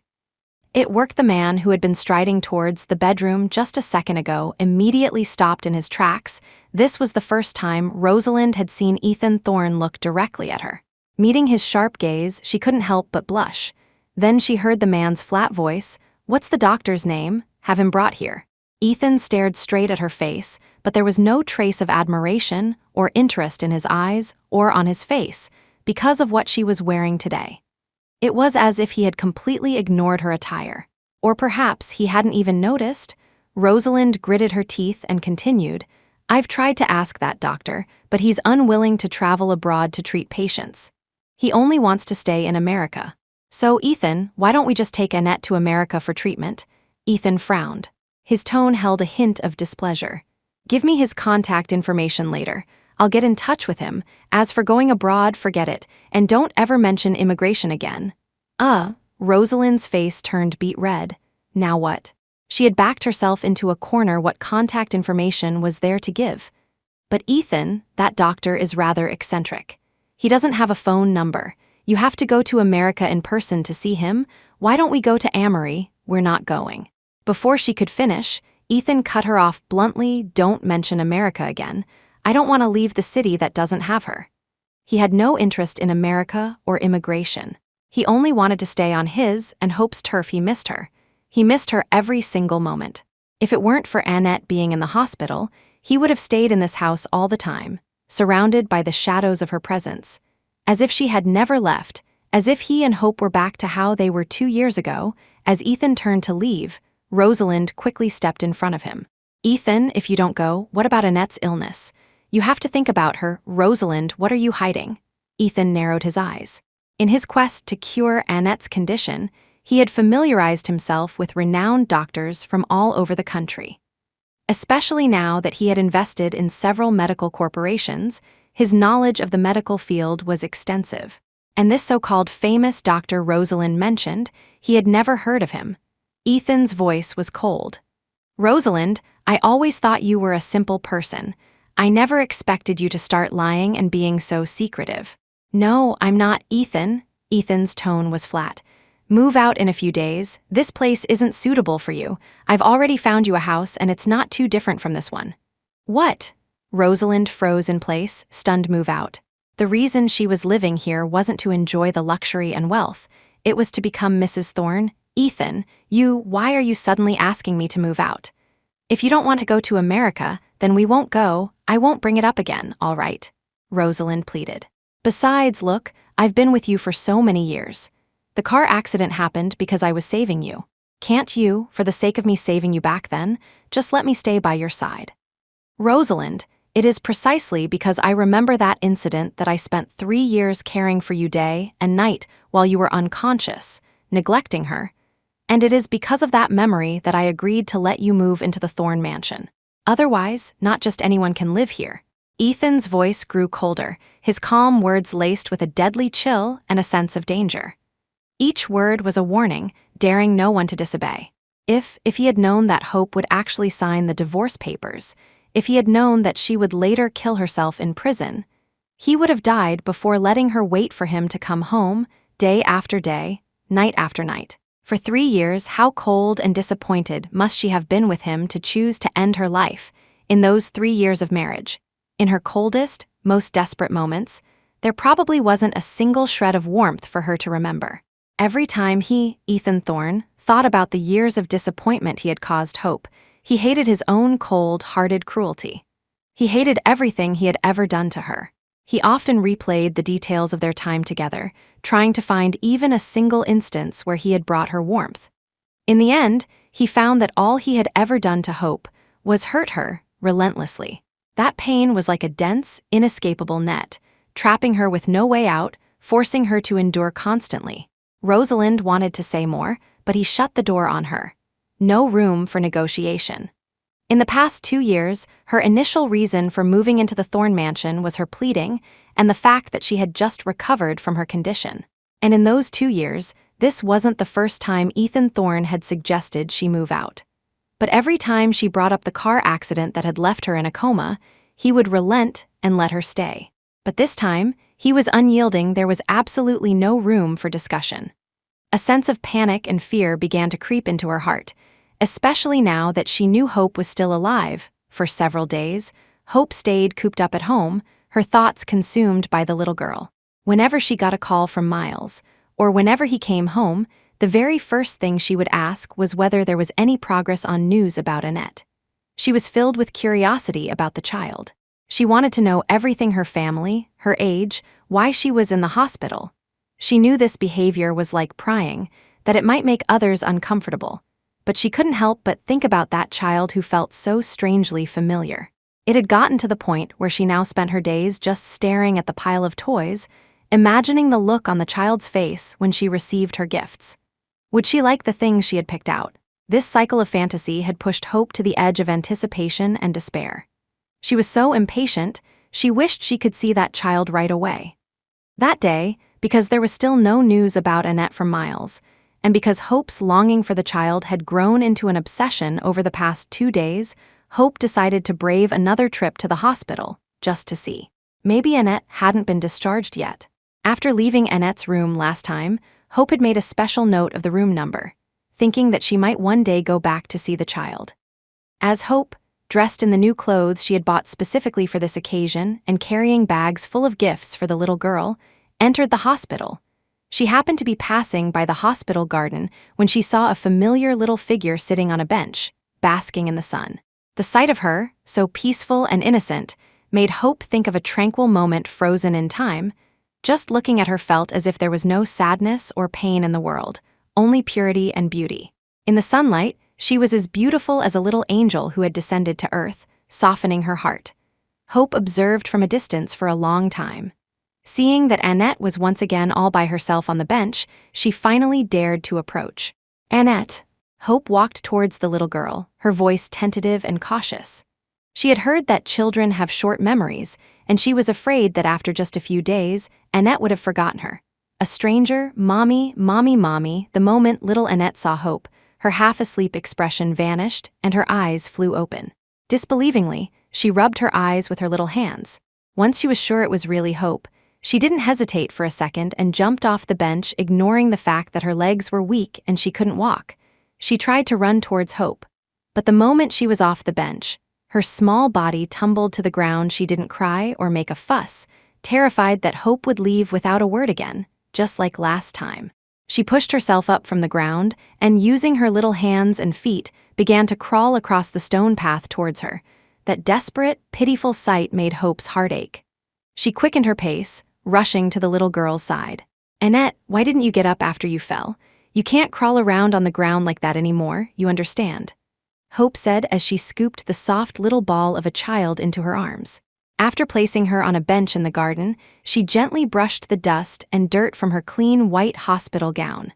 It worked. The man who had been striding towards the bedroom just a second ago immediately stopped in his tracks. This was the first time Rosalind had seen Ethan Thorne look directly at her. Meeting his sharp gaze, she couldn't help but blush. Then she heard the man's flat voice, "What's the doctor's name? Have him brought here." Ethan stared straight at her face, but there was no trace of admiration or interest in his eyes or on his face because of what she was wearing today. It was as if he had completely ignored her attire. Or perhaps he hadn't even noticed. Rosalind gritted her teeth and continued, "I've tried to ask that doctor, but he's unwilling to travel abroad to treat patients. He only wants to stay in America. So, Ethan, why don't we just take Annette to America for treatment?" Ethan frowned. His tone held a hint of displeasure. "Give me his contact information later. I'll get in touch with him. As for going abroad, forget it, and don't ever mention immigration again." Rosalind's face turned beet red. Now what? She had backed herself into a corner. What contact information was there to give? "But Ethan, that doctor is rather eccentric. He doesn't have a phone number. You have to go to America in person to see him. Why don't we go to Amory?" "We're not going." Before she could finish, Ethan cut her off bluntly. "Don't mention America again. I don't want to leave the city that doesn't have her." He had no interest in America or immigration. He only wanted to stay on his and Hope's turf. He missed her. He missed her every single moment. If it weren't for Annette being in the hospital, he would have stayed in this house all the time, surrounded by the shadows of her presence. As if she had never left, as if he and Hope were back to how they were 2 years ago. As Ethan turned to leave, Rosalind quickly stepped in front of him. "Ethan, if you don't go, what about Annette's illness? You have to think about her." "Rosalind, what are you hiding?" Ethan narrowed his eyes. In his quest to cure Annette's condition, he had familiarized himself with renowned doctors from all over the country. Especially now that he had invested in several medical corporations, his knowledge of the medical field was extensive. And this so-called famous doctor Rosalind mentioned, he had never heard of him. Ethan's voice was cold. "Rosalind, I always thought you were a simple person. I never expected you to start lying and being so secretive." "No, I'm not, Ethan." Ethan's tone was flat. "Move out in a few days. This place isn't suitable for you. I've already found you a house and it's not too different from this one." "What?" Rosalind froze in place, stunned. "Move out." The reason she was living here wasn't to enjoy the luxury and wealth. It was to become Mrs. Thorne. "Ethan, why are you suddenly asking me to move out? If you don't want to go to America, then we won't go. I won't bring it up again, all right?" Rosalind pleaded. "Besides, look, I've been with you for so many years. The car accident happened because I was saving you. Can't you, for the sake of me saving you back then, just let me stay by your side?" "Rosalind, it is precisely because I remember that incident that I spent 3 years caring for you day and night while you were unconscious, neglecting her. And it is because of that memory that I agreed to let you move into the Thorne mansion. Otherwise, not just anyone can live here." Ethan's voice grew colder, his calm words laced with a deadly chill and a sense of danger. Each word was a warning, daring no one to disobey. If he had known that Hope would actually sign the divorce papers, if he had known that she would later kill herself in prison, he would have died before letting her wait for him to come home, day after day, night after night. For 3 years, how cold and disappointed must she have been with him to choose to end her life in those 3 years of marriage? In her coldest, most desperate moments, there probably wasn't a single shred of warmth for her to remember. Every time he, Ethan Thorne, thought about the years of disappointment he had caused Hope, he hated his own cold-hearted cruelty. He hated everything he had ever done to her. He often replayed the details of their time together, trying to find even a single instance where he had brought her warmth. In the end, he found that all he had ever done to Hope was hurt her relentlessly. That pain was like a dense, inescapable net, trapping her with no way out, forcing her to endure constantly. Rosalind wanted to say more, but he shut the door on her. No room for negotiation. In the past 2 years, her initial reason for moving into the Thorne mansion was her pleading and the fact that she had just recovered from her condition. And in those 2 years, this wasn't the first time Ethan Thorne had suggested she move out. But every time she brought up the car accident that had left her in a coma, he would relent and let her stay. But this time, he was unyielding. There was absolutely no room for discussion. A sense of panic and fear began to creep into her heart, especially now that she knew Hope was still alive. For several days, Hope stayed cooped up at home, her thoughts consumed by the little girl. Whenever she got a call from Miles, or whenever he came home, the very first thing she would ask was whether there was any progress on news about Annette. She was filled with curiosity about the child. She wanted to know everything: her family, her age, why she was in the hospital. She knew this behavior was like prying, that it might make others uncomfortable, but she couldn't help but think about that child who felt so strangely familiar. It had gotten to the point where she now spent her days just staring at the pile of toys, imagining the look on the child's face when she received her gifts. Would she like the things she had picked out? This cycle of fantasy had pushed Hope to the edge of anticipation and despair. She was so impatient, she wished she could see that child right away. That day, because there was still no news about Annette from Miles, and because Hope's longing for the child had grown into an obsession over the past 2 days, Hope decided to brave another trip to the hospital, just to see. Maybe Annette hadn't been discharged yet. After leaving Annette's room last time, Hope had made a special note of the room number, thinking that she might one day go back to see the child. As Hope, dressed in the new clothes she had bought specifically for this occasion and carrying bags full of gifts for the little girl, entered the hospital, she happened to be passing by the hospital garden when she saw a familiar little figure sitting on a bench, basking in the sun. The sight of her, so peaceful and innocent, made Hope think of a tranquil moment frozen in time. Just looking at her felt as if there was no sadness or pain in the world, only purity and beauty. In the sunlight, she was as beautiful as a little angel who had descended to earth, softening her heart. Hope observed from a distance for a long time. Seeing that Annette was once again all by herself on the bench, she finally dared to approach. "Annette." Hope walked towards the little girl, her voice tentative and cautious. She had heard that children have short memories, and she was afraid that after just a few days, Annette would have forgotten her. A stranger, mommy, mommy, mommy. The moment little Annette saw Hope, her half-asleep expression vanished and her eyes flew open. Disbelievingly, she rubbed her eyes with her little hands. Once she was sure it was really Hope, she didn't hesitate for a second and jumped off the bench, ignoring the fact that her legs were weak and she couldn't walk. She tried to run towards Hope, but the moment she was off the bench, her small body tumbled to the ground. She didn't cry or make a fuss, terrified that Hope would leave without a word again, just like last time. She pushed herself up from the ground and, using her little hands and feet, began to crawl across the stone path towards her. That desperate, pitiful sight made Hope's heart ache. She quickened her pace, rushing to the little girl's side. "Annette, why didn't you get up after you fell? You can't crawl around on the ground like that anymore, you understand?" Hope said as she scooped the soft little ball of a child into her arms. After placing her on a bench in the garden, she gently brushed the dust and dirt from her clean white hospital gown.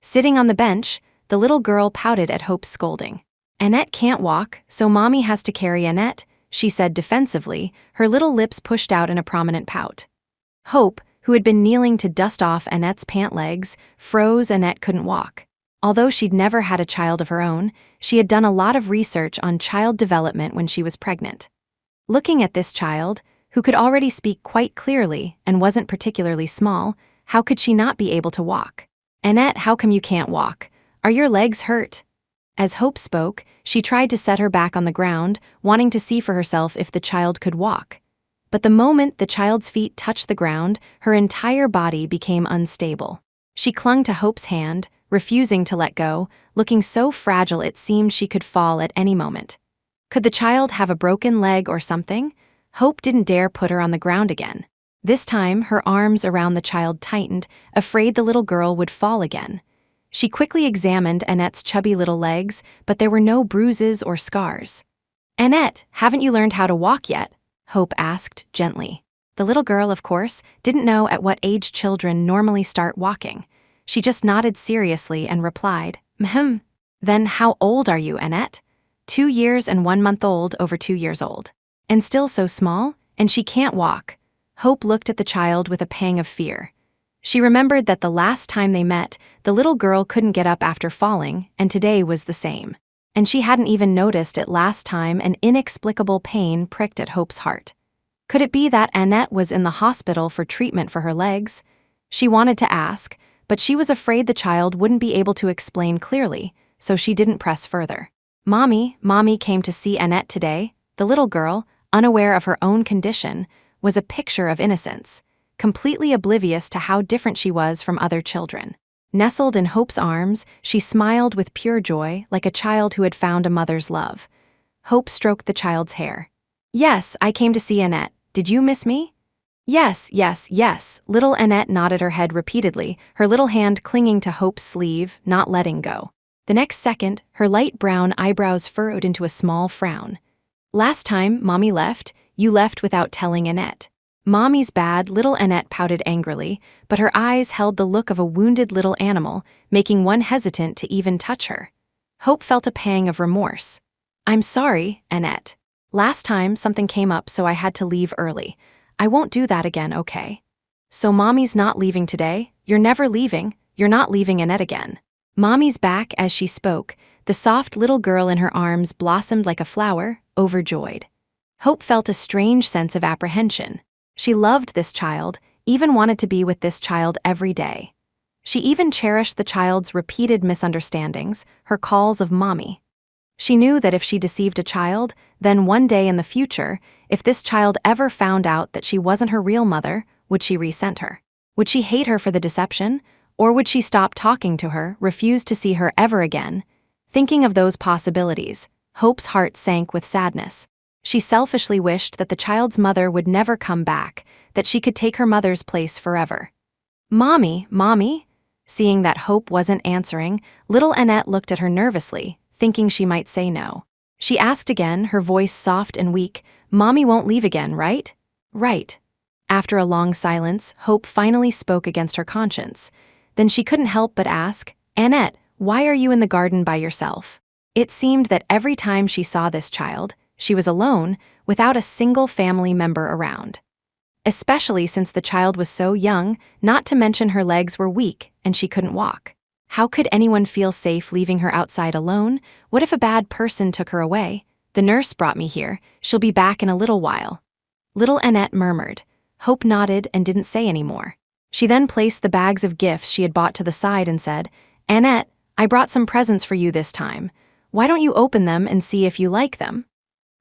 Sitting on the bench, the little girl pouted at Hope's scolding. "Annette can't walk, so Mommy has to carry Annette," she said defensively, her little lips pushed out in a prominent pout. Hope, who had been kneeling to dust off Annette's pant legs, froze. Annette couldn't walk. Although she'd never had a child of her own, she had done a lot of research on child development when she was pregnant. Looking at this child, who could already speak quite clearly and wasn't particularly small, how could she not be able to walk? "Annette, how come you can't walk? Are your legs hurt?" As Hope spoke, she tried to set her back on the ground, wanting to see for herself if the child could walk. But the moment the child's feet touched the ground, her entire body became unstable. She clung to Hope's hand, refusing to let go, looking so fragile it seemed she could fall at any moment. Could the child have a broken leg or something? Hope didn't dare put her on the ground again. This time, her arms around the child tightened, afraid the little girl would fall again. She quickly examined Annette's chubby little legs, but there were no bruises or scars. "Annette, haven't you learned how to walk yet?" Hope asked gently. The little girl, of course, didn't know at what age children normally start walking. She just nodded seriously and replied, "Mhm. Then how old are you, Annette?" 2 years and 1 month old, over 2 years old. And still so small, and she can't walk. Hope looked at the child with a pang of fear. She remembered that the last time they met, the little girl couldn't get up after falling, and today was the same. And she hadn't even noticed it last time. An inexplicable pain pricked at Hope's heart. Could it be that Annette was in the hospital for treatment for her legs? She wanted to ask, but she was afraid the child wouldn't be able to explain clearly, so she didn't press further. Mommy came to see Annette today. The little girl, unaware of her own condition, was a picture of innocence, completely oblivious to how different she was from other children. Nestled in Hope's arms, she smiled with pure joy like a child who had found a mother's love. Hope stroked the child's hair. "Yes, I came to see Annette. Did you miss me?" "Yes, yes, yes." Little Annette nodded her head repeatedly, her little hand clinging to Hope's sleeve, not letting go. The next second, her light brown eyebrows furrowed into a small frown. "Last time Mommy left, you left without telling Annette." "Mommy's bad," little Annette pouted angrily, but her eyes held the look of a wounded little animal, making one hesitant to even touch her. Hope felt a pang of remorse. "I'm sorry, Annette. Last time something came up, so I had to leave early. I won't do that again, okay?" "So Mommy's not leaving today? You're never leaving. You're not leaving Annette again." Mommy's back as she spoke, the soft little girl in her arms blossomed like a flower, overjoyed. Hope felt a strange sense of apprehension. She loved this child, even wanted to be with this child every day. She even cherished the child's repeated misunderstandings, her calls of mommy. She knew that if she deceived a child, then one day in the future, if this child ever found out that she wasn't her real mother, would she resent her? Would she hate her for the deception? Or would she stop talking to her, refuse to see her ever again? Thinking of those possibilities, Hope's heart sank with sadness. She selfishly wished that the child's mother would never come back, that she could take her mother's place forever. "Mommy, Mommy?" Seeing that Hope wasn't answering, little Annette looked at her nervously, thinking she might say no. She asked again, her voice soft and weak, "Mommy won't leave again, right?" "Right." After a long silence, Hope finally spoke against her conscience. Then she couldn't help but ask, "Annette, why are you in the garden by yourself?" It seemed that every time she saw this child, she was alone, without a single family member around. Especially since the child was so young, not to mention her legs were weak and she couldn't walk. How could anyone feel safe leaving her outside alone? What if a bad person took her away? "The nurse brought me here. She'll be back in a little while." Little Annette murmured. Hope nodded and didn't say any more. She then placed the bags of gifts she had bought to the side and said, "Annette, I brought some presents for you this time. Why don't you open them and see if you like them?"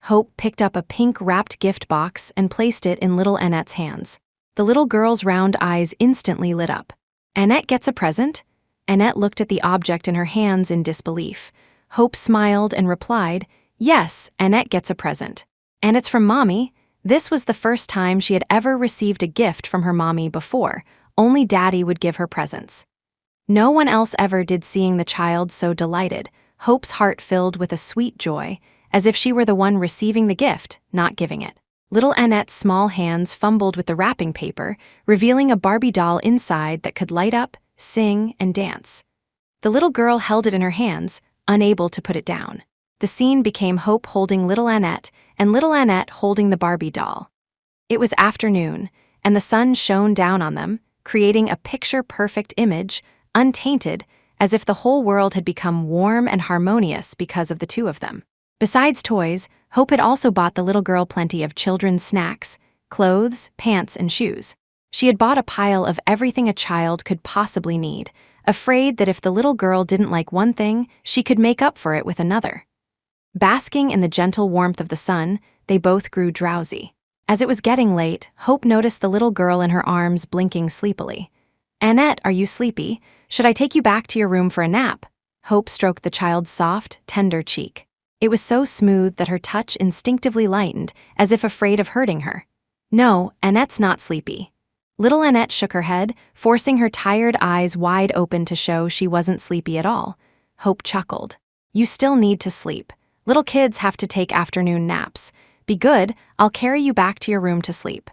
Hope picked up a pink-wrapped gift box and placed it in little Annette's hands. The little girl's round eyes instantly lit up. "Annette gets a present?" Annette looked at the object in her hands in disbelief. Hope smiled and replied, "Yes, Annette gets a present. And it's from Mommy." This was the first time she had ever received a gift from her mommy before. Only Daddy would give her presents. No one else ever did. Seeing the child so delighted, Hope's heart filled with a sweet joy, as if she were the one receiving the gift, not giving it. Little Annette's small hands fumbled with the wrapping paper, revealing a Barbie doll inside that could light up, sing, and dance. The little girl held it in her hands, unable to put it down. The scene became Hope holding little Annette, and little Annette holding the Barbie doll. It was afternoon, and the sun shone down on them, creating a picture-perfect image, untainted, as if the whole world had become warm and harmonious because of the two of them. Besides toys, Hope had also bought the little girl plenty of children's snacks, clothes, pants, and shoes. She had bought a pile of everything a child could possibly need, afraid that if the little girl didn't like one thing, she could make up for it with another. Basking in the gentle warmth of the sun, they both grew drowsy. As it was getting late, Hope noticed the little girl in her arms blinking sleepily. "Annette, are you sleepy? Should I take you back to your room for a nap?" Hope stroked the child's soft, tender cheek. It was so smooth that her touch instinctively lightened, as if afraid of hurting her. "No, Annette's not sleepy." Little Annette shook her head, forcing her tired eyes wide open to show she wasn't sleepy at all. Hope chuckled. "You still need to sleep. Little kids have to take afternoon naps. Be good, I'll carry you back to your room to sleep."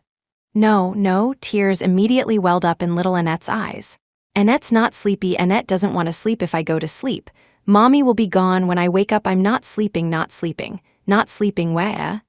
No, tears immediately welled up in little Annette's eyes. "Annette's not sleepy. Annette doesn't want to sleep if I go to sleep. Mommy will be gone when I wake up. I'm not sleeping, not sleeping. Not sleeping, where?"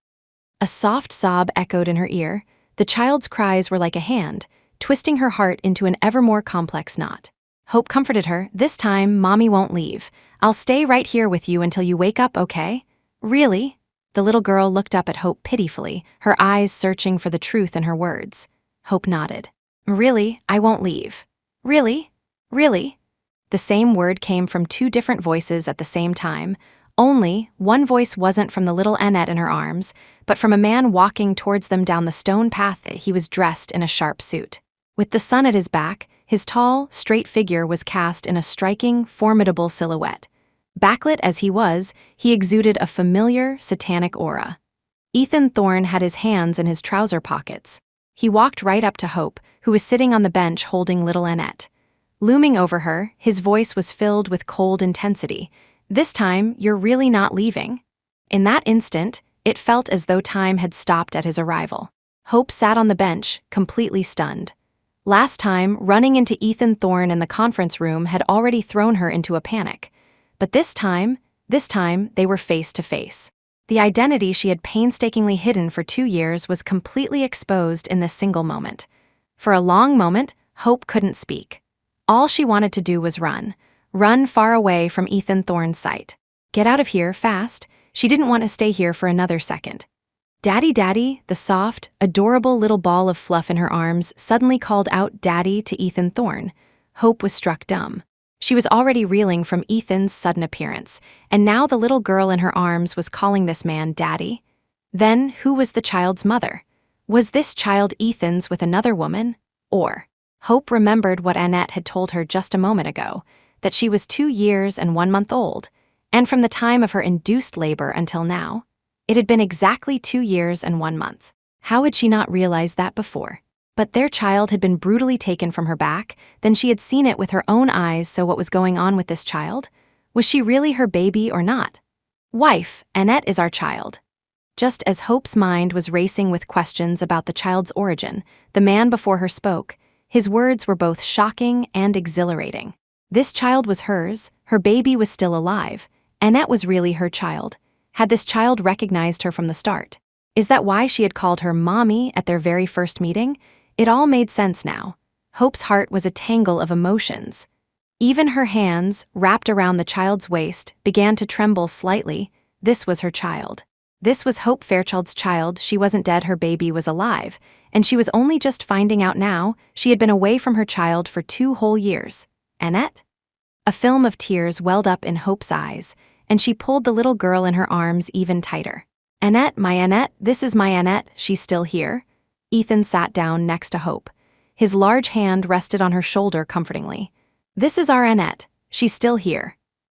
A soft sob echoed in her ear. The child's cries were like a hand, twisting her heart into an ever more complex knot. Hope comforted her. "This time, Mommy won't leave. I'll stay right here with you until you wake up, okay?" "Really?" The little girl looked up at Hope pitifully, her eyes searching for the truth in her words. Hope nodded. "Really, I won't leave." "Really?" Really? The same word came from two different voices at the same time, only one voice wasn't from the little Annette in her arms, but from a man walking towards them down the stone path. He was dressed in a sharp suit. With the sun at his back, his tall, straight figure was cast in a striking, formidable silhouette. Backlit as he was, he exuded a familiar, satanic aura. Ethan Thorne had his hands in his trouser pockets. He walked right up to Hope, who was sitting on the bench holding little Annette. Looming over her, his voice was filled with cold intensity. "This time, you're really not leaving?" In that instant, it felt as though time had stopped at his arrival. Hope sat on the bench, completely stunned. Last time, running into Ethan Thorne in the conference room had already thrown her into a panic. But this time, they were face to face. The identity she had painstakingly hidden for 2 years was completely exposed in this single moment. For a long moment, Hope couldn't speak. All she wanted to do was run far away from Ethan Thorne's sight. Get out of here, fast. She didn't want to stay here for another second. "Daddy, Daddy," the soft, adorable little ball of fluff in her arms suddenly called out "Daddy" to Ethan Thorne. Hope was struck dumb. She was already reeling from Ethan's sudden appearance, and now the little girl in her arms was calling this man Daddy. Then, who was the child's mother? Was this child Ethan's with another woman? Or... Hope remembered what Annette had told her just a moment ago, that she was 2 years and 1 month old, and from the time of her induced labor until now, it had been exactly 2 years and 1 month. How had she not realized that before? But their child had been brutally taken from her back, then she had seen it with her own eyes, so what was going on with this child? Was she really her baby or not? "Wife, Annette is our child." Just as Hope's mind was racing with questions about the child's origin, the man before her spoke. His words were both shocking and exhilarating. This child was hers, her baby was still alive. Annette was really her child. Had this child recognized her from the start? Is that why she had called her Mommy at their very first meeting? It all made sense now. Hope's heart was a tangle of emotions. Even her hands, wrapped around the child's waist, began to tremble slightly. This was her child. This was Hope Fairchild's child. She wasn't dead, her baby was alive. And she was only just finding out now she had been away from her child for 2 whole years. Annette? A film of tears welled up in Hope's eyes, and she pulled the little girl in her arms even tighter. "Annette, my Annette, this is my Annette, she's still here." Ethan sat down next to Hope. His large hand rested on her shoulder comfortingly. "This is our Annette, she's still here."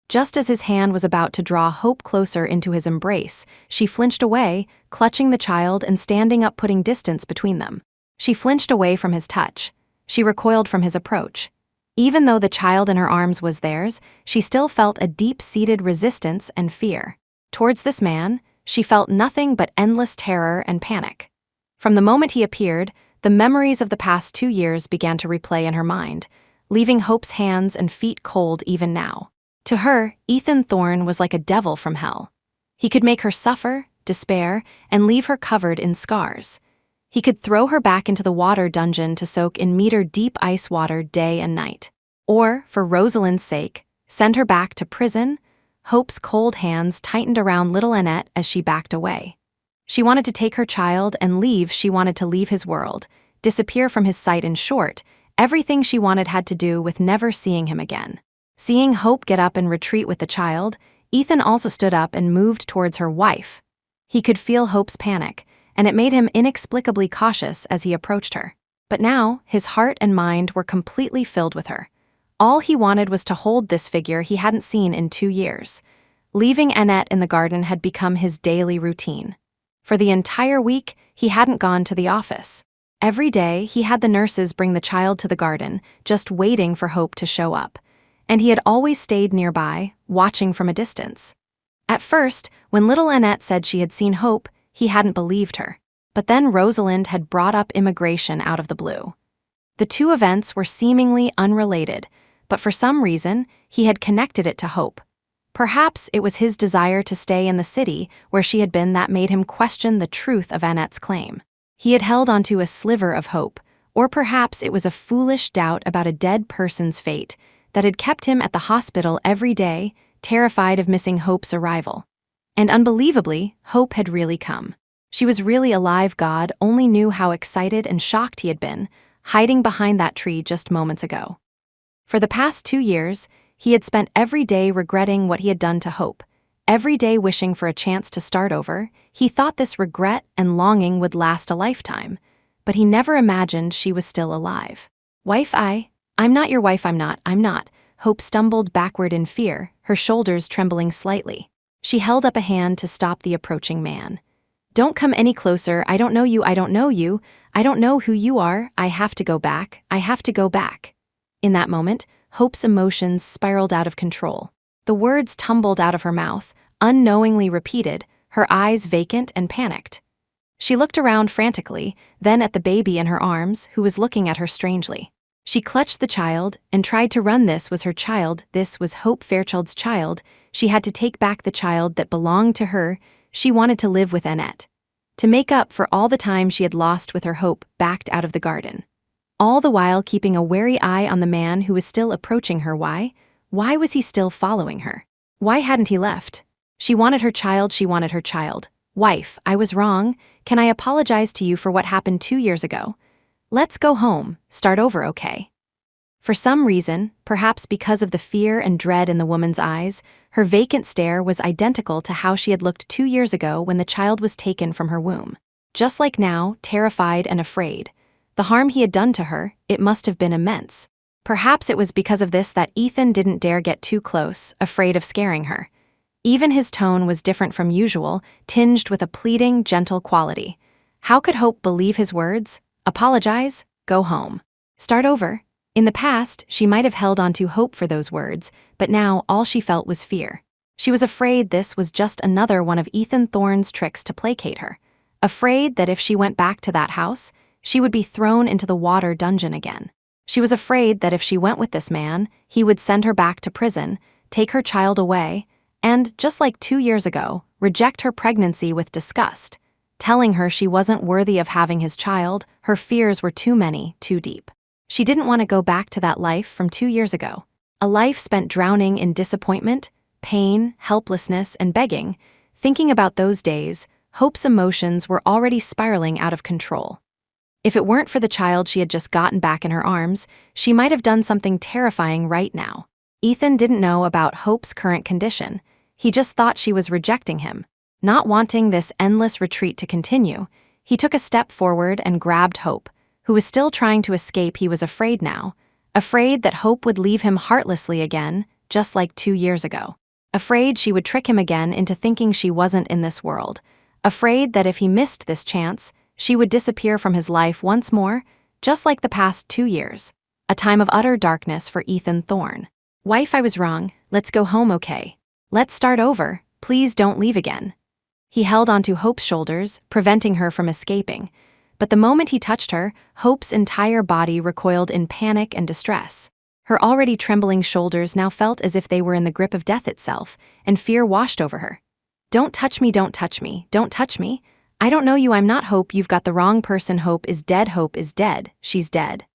Just as his hand was about to draw Hope closer into his embrace, she flinched away, clutching the child and standing up, putting distance between them. She flinched away from his touch. She recoiled from his approach. Even though the child in her arms was theirs, she still felt a deep-seated resistance and fear. Towards this man, she felt nothing but endless terror and panic. From the moment he appeared, the memories of the past 2 years began to replay in her mind, leaving Hope's hands and feet cold even now. To her, Ethan Thorne was like a devil from hell. He could make her suffer, despair, and leave her covered in scars. He could throw her back into the water dungeon to soak in meter-deep ice water day and night. Or, for Rosalind's sake, send her back to prison. Hope's cold hands tightened around little Annette as she backed away. She wanted to take her child and leave. She wanted to leave his world, disappear from his sight. In short, everything she wanted had to do with never seeing him again. Seeing Hope get up and retreat with the child, Ethan also stood up and moved towards her wife. He could feel Hope's panic, and it made him inexplicably cautious as he approached her. But now, his heart and mind were completely filled with her. All he wanted was to hold this figure he hadn't seen in 2 years. Leaving Annette in the garden had become his daily routine. For the entire week, he hadn't gone to the office. Every day, he had the nurses bring the child to the garden, just waiting for Hope to show up. And he had always stayed nearby, watching from a distance. At first, when little Annette said she had seen Hope, he hadn't believed her. But then Rosalind had brought up immigration out of the blue. The two events were seemingly unrelated, but for some reason, he had connected it to Hope. Perhaps it was his desire to stay in the city where she had been that made him question the truth of Annette's claim. He had held onto a sliver of hope, or perhaps it was a foolish doubt about a dead person's fate that had kept him at the hospital every day, terrified of missing Hope's arrival. And unbelievably, Hope had really come. She was really alive. God only knew how excited and shocked he had been, hiding behind that tree just moments ago. For the past 2 years, he had spent every day regretting what he had done to Hope, every day wishing for a chance to start over. He thought this regret and longing would last a lifetime, but he never imagined she was still alive. "Wife, I'm not your wife, I'm not. Hope stumbled backward in fear, her shoulders trembling slightly. She held up a hand to stop the approaching man. "Don't come any closer, I don't know you, I don't know who you are, I have to go back. In that moment, Hope's emotions spiraled out of control. The words tumbled out of her mouth, unknowingly repeated, her eyes vacant and panicked. She looked around frantically, then at the baby in her arms, who was looking at her strangely. She clutched the child and tried to run. This was her child, this was Hope Fairchild's child. She had to take back the child that belonged to her. She wanted to live with Annette, to make up for all the time she had lost with her Hope backed out of the garden. All the while keeping a wary eye on the man who was still approaching her. Why was he still following her? Why hadn't he left? She wanted her child. "Wife, I was wrong. Can I apologize to you for what happened 2 years ago? Let's go home, start over, okay?" For some reason, perhaps because of the fear and dread in the woman's eyes, her vacant stare was identical to how she had looked 2 years ago when the child was taken from her womb. Just like now, terrified and afraid. The harm he had done to her, it must have been immense. Perhaps it was because of this that Ethan didn't dare get too close, afraid of scaring her. Even his tone was different from usual, tinged with a pleading, gentle quality. How could Hope believe his words? Apologize? Go home. Start over? In the past, she might have held on to hope for those words, but now all she felt was fear. She was afraid this was just another one of Ethan Thorne's tricks to placate her. Afraid that if she went back to that house, she would be thrown into the water dungeon again. She was afraid that if she went with this man, he would send her back to prison, take her child away, and, just like 2 years ago, reject her pregnancy with disgust. Telling her she wasn't worthy of having his child, her fears were too many, too deep. She didn't want to go back to that life from 2 years ago. A life spent drowning in disappointment, pain, helplessness, and begging. Thinking about those days, Hope's emotions were already spiraling out of control. If it weren't for the child she had just gotten back in her arms, she might have done something terrifying right now. Ethan didn't know about Hope's current condition. He just thought she was rejecting him. Not wanting this endless retreat to continue, he took a step forward and grabbed Hope, who was still trying to escape. He was afraid now, afraid that Hope would leave him heartlessly again, just like 2 years ago. Afraid she would trick him again into thinking she wasn't in this world. Afraid that if he missed this chance, she would disappear from his life once more, just like the past 2 years. A time of utter darkness for Ethan Thorne. "Wife, I was wrong. Let's go home, okay? Let's start over. Please don't leave again." He held onto Hope's shoulders, preventing her from escaping. But the moment he touched her, Hope's entire body recoiled in panic and distress. Her already trembling shoulders now felt as if they were in the grip of death itself, and fear washed over her. "Don't touch me, don't touch me, don't touch me. I don't know you, I'm not Hope, you've got the wrong person. Hope is dead, she's dead."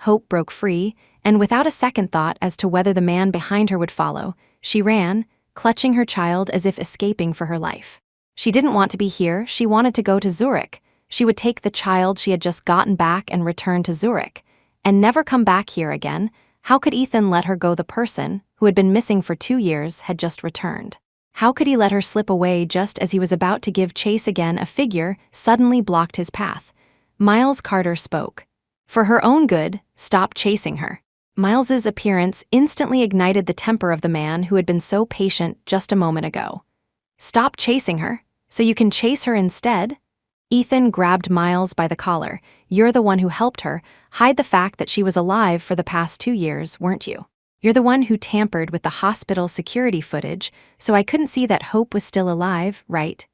Hope broke free, and without a second thought as to whether the man behind her would follow, she ran, clutching her child as if escaping for her life. She didn't want to be here, she wanted to go to Zurich. She would take the child she had just gotten back and return to Zurich, and never come back here again. How could Ethan let her go? The person, who had been missing for 2 years, had just returned. How could he let her slip away just as he was about to give chase again? A figure suddenly blocked his path. Miles Carter spoke. For her own good, stop chasing her. Miles's appearance instantly ignited the temper of the man who had been so patient just a moment ago. "Stop chasing her, so you can chase her instead?" Ethan grabbed Miles by the collar. "You're the one who helped her hide the fact that she was alive for the past 2 years, weren't you? You're the one who tampered with the hospital security footage, so I couldn't see that Hope was still alive, right?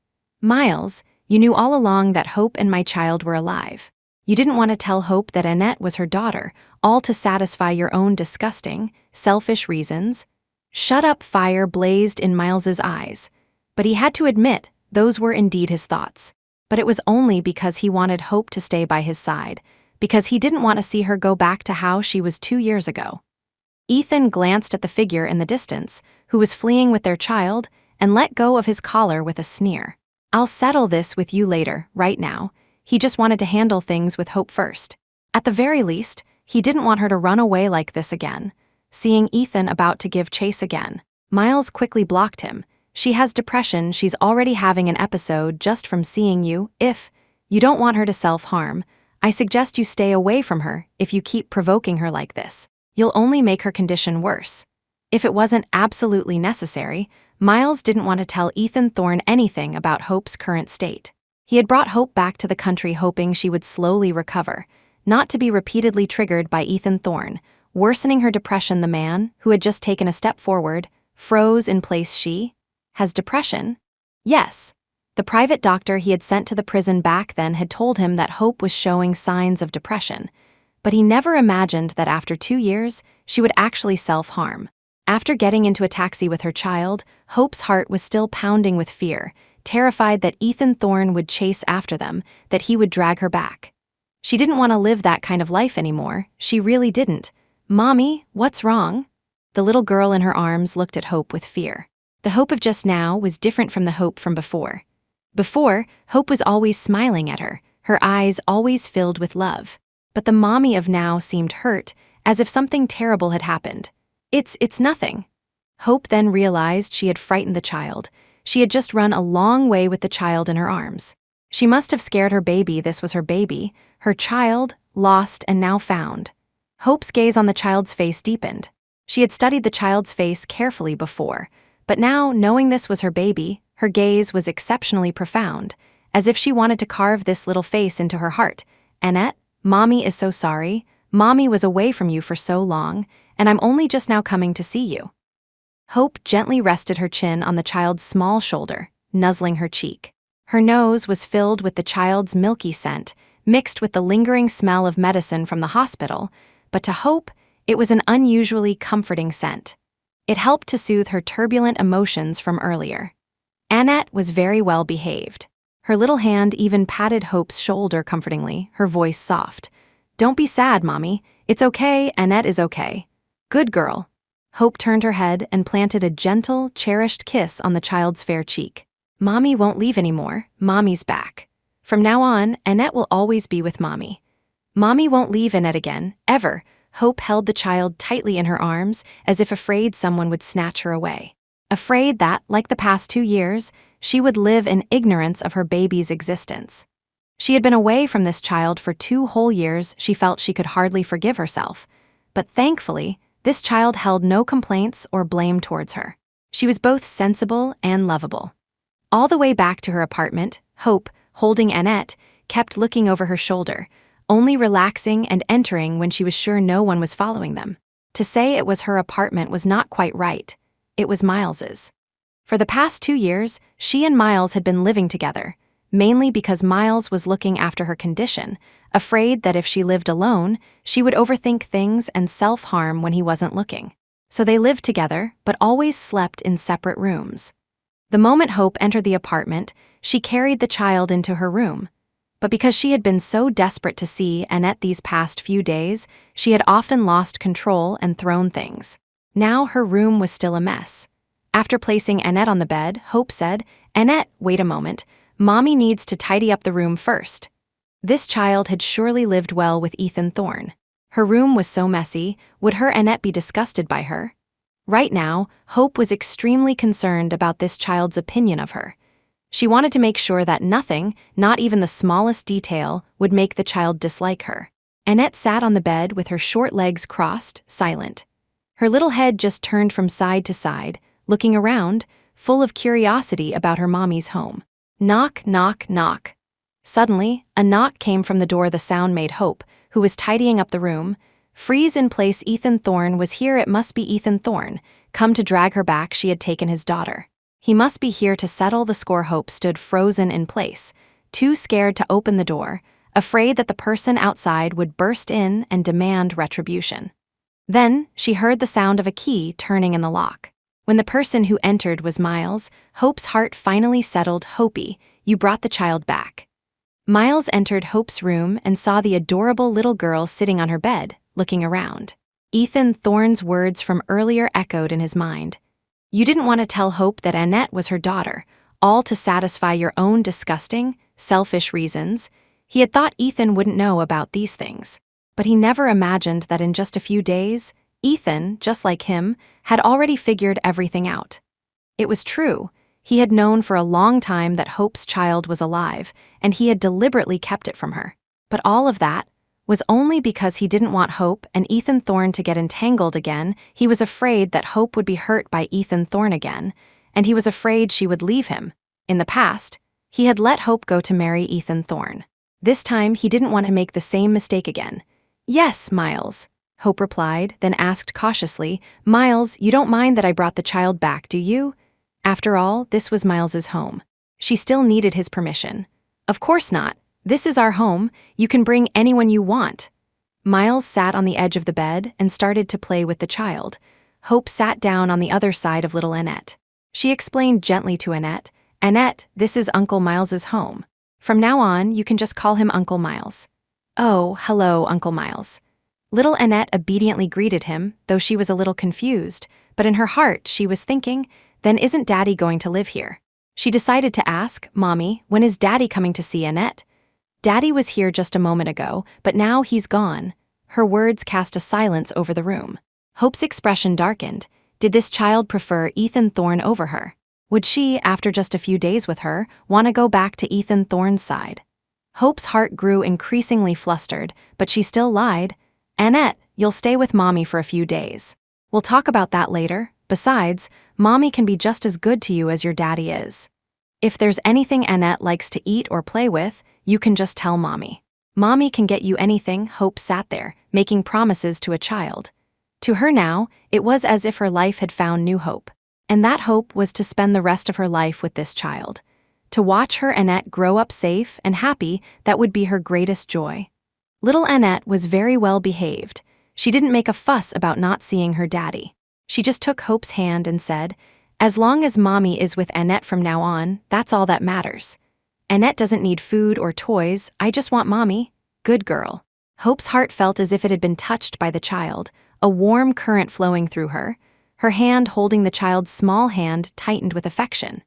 Miles, you knew all along that Hope and my child were alive. You didn't want to tell Hope that Annette was her daughter, all to satisfy your own disgusting, selfish reasons." Shut up! Fire blazed in Miles's eyes. But he had to admit, those were indeed his thoughts. But it was only because he wanted Hope to stay by his side, because he didn't want to see her go back to how she was 2 years ago. Ethan glanced at the figure in the distance, who was fleeing with their child, and let go of his collar with a sneer. "I'll settle this with you later, right now." He just wanted to handle things with Hope first. At the very least, he didn't want her to run away like this again. seeing Ethan about to give chase again. Miles quickly blocked him. She has depression, she's already having an episode just from seeing you. If you don't want her to self-harm, I suggest you stay away from her if you keep provoking her like this. You'll only make her condition worse. If it wasn't absolutely necessary, Miles didn't want to tell Ethan Thorne anything about Hope's current state. He had brought Hope back to the country hoping she would slowly recover, not to be repeatedly triggered by Ethan Thorne, worsening her depression. The man, who had just taken a step forward, froze in place. She has depression? Yes. The private doctor he had sent to the prison back then had told him that Hope was showing signs of depression, but he never imagined that after 2 years, she would actually self-harm. After getting into a taxi with her child, Hope's heart was still pounding with fear, terrified that Ethan Thorne would chase after them, that he would drag her back. She didn't want to live that kind of life anymore. She really didn't. "Mommy, what's wrong?" The little girl in her arms looked at Hope with fear. The Hope of just now was different from the Hope from before. Before, Hope was always smiling at her, her eyes always filled with love. But the mommy of now seemed hurt, as if something terrible had happened. It's nothing." Hope then realized she had frightened the child. She had just run a long way with the child in her arms. She must have scared her baby. This was her baby, her child, lost and now found. Hope's gaze on the child's face deepened. She had studied the child's face carefully before, but now, knowing this was her baby, her gaze was exceptionally profound, as if she wanted to carve this little face into her heart. "Annette, Mommy is so sorry. Mommy was away from you for so long, and I'm only just now coming to see you." Hope gently rested her chin on the child's small shoulder, nuzzling her cheek. Her nose was filled with the child's milky scent, mixed with the lingering smell of medicine from the hospital, but to Hope, it was an unusually comforting scent. It helped to soothe her turbulent emotions from earlier. Annette was very well behaved. Her little hand even patted Hope's shoulder comfortingly, her voice soft. "Don't be sad, Mommy. It's okay, Annette is okay. Good girl." Hope turned her head and planted a gentle, cherished kiss on the child's fair cheek. "Mommy won't leave anymore. Mommy's back. From now on, Annette will always be with Mommy. Mommy won't leave Annette again, ever." Hope held the child tightly in her arms, as if afraid someone would snatch her away. Afraid that, like the past 2 years, she would live in ignorance of her baby's existence. She had been away from this child for 2 whole years. She felt she could hardly forgive herself. But thankfully, this child held no complaints or blame towards her. She was both sensible and lovable. All the way back to her apartment, Hope, holding Annette, kept looking over her shoulder, only relaxing and entering when she was sure no one was following them. To say it was her apartment was not quite right. It was Miles's. For the past 2 years, she and Miles had been living together, mainly because Miles was looking after her condition, afraid that if she lived alone, she would overthink things and self-harm when he wasn't looking. So they lived together, but always slept in separate rooms. The moment Hope entered the apartment, she carried the child into her room. But because she had been so desperate to see Annette these past few days, she had often lost control and thrown things. Now her room was still a mess. After placing Annette on the bed, Hope said, "Annette, wait a moment. Mommy needs to tidy up the room first." This child had surely lived well with Ethan Thorne. Her room was so messy, would her Annette be disgusted by her? Right now, Hope was extremely concerned about this child's opinion of her. She wanted to make sure that nothing, not even the smallest detail, would make the child dislike her. Annette sat on the bed with her short legs crossed, silent. Her little head just turned from side to side, looking around, full of curiosity about her mommy's home. Knock, knock, knock. Suddenly, a knock came from the door. The sound made Hope, who was tidying up the room, freeze in place. Ethan Thorne was here. It must be Ethan Thorne, come to drag her back. She had taken his daughter. He must be here to settle the score. Hope stood frozen in place, too scared to open the door, afraid that the person outside would burst in and demand retribution. Then, she heard the sound of a key turning in the lock. When the person who entered was Miles, Hope's heart finally settled. "Hope, you brought the child back." Miles entered Hope's room and saw the adorable little girl sitting on her bed, looking around. Ethan Thorne's words from earlier echoed in his mind. "You didn't want to tell Hope that Annette was her daughter, all to satisfy your own disgusting, selfish reasons." He had thought Ethan wouldn't know about these things, but he never imagined that in just a few days, Ethan, just like him, had already figured everything out. It was true. He had known for a long time that Hope's child was alive, and he had deliberately kept it from her. But all of that was only because he didn't want Hope and Ethan Thorne to get entangled again. He was afraid that Hope would be hurt by Ethan Thorne again, and he was afraid she would leave him. In the past, he had let Hope go to marry Ethan Thorne. This time, he didn't want to make the same mistake again. "Yes, Miles," Hope replied, then asked cautiously, "Miles, you don't mind that I brought the child back, do you?" After all, this was Miles's home. She still needed his permission. "Of course not. This is our home. You can bring anyone you want." Miles sat on the edge of the bed and started to play with the child. Hope sat down on the other side of little Annette. She explained gently to Annette, "Annette, this is Uncle Miles's home. From now on, you can just call him Uncle Miles." "Oh, hello, Uncle Miles." Little Annette obediently greeted him, though she was a little confused, but in her heart she was thinking, "Then isn't Daddy going to live here?" She decided to ask, "Mommy, when is Daddy coming to see Annette?" "Daddy was here just a moment ago, but now he's gone." Her words cast a silence over the room. Hope's expression darkened. Did this child prefer Ethan Thorne over her? Would she, after just a few days with her, want to go back to Ethan Thorne's side? Hope's heart grew increasingly flustered, but she still lied. "Annette, you'll stay with Mommy for a few days. We'll talk about that later. Besides, Mommy can be just as good to you as your daddy is. If there's anything Annette likes to eat or play with, you can just tell Mommy. Mommy can get you anything." Hope sat there, making promises to a child. To her now, it was as if her life had found new hope. And that hope was to spend the rest of her life with this child. To watch her Annette grow up safe and happy, that would be her greatest joy. Little Annette was very well behaved. She didn't make a fuss about not seeing her daddy. She just took Hope's hand and said, "As long as Mommy is with Annette from now on, that's all that matters. Annette doesn't need food or toys, I just want Mommy. Good girl." Hope's heart felt as if it had been touched by the child, a warm current flowing through her. Her hand holding the child's small hand tightened with affection.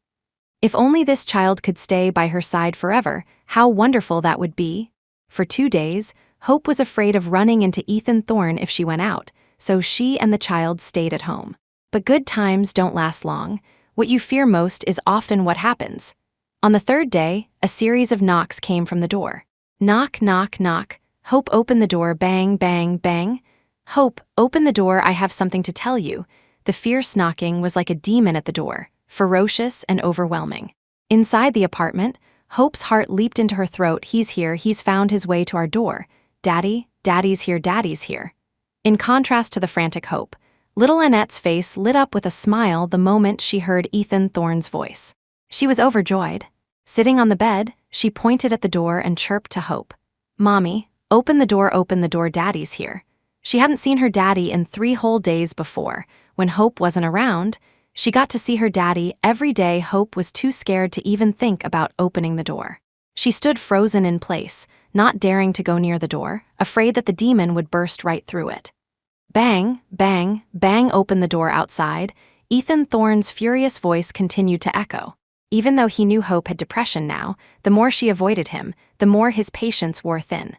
If only this child could stay by her side forever, how wonderful that would be. For 2 days, Hope was afraid of running into Ethan Thorne if she went out, so she and the child stayed at home. But good times don't last long. What you fear most is often what happens. On the 3rd day, a series of knocks came from the door. Knock, knock, knock. Hope opened the door, bang, bang, bang. "Hope, open the door, I have something to tell you." The fierce knocking was like a demon at the door, ferocious and overwhelming. Inside the apartment, Hope's heart leaped into her throat. "He's here, he's found his way to our door. Daddy, Daddy's here, Daddy's here." In contrast to the frantic Hope, little Annette's face lit up with a smile the moment she heard Ethan Thorne's voice. She was overjoyed. Sitting on the bed, she pointed at the door and chirped to Hope, "Mommy, open the door, Daddy's here." She hadn't seen her daddy in 3 whole days before. When Hope wasn't around, she got to see her daddy every day. Hope was too scared to even think about opening the door. She stood frozen in place, not daring to go near the door, afraid that the demon would burst right through it. Bang, bang, bang opened the door outside. Ethan Thorne's furious voice continued to echo. Even though he knew Hope had depression now, the more she avoided him, the more his patience wore thin.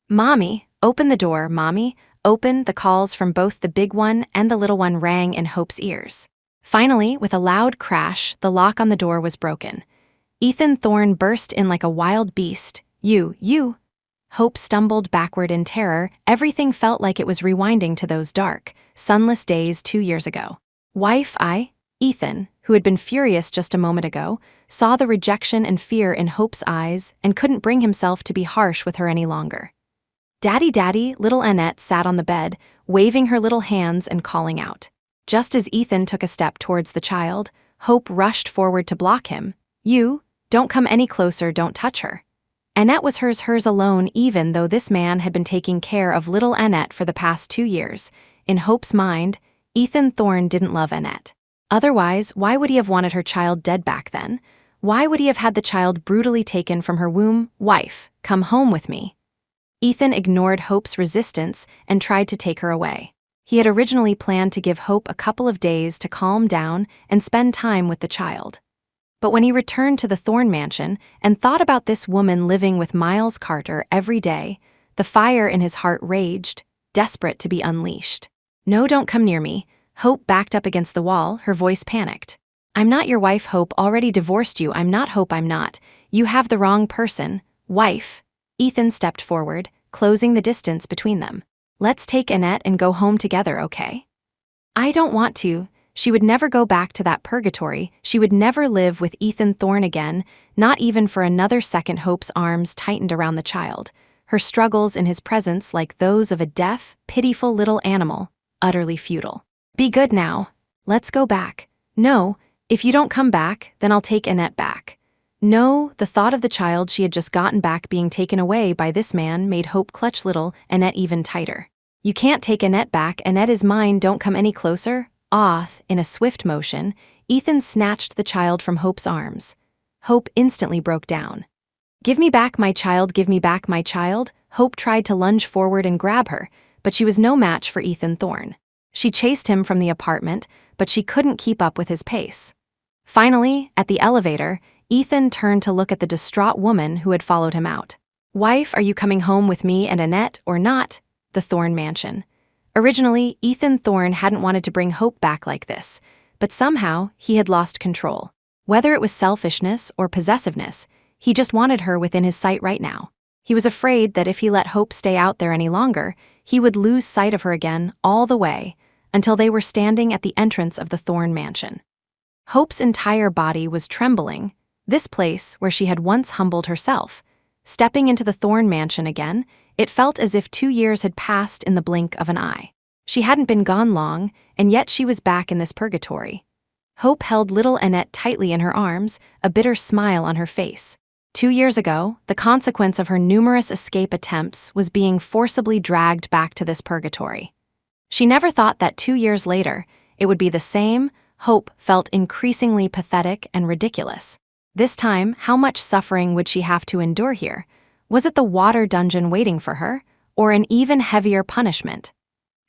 "Mommy, open the door, Mommy, open." The calls from both the big one and the little one rang in Hope's ears. Finally, with a loud crash, the lock on the door was broken. Ethan Thorne burst in like a wild beast. You. Hope stumbled backward in terror. Everything felt like it was rewinding to those dark, sunless days 2 years ago. Ethan, who had been furious just a moment ago, saw the rejection and fear in Hope's eyes and couldn't bring himself to be harsh with her any longer. "Daddy, Daddy," little Annette sat on the bed, waving her little hands and calling out. Just as Ethan took a step towards the child, Hope rushed forward to block him. "You, don't come any closer, don't touch her." Annette was hers alone, even though this man had been taking care of little Annette for the past 2 years. In Hope's mind, Ethan Thorne didn't love Annette. Otherwise, why would he have wanted her child dead back then? Why would he have had the child brutally taken from her womb? "Wife, come home with me." Ethan ignored Hope's resistance and tried to take her away. He had originally planned to give Hope a couple of days to calm down and spend time with the child. But when he returned to the Thorne mansion and thought about this woman living with Miles Carter every day, the fire in his heart raged, desperate to be unleashed. "No, don't come near me." Hope backed up against the wall, her voice panicked. "I'm not your wife, Hope. Already divorced you. I'm not, Hope, I'm not. You have the wrong person. Wife." Ethan stepped forward, closing the distance between them. "Let's take Annette and go home together, okay?" "I don't want to." She would never go back to that purgatory. She would never live with Ethan Thorne again, not even for another second. Hope's arms tightened around the child, her struggles in his presence like those of a deaf, pitiful little animal, utterly futile. "Be good now. Let's go back." "No, if you don't come back, then I'll take Annette back." No, the thought of the child she had just gotten back being taken away by this man made Hope clutch little Annette even tighter. "You can't take Annette back. Annette is mine. Don't come any closer." In a swift motion, Ethan snatched the child from Hope's arms. Hope instantly broke down. "Give me back my child, give me back my child." Hope tried to lunge forward and grab her, but she was no match for Ethan Thorne. She chased him from the apartment, but she couldn't keep up with his pace. Finally, at the elevator, Ethan turned to look at the distraught woman who had followed him out. "Wife, are you coming home with me and Annette or not?" The Thorne mansion. Originally, Ethan Thorne hadn't wanted to bring Hope back like this, but somehow he had lost control. Whether it was selfishness or possessiveness, he just wanted her within his sight right now. He was afraid that if he let Hope stay out there any longer, he would lose sight of her again all the way, until they were standing at the entrance of the Thorne mansion. Hope's entire body was trembling, this place where she had once humbled herself. Stepping into the Thorne mansion again, it felt as if 2 years had passed in the blink of an eye. She hadn't been gone long, and yet she was back in this purgatory. Hope held little Annette tightly in her arms, a bitter smile on her face. 2 years ago, the consequence of her numerous escape attempts was being forcibly dragged back to this purgatory. She never thought that 2 years later, it would be the same. Hope felt increasingly pathetic and ridiculous. This time, how much suffering would she have to endure here? Was it the water dungeon waiting for her, or an even heavier punishment?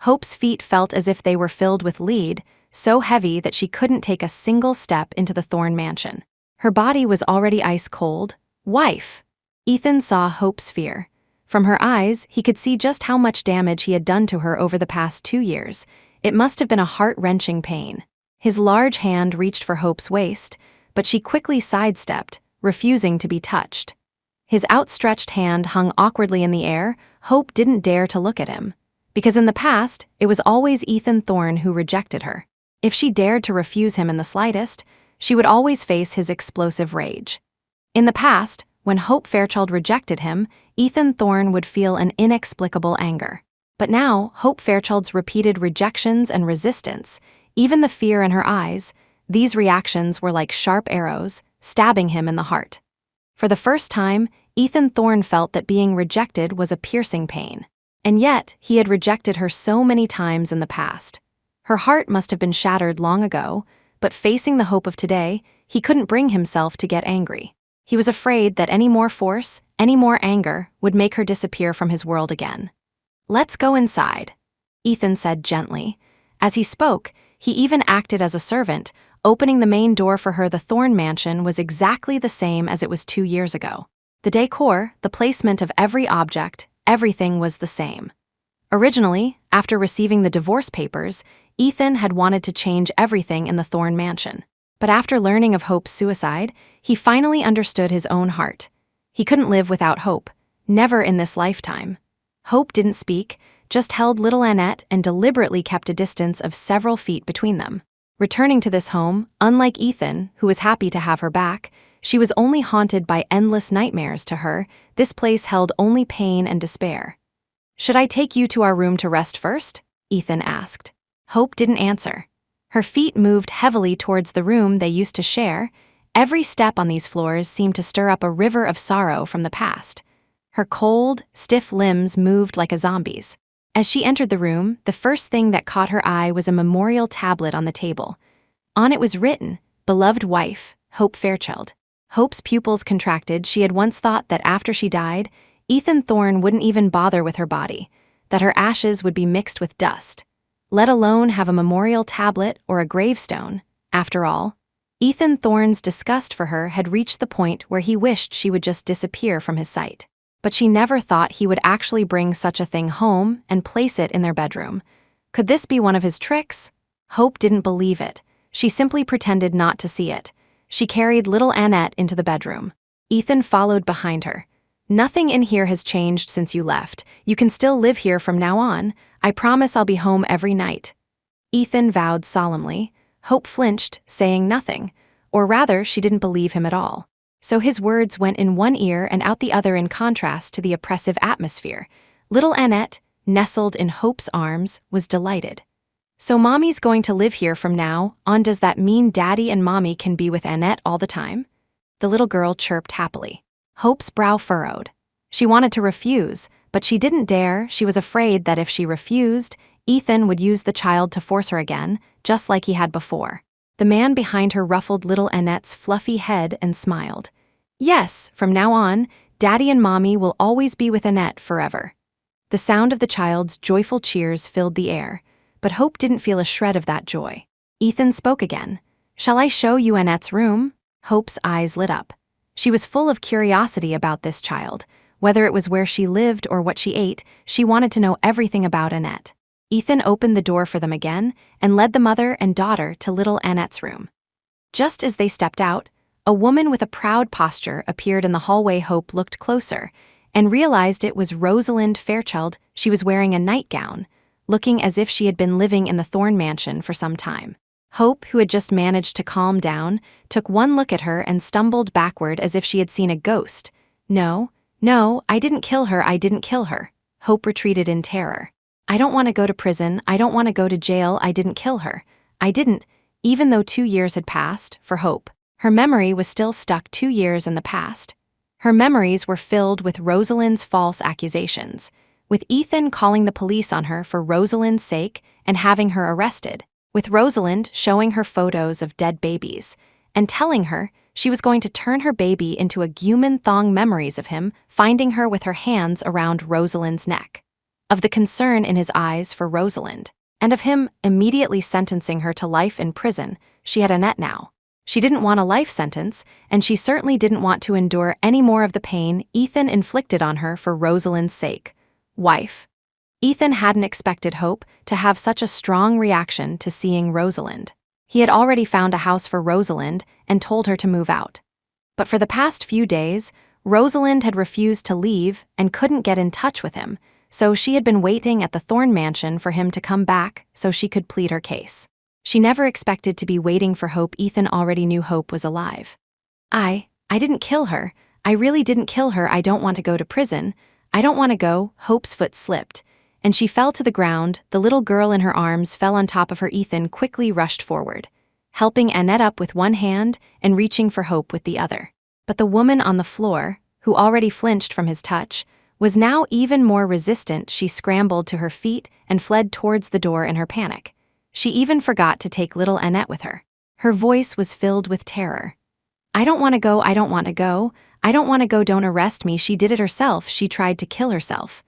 Hope's feet felt as if they were filled with lead, so heavy that she couldn't take a single step into the Thorne mansion. Her body was already ice cold. "Wife!" Ethan saw Hope's fear. From her eyes, he could see just how much damage he had done to her over the past 2 years. It must have been a heart-wrenching pain. His large hand reached for Hope's waist, but she quickly sidestepped, refusing to be touched. His outstretched hand hung awkwardly in the air. Hope didn't dare to look at him. Because in the past, it was always Ethan Thorne who rejected her. If she dared to refuse him in the slightest, she would always face his explosive rage. In the past, when Hope Fairchild rejected him, Ethan Thorne would feel an inexplicable anger. But now, Hope Fairchild's repeated rejections and resistance, even the fear in her eyes, these reactions were like sharp arrows, stabbing him in the heart. For the first time, Ethan Thorne felt that being rejected was a piercing pain. And yet, he had rejected her so many times in the past. Her heart must have been shattered long ago, but facing the Hope of today, he couldn't bring himself to get angry. He was afraid that any more force, any more anger, would make her disappear from his world again. "Let's go inside," Ethan said gently. As he spoke, he even acted as a servant, opening the main door for her. The Thorne mansion was exactly the same as it was 2 years ago. The decor, the placement of every object, everything was the same. Originally, after receiving the divorce papers, Ethan had wanted to change everything in the Thorne mansion. But after learning of Hope's suicide, he finally understood his own heart. He couldn't live without Hope, never in this lifetime. Hope didn't speak, just held little Annette and deliberately kept a distance of several feet between them. Returning to this home, unlike Ethan, who was happy to have her back, she was only haunted by endless nightmares. To her, this place held only pain and despair. "Should I take you to our room to rest first?" Ethan asked. Hope didn't answer. Her feet moved heavily towards the room they used to share. Every step on these floors seemed to stir up a river of sorrow from the past. Her cold, stiff limbs moved like a zombie's. As she entered the room, the first thing that caught her eye was a memorial tablet on the table. On it was written, "Beloved wife, Hope Fairchild." Hope's pupils contracted. She had once thought that after she died, Ethan Thorne wouldn't even bother with her body, that her ashes would be mixed with dust, let alone have a memorial tablet or a gravestone. After all, Ethan Thorne's disgust for her had reached the point where he wished she would just disappear from his sight. But she never thought he would actually bring such a thing home and place it in their bedroom. Could this be one of his tricks? Hope didn't believe it. She simply pretended not to see it. She carried little Annette into the bedroom. Ethan followed behind her. Nothing in here has changed since you left. You can still live here from now on. I promise I'll be home every night. Ethan vowed solemnly. Hope flinched, saying nothing. Or rather, she didn't believe him at all. So his words went in one ear and out the other in contrast to the oppressive atmosphere. Little Annette, nestled in Hope's arms, was delighted. So Mommy's going to live here from now on. Does that mean Daddy and Mommy can be with Annette all the time? The little girl chirped happily. Hope's brow furrowed. She wanted to refuse, but she didn't dare. She was afraid that if she refused, Ethan would use the child to force her again, just like he had before. The man behind her ruffled little Annette's fluffy head and smiled. Yes, from now on, Daddy and Mommy will always be with Annette forever. The sound of the child's joyful cheers filled the air, but Hope didn't feel a shred of that joy. Ethan spoke again. Shall I show you Annette's room? Hope's eyes lit up. She was full of curiosity about this child. Whether it was where she lived or what she ate, she wanted to know everything about Annette. Ethan opened the door for them again and led the mother and daughter to little Annette's room. Just as they stepped out, a woman with a proud posture appeared in the hallway. Hope looked closer and realized it was Rosalind Fairchild. She was wearing a nightgown, looking as if she had been living in the Thorne mansion for some time. Hope, who had just managed to calm down, took one look at her and stumbled backward as if she had seen a ghost. No, I didn't kill her, I didn't kill her. Hope retreated in terror. I don't want to go to prison, I don't want to go to jail, I didn't kill her. I didn't, even though 2 years had passed, for Hope. Her memory was still stuck 2 years in the past. Her memories were filled with Rosalind's false accusations, with Ethan calling the police on her for Rosalind's sake and having her arrested, with Rosalind showing her photos of dead babies and telling her she was going to turn her baby into a human thong, memories of him finding her with her hands around Rosalind's neck, of the concern in his eyes for Rosalind, and of him immediately sentencing her to life in prison. She had Annette now. She didn't want a life sentence, and she certainly didn't want to endure any more of the pain Ethan inflicted on her for Rosalind's sake. Wife. Ethan hadn't expected Hope to have such a strong reaction to seeing Rosalind. He had already found a house for Rosalind and told her to move out. But for the past few days, Rosalind had refused to leave and couldn't get in touch with him, so she had been waiting at the Thorne mansion for him to come back so she could plead her case. She never expected to be waiting for Hope. Ethan already knew Hope was alive. I didn't kill her. I really didn't kill her. I don't want to go to prison. I don't want to go. Hope's foot slipped, and she fell to the ground. The little girl in her arms fell on top of her. Ethan quickly rushed forward, helping Annette up with one hand and reaching for Hope with the other. But the woman on the floor, who already flinched from his touch, was now even more resistant. She scrambled to her feet and fled towards the door in her panic. She even forgot to take little Annette with her. Her voice was filled with terror. I don't want to go, I don't want to go, I don't want to go, don't arrest me. She did it herself. She tried to kill herself.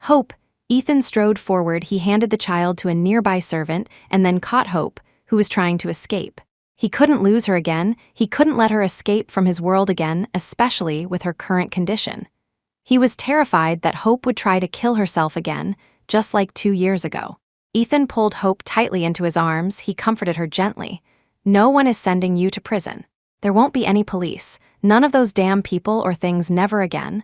Hope. Ethan strode forward. He handed the child to a nearby servant and then caught Hope, who was trying to escape. He couldn't lose her again. He couldn't let her escape from his world again, especially with her current condition. He was terrified that Hope would try to kill herself again, just like 2 years ago. Ethan pulled Hope tightly into his arms. He comforted her gently. No one is sending you to prison. There won't be any police. None of those damn people or things, never again.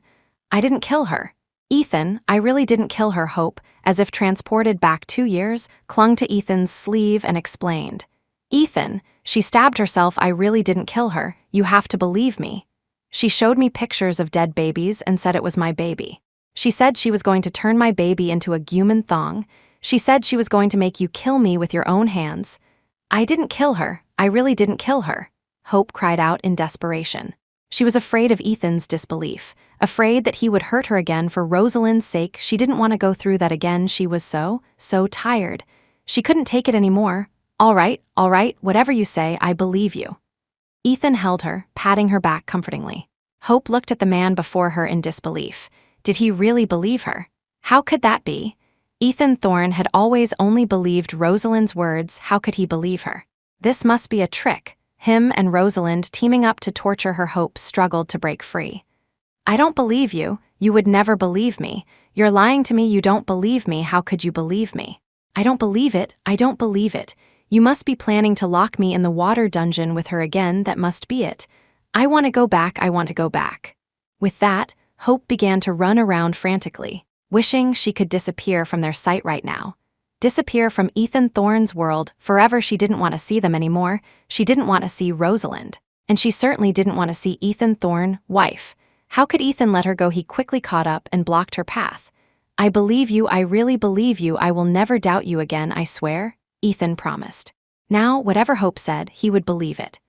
I didn't kill her. Ethan, I really didn't kill her. Hope, as if transported back 2 years, clung to Ethan's sleeve and explained. Ethan, she stabbed herself. I really didn't kill her. You have to believe me. She showed me pictures of dead babies and said it was my baby. She said she was going to turn my baby into a human thong. She said she was going to make you kill me with your own hands. I didn't kill her. I really didn't kill her. Hope cried out in desperation. She was afraid of Ethan's disbelief, afraid that he would hurt her again for Rosalind's sake. She didn't want to go through that again. She was so tired. She couldn't take it anymore. All right, whatever you say, I believe you. Ethan held her, patting her back comfortingly. Hope looked at the man before her in disbelief. Did he really believe her? How could that be? Ethan Thorne had always only believed Rosalind's words. How could he believe her? This must be a trick. Him and Rosalind teaming up to torture her. Hope struggled to break free. I don't believe you. You would never believe me. You're lying to me. You don't believe me. How could you believe me? I don't believe it, I don't believe it. You must be planning to lock me in the water dungeon with her again, that must be it. I want to go back, I want to go back. With that, Hope began to run around frantically, wishing she could disappear from their sight right now. Disappear from Ethan Thorne's world forever. She didn't want to see them anymore. She didn't want to see Rosalind. And she certainly didn't want to see Ethan Thorne, wife. How could Ethan let her go? He quickly caught up and blocked her path. I believe you, I really believe you, I will never doubt you again, I swear, Ethan promised. Now, whatever Hope said, he would believe it.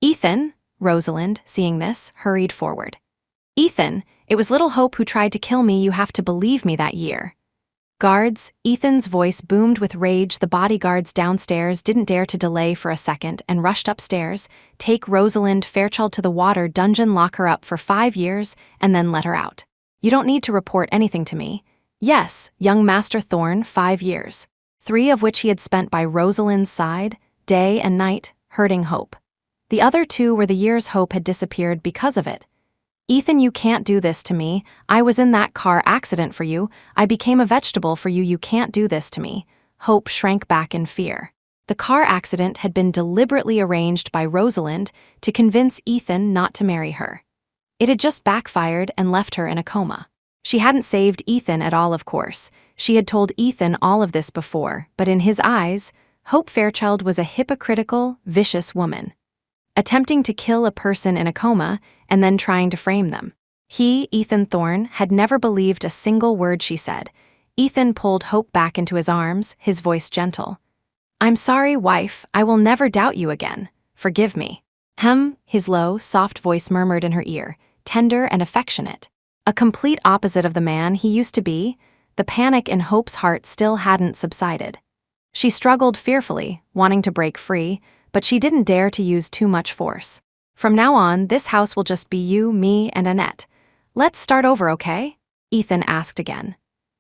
Ethan, Rosalind, seeing this, hurried forward. Ethan, it was little Hope who tried to kill me, you have to believe me that year. Guards, Ethan's voice boomed with rage. The bodyguards downstairs didn't dare to delay for a second and rushed upstairs. Take Rosalind Fairchild to the water dungeon, lock her up for 5 years, and then let her out. You don't need to report anything to me. Yes, young Master Thorne, 5 years. 3 of which he had spent by Rosalind's side, day and night, hurting Hope. The other 2 were the years Hope had disappeared because of it. Ethan, you can't do this to me. I was in that car accident for you. I became a vegetable for you. You can't do this to me. Hope shrank back in fear. The car accident had been deliberately arranged by Rosalind to convince Ethan not to marry her. It had just backfired and left her in a coma. She hadn't saved Ethan at all, of course. She had told Ethan all of this before, but in his eyes, Hope Fairchild was a hypocritical, vicious woman. Attempting to kill a person in a coma and then trying to frame them. He, Ethan Thorne, had never believed a single word she said. Ethan pulled Hope back into his arms, his voice gentle. I'm sorry, wife, I will never doubt you again. Forgive me. His low, soft voice murmured in her ear, tender and affectionate. A complete opposite of the man he used to be, the panic in Hope's heart still hadn't subsided. She struggled fearfully, wanting to break free, but she didn't dare to use too much force. From now on, this house will just be you, me, and Annette. Let's start over, okay? Ethan asked again.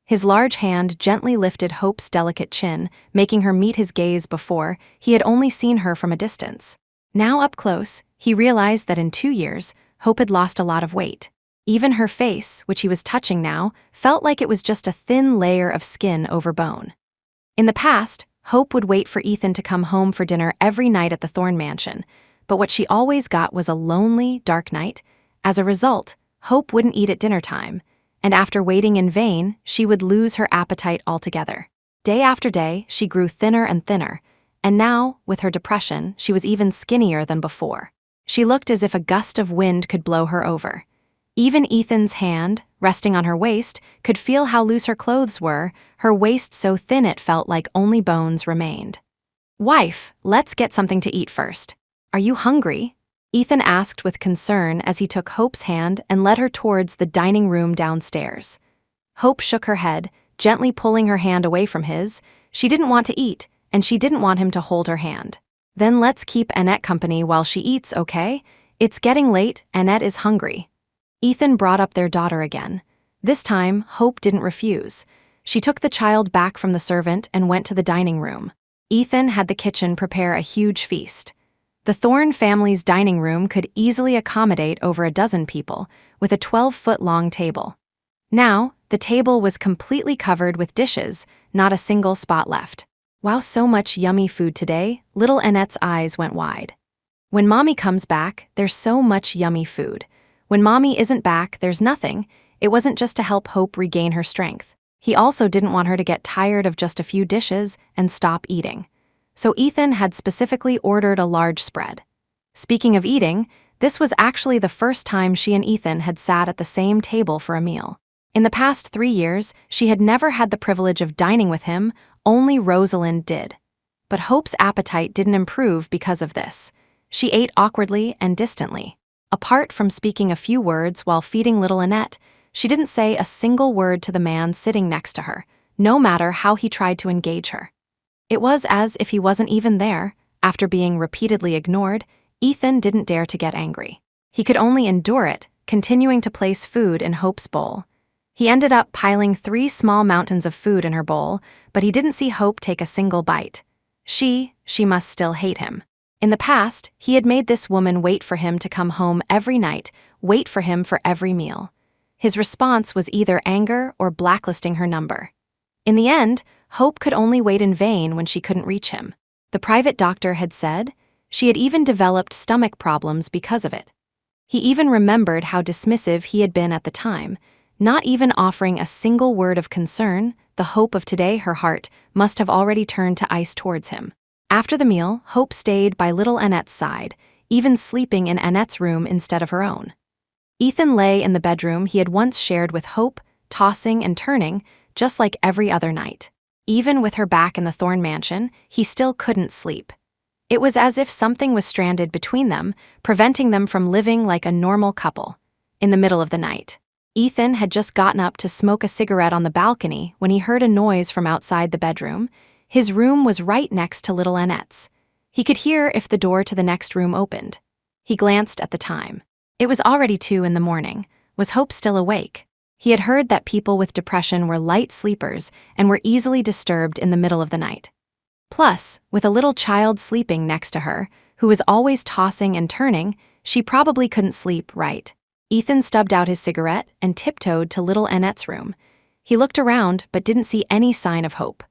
His large hand gently lifted Hope's delicate chin, making her meet his gaze. Before, he had only seen her from a distance. Now up close, he realized that in 2 years, Hope had lost a lot of weight. Even her face, which he was touching now, felt like it was just a thin layer of skin over bone. In the past, Hope would wait for Ethan to come home for dinner every night at the Thorne mansion, but what she always got was a lonely, dark night. As a result, Hope wouldn't eat at dinner time, and after waiting in vain, she would lose her appetite altogether. Day after day, she grew thinner and thinner, and now, with her depression, she was even skinnier than before. She looked as if a gust of wind could blow her over. Even Ethan's hand, resting on her waist, could feel how loose her clothes were, her waist so thin it felt like only bones remained. Wife, let's get something to eat first. Are you hungry? Ethan asked with concern as he took Hope's hand and led her towards the dining room downstairs. Hope shook her head, gently pulling her hand away from his. She didn't want to eat, and she didn't want him to hold her hand. Then let's keep Annette company while she eats, okay? It's getting late, Annette is hungry. Ethan brought up their daughter again. This time, Hope didn't refuse. She took the child back from the servant and went to the dining room. Ethan had the kitchen prepare a huge feast. The Thorne family's dining room could easily accommodate over a dozen people, with a 12-foot-long table. Now, the table was completely covered with dishes, not a single spot left. Wow, so much yummy food today, little Annette's eyes went wide. When Mommy comes back, there's so much yummy food. When Mommy isn't back, there's nothing. It wasn't just to help Hope regain her strength. He also didn't want her to get tired of just a few dishes and stop eating. So Ethan had specifically ordered a large spread. Speaking of eating, this was actually the first time she and Ethan had sat at the same table for a meal. In the past 3 years, she had never had the privilege of dining with him, only Rosalind did. But Hope's appetite didn't improve because of this. She ate awkwardly and distantly. Apart from speaking a few words while feeding little Annette, she didn't say a single word to the man sitting next to her, no matter how he tried to engage her. It was as if he wasn't even there. After being repeatedly ignored, Ethan didn't dare to get angry. He could only endure it, continuing to place food in Hope's bowl. He ended up piling 3 small mountains of food in her bowl, but he didn't see Hope take a single bite. She must still hate him. In the past, he had made this woman wait for him to come home every night, wait for him for every meal. His response was either anger or blacklisting her number. In the end, Hope could only wait in vain when she couldn't reach him. The private doctor had said she had even developed stomach problems because of it. He even remembered how dismissive he had been at the time, not even offering a single word of concern. The Hope of today, her heart, must have already turned to ice towards him. After the meal, Hope stayed by little Annette's side, even sleeping in Annette's room instead of her own. Ethan lay in the bedroom he had once shared with Hope, tossing and turning, just like every other night. Even with her back in the Thorne mansion, he still couldn't sleep. It was as if something was stranded between them, preventing them from living like a normal couple. In the middle of the night, Ethan had just gotten up to smoke a cigarette on the balcony when he heard a noise from outside the bedroom. His room was right next to little Annette's. He could hear if the door to the next room opened. He glanced at the time. It was already 2 in the morning. Was Hope still awake? He had heard that people with depression were light sleepers and were easily disturbed in the middle of the night. Plus, with a little child sleeping next to her, who was always tossing and turning, she probably couldn't sleep right. Ethan stubbed out his cigarette and tiptoed to little Annette's room. He looked around but didn't see any sign of Hope.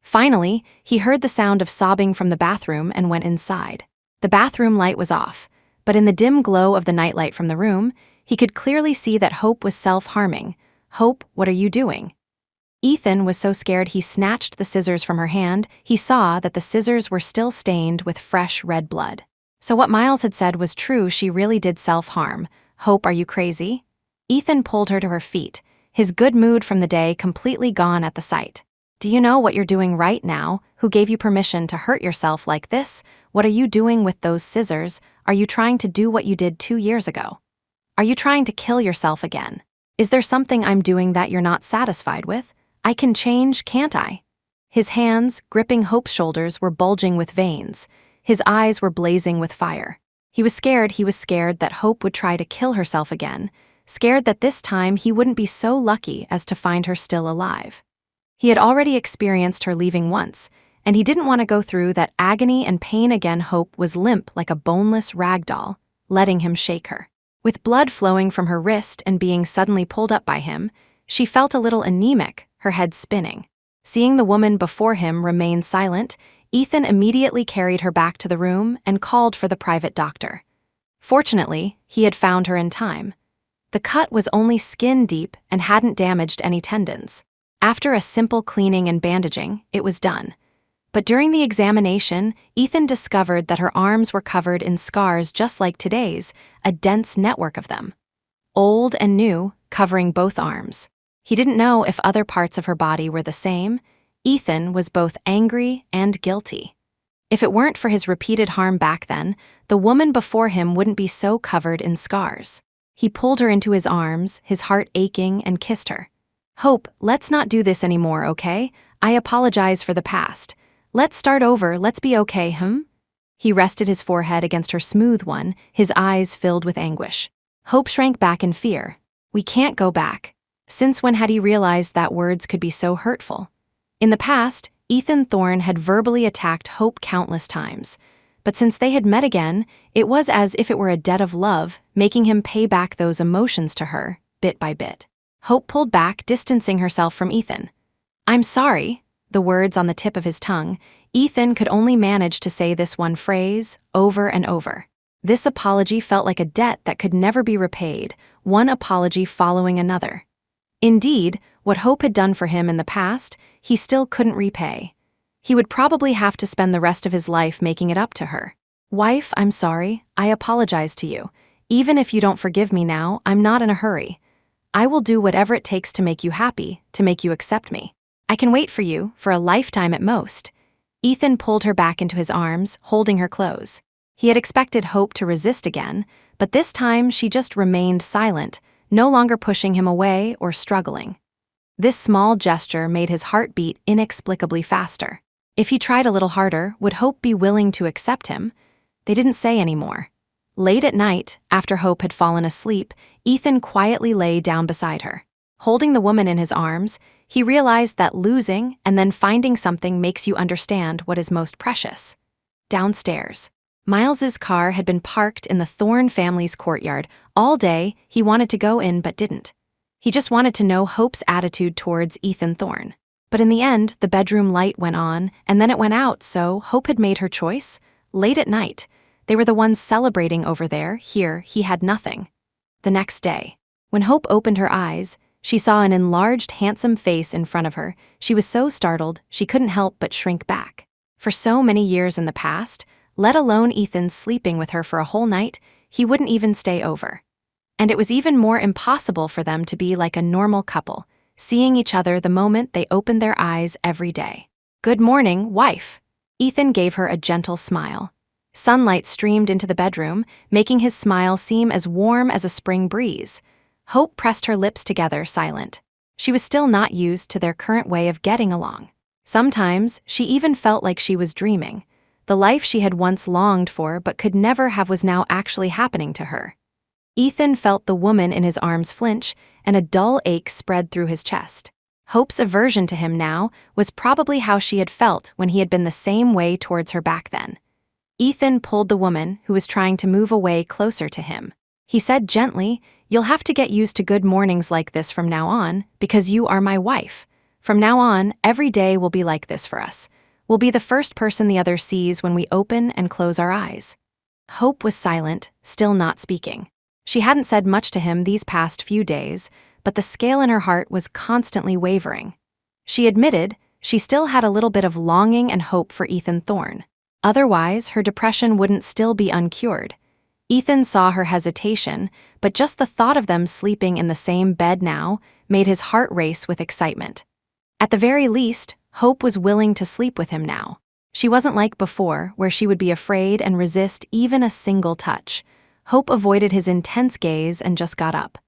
Finally, he heard the sound of sobbing from the bathroom and went inside. The bathroom light was off, but in the dim glow of the nightlight from the room, he could clearly see that Hope was self-harming. "Hope, what are you doing?" Ethan was so scared he snatched the scissors from her hand. He saw that the scissors were still stained with fresh red blood. So what Miles had said was true, she really did self-harm. "Hope, are you crazy?" Ethan pulled her to her feet, his good mood from the day completely gone at the sight. "Do you know what you're doing right now? Who gave you permission to hurt yourself like this? What are you doing with those scissors? Are you trying to do what you did 2 years ago? Are you trying to kill yourself again? Is there something I'm doing that you're not satisfied with? I can change, can't I?" His hands, gripping Hope's shoulders, were bulging with veins. His eyes were blazing with fire. He was scared that Hope would try to kill herself again, scared that this time he wouldn't be so lucky as to find her still alive. He had already experienced her leaving once, and he didn't want to go through that agony and pain again. Hope was limp like a boneless rag doll, letting him shake her. With blood flowing from her wrist and being suddenly pulled up by him, she felt a little anemic, her head spinning. Seeing the woman before him remain silent, Ethan immediately carried her back to the room and called for the private doctor. Fortunately, he had found her in time. The cut was only skin deep and hadn't damaged any tendons. After a simple cleaning and bandaging, it was done. But during the examination, Ethan discovered that her arms were covered in scars just like today's, a dense network of them. Old and new, covering both arms. He didn't know if other parts of her body were the same. Ethan was both angry and guilty. If it weren't for his repeated harm back then, the woman before him wouldn't be so covered in scars. He pulled her into his arms, his heart aching, and kissed her. "Hope, let's not do this anymore, okay? I apologize for the past. Let's start over, let's be okay, He rested his forehead against her smooth one, his eyes filled with anguish. Hope shrank back in fear. We can't go back. Since when had he realized that words could be so hurtful? In the past, Ethan Thorne had verbally attacked Hope countless times. But since they had met again, it was as if it were a debt of love, making him pay back those emotions to her, bit by bit. Hope pulled back, distancing herself from Ethan. "I'm sorry," the words on the tip of his tongue. Ethan could only manage to say this one phrase, over and over. This apology felt like a debt that could never be repaid, one apology following another. Indeed, what Hope had done for him in the past, he still couldn't repay. He would probably have to spend the rest of his life making it up to her. "Wife, I'm sorry. I apologize to you. Even if you don't forgive me now, I'm not in a hurry. I will do whatever it takes to make you happy, to make you accept me. I can wait for you, for a lifetime at most." Ethan pulled her back into his arms, holding her close. He had expected Hope to resist again, but this time she just remained silent, no longer pushing him away or struggling. This small gesture made his heart beat inexplicably faster. If he tried a little harder, would Hope be willing to accept him? They didn't say any more. Late at night, after Hope had fallen asleep, Ethan quietly lay down beside her. Holding the woman in his arms, he realized that losing and then finding something makes you understand what is most precious. Downstairs, Miles's car had been parked in the Thorne family's courtyard. All day, he wanted to go in but didn't. He just wanted to know Hope's attitude towards Ethan Thorne. But in the end, the bedroom light went on, and then it went out, so Hope had made her choice. Late at night, they were the ones celebrating over there. Here, he had nothing. The next day, when Hope opened her eyes, she saw an enlarged, handsome face in front of her. She was so startled, she couldn't help but shrink back. For so many years in the past, let alone Ethan sleeping with her for a whole night, he wouldn't even stay over. And it was even more impossible for them to be like a normal couple, seeing each other the moment they opened their eyes every day. "Good morning, wife." Ethan gave her a gentle smile. Sunlight streamed into the bedroom, making his smile seem as warm as a spring breeze. Hope pressed her lips together, silent. She was still not used to their current way of getting along. Sometimes, she even felt like she was dreaming. The life she had once longed for but could never have was now actually happening to her. Ethan felt the woman in his arms flinch, and a dull ache spread through his chest. Hope's aversion to him now was probably how she had felt when he had been the same way towards her back then. Ethan pulled the woman, who was trying to move away, closer to him. He said gently, "You'll have to get used to good mornings like this from now on, because you are my wife. From now on, every day will be like this for us. We'll be the first person the other sees when we open and close our eyes." Hope was silent, still not speaking. She hadn't said much to him these past few days, but the scale in her heart was constantly wavering. She admitted she still had a little bit of longing and hope for Ethan Thorne. Otherwise, her depression wouldn't still be uncured. Ethan saw her hesitation, but just the thought of them sleeping in the same bed now made his heart race with excitement. At the very least, Hope was willing to sleep with him now. She wasn't like before, where she would be afraid and resist even a single touch. Hope avoided his intense gaze and just got up.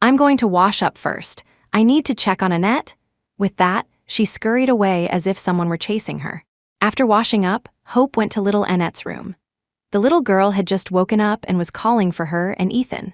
"I'm going to wash up first. I need to check on Annette." With that, she scurried away as if someone were chasing her. After washing up, Hope went to little Annette's room. The little girl had just woken up and was calling for her and Ethan.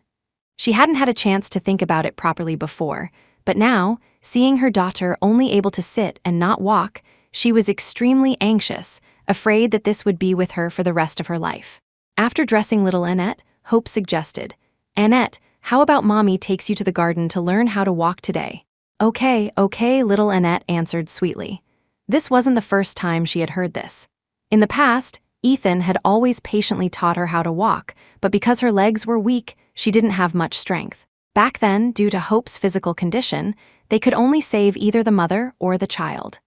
She hadn't had a chance to think about it properly before, but now, seeing her daughter only able to sit and not walk, she was extremely anxious, afraid that this would be with her for the rest of her life. After dressing little Annette, Hope suggested, "Annette, how about Mommy takes you to the garden to learn how to walk today?" Okay, little Annette answered sweetly. This wasn't the first time she had heard this. In the past, Ethan had always patiently taught her how to walk, but because her legs were weak, she didn't have much strength. Back then, due to Hope's physical condition, they could only save either the mother or the child.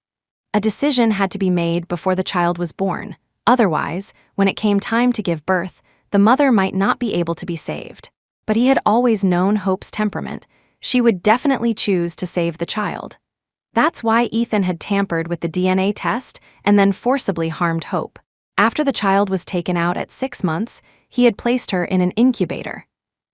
A decision had to be made before the child was born. Otherwise, when it came time to give birth, the mother might not be able to be saved. But he had always known Hope's temperament. She would definitely choose to save the child. That's why Ethan had tampered with the DNA test and then forcibly harmed Hope. After the child was taken out at 6 months, he had placed her in an incubator.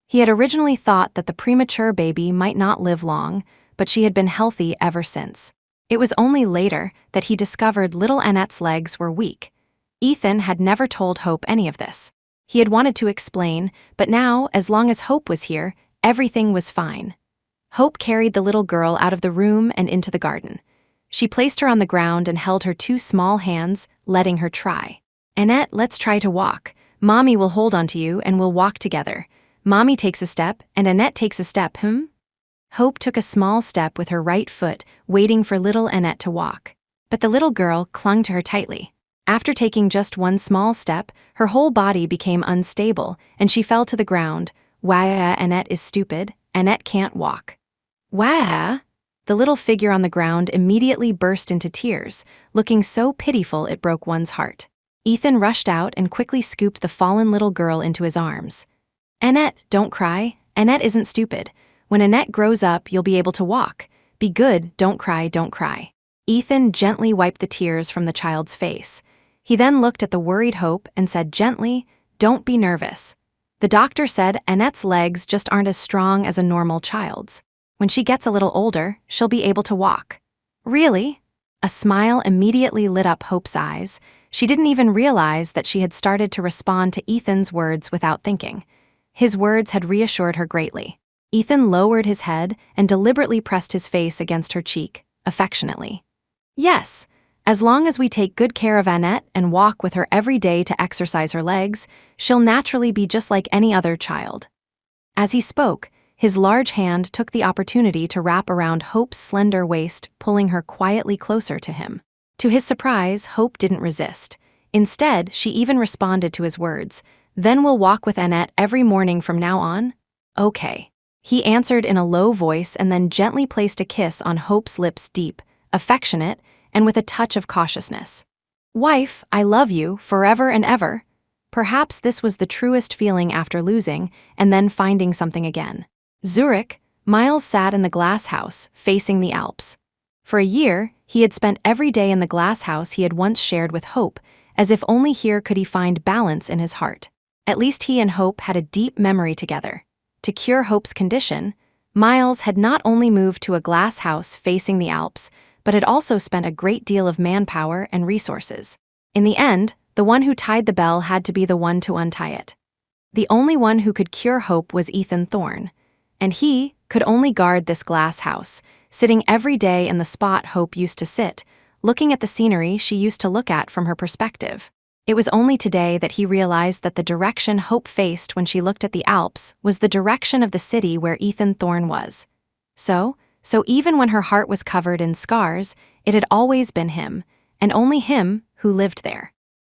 He had originally thought that the premature baby might not live long, but she had been healthy ever since. It was only later that he discovered little Annette's legs were weak. Ethan had never told Hope any of this. He had wanted to explain, but now, as long as Hope was here, everything was fine. Hope carried the little girl out of the room and into the garden. She placed her on the ground and held her 2 small hands, letting her try. "Annette, let's try to walk. Mommy will hold onto you and we'll walk together. Mommy takes a step and Annette takes a step, Hope took a small step with her right foot, waiting for little Annette to walk. But the little girl clung to her tightly. After taking just one small step, her whole body became unstable, and she fell to the ground. "Wah, Annette is stupid. Annette can't walk." "Wah!" The little figure on the ground immediately burst into tears, looking so pitiful it broke one's heart. Ethan rushed out and quickly scooped the fallen little girl into his arms. "Annette, don't cry. Annette isn't stupid. When Annette grows up, you'll be able to walk. Be good, don't cry, don't cry." Ethan gently wiped the tears from the child's face. He then looked at the worried Hope and said gently, "Don't be nervous. The doctor said Annette's legs just aren't as strong as a normal child's. When she gets a little older, she'll be able to walk." "Really?" A smile immediately lit up Hope's eyes. She didn't even realize that she had started to respond to Ethan's words without thinking. His words had reassured her greatly. Ethan lowered his head and deliberately pressed his face against her cheek, affectionately. "Yes. As long as we take good care of Annette and walk with her every day to exercise her legs, she'll naturally be just like any other child." As he spoke, his large hand took the opportunity to wrap around Hope's slender waist, pulling her quietly closer to him. To his surprise, Hope didn't resist. Instead, she even responded to his words. "Then we'll walk with Annette every morning from now on?" "Okay." He answered in a low voice and then gently placed a kiss on Hope's lips, deep, affectionate, and with a touch of cautiousness. "Wife, I love you, forever and ever." Perhaps this was the truest feeling after losing and then finding something again. Zurich, Miles sat in the glass house, facing the Alps. For a year, he had spent every day in the glass house he had once shared with Hope, as if only here could he find balance in his heart. At least he and Hope had a deep memory together. To cure Hope's condition, Miles had not only moved to a glass house facing the Alps, but had also spent a great deal of manpower and resources. In the end, the one who tied the bell had to be the one to untie it. The only one who could cure Hope was Ethan Thorne, and he could only guard this glass house, sitting every day in the spot Hope used to sit, looking at the scenery she used to look at from her perspective. It was only today that he realized that the direction Hope faced when she looked at the Alps was the direction of the city where Ethan Thorne was. So even when her heart was covered in scars, it had always been him, and only him, who lived there.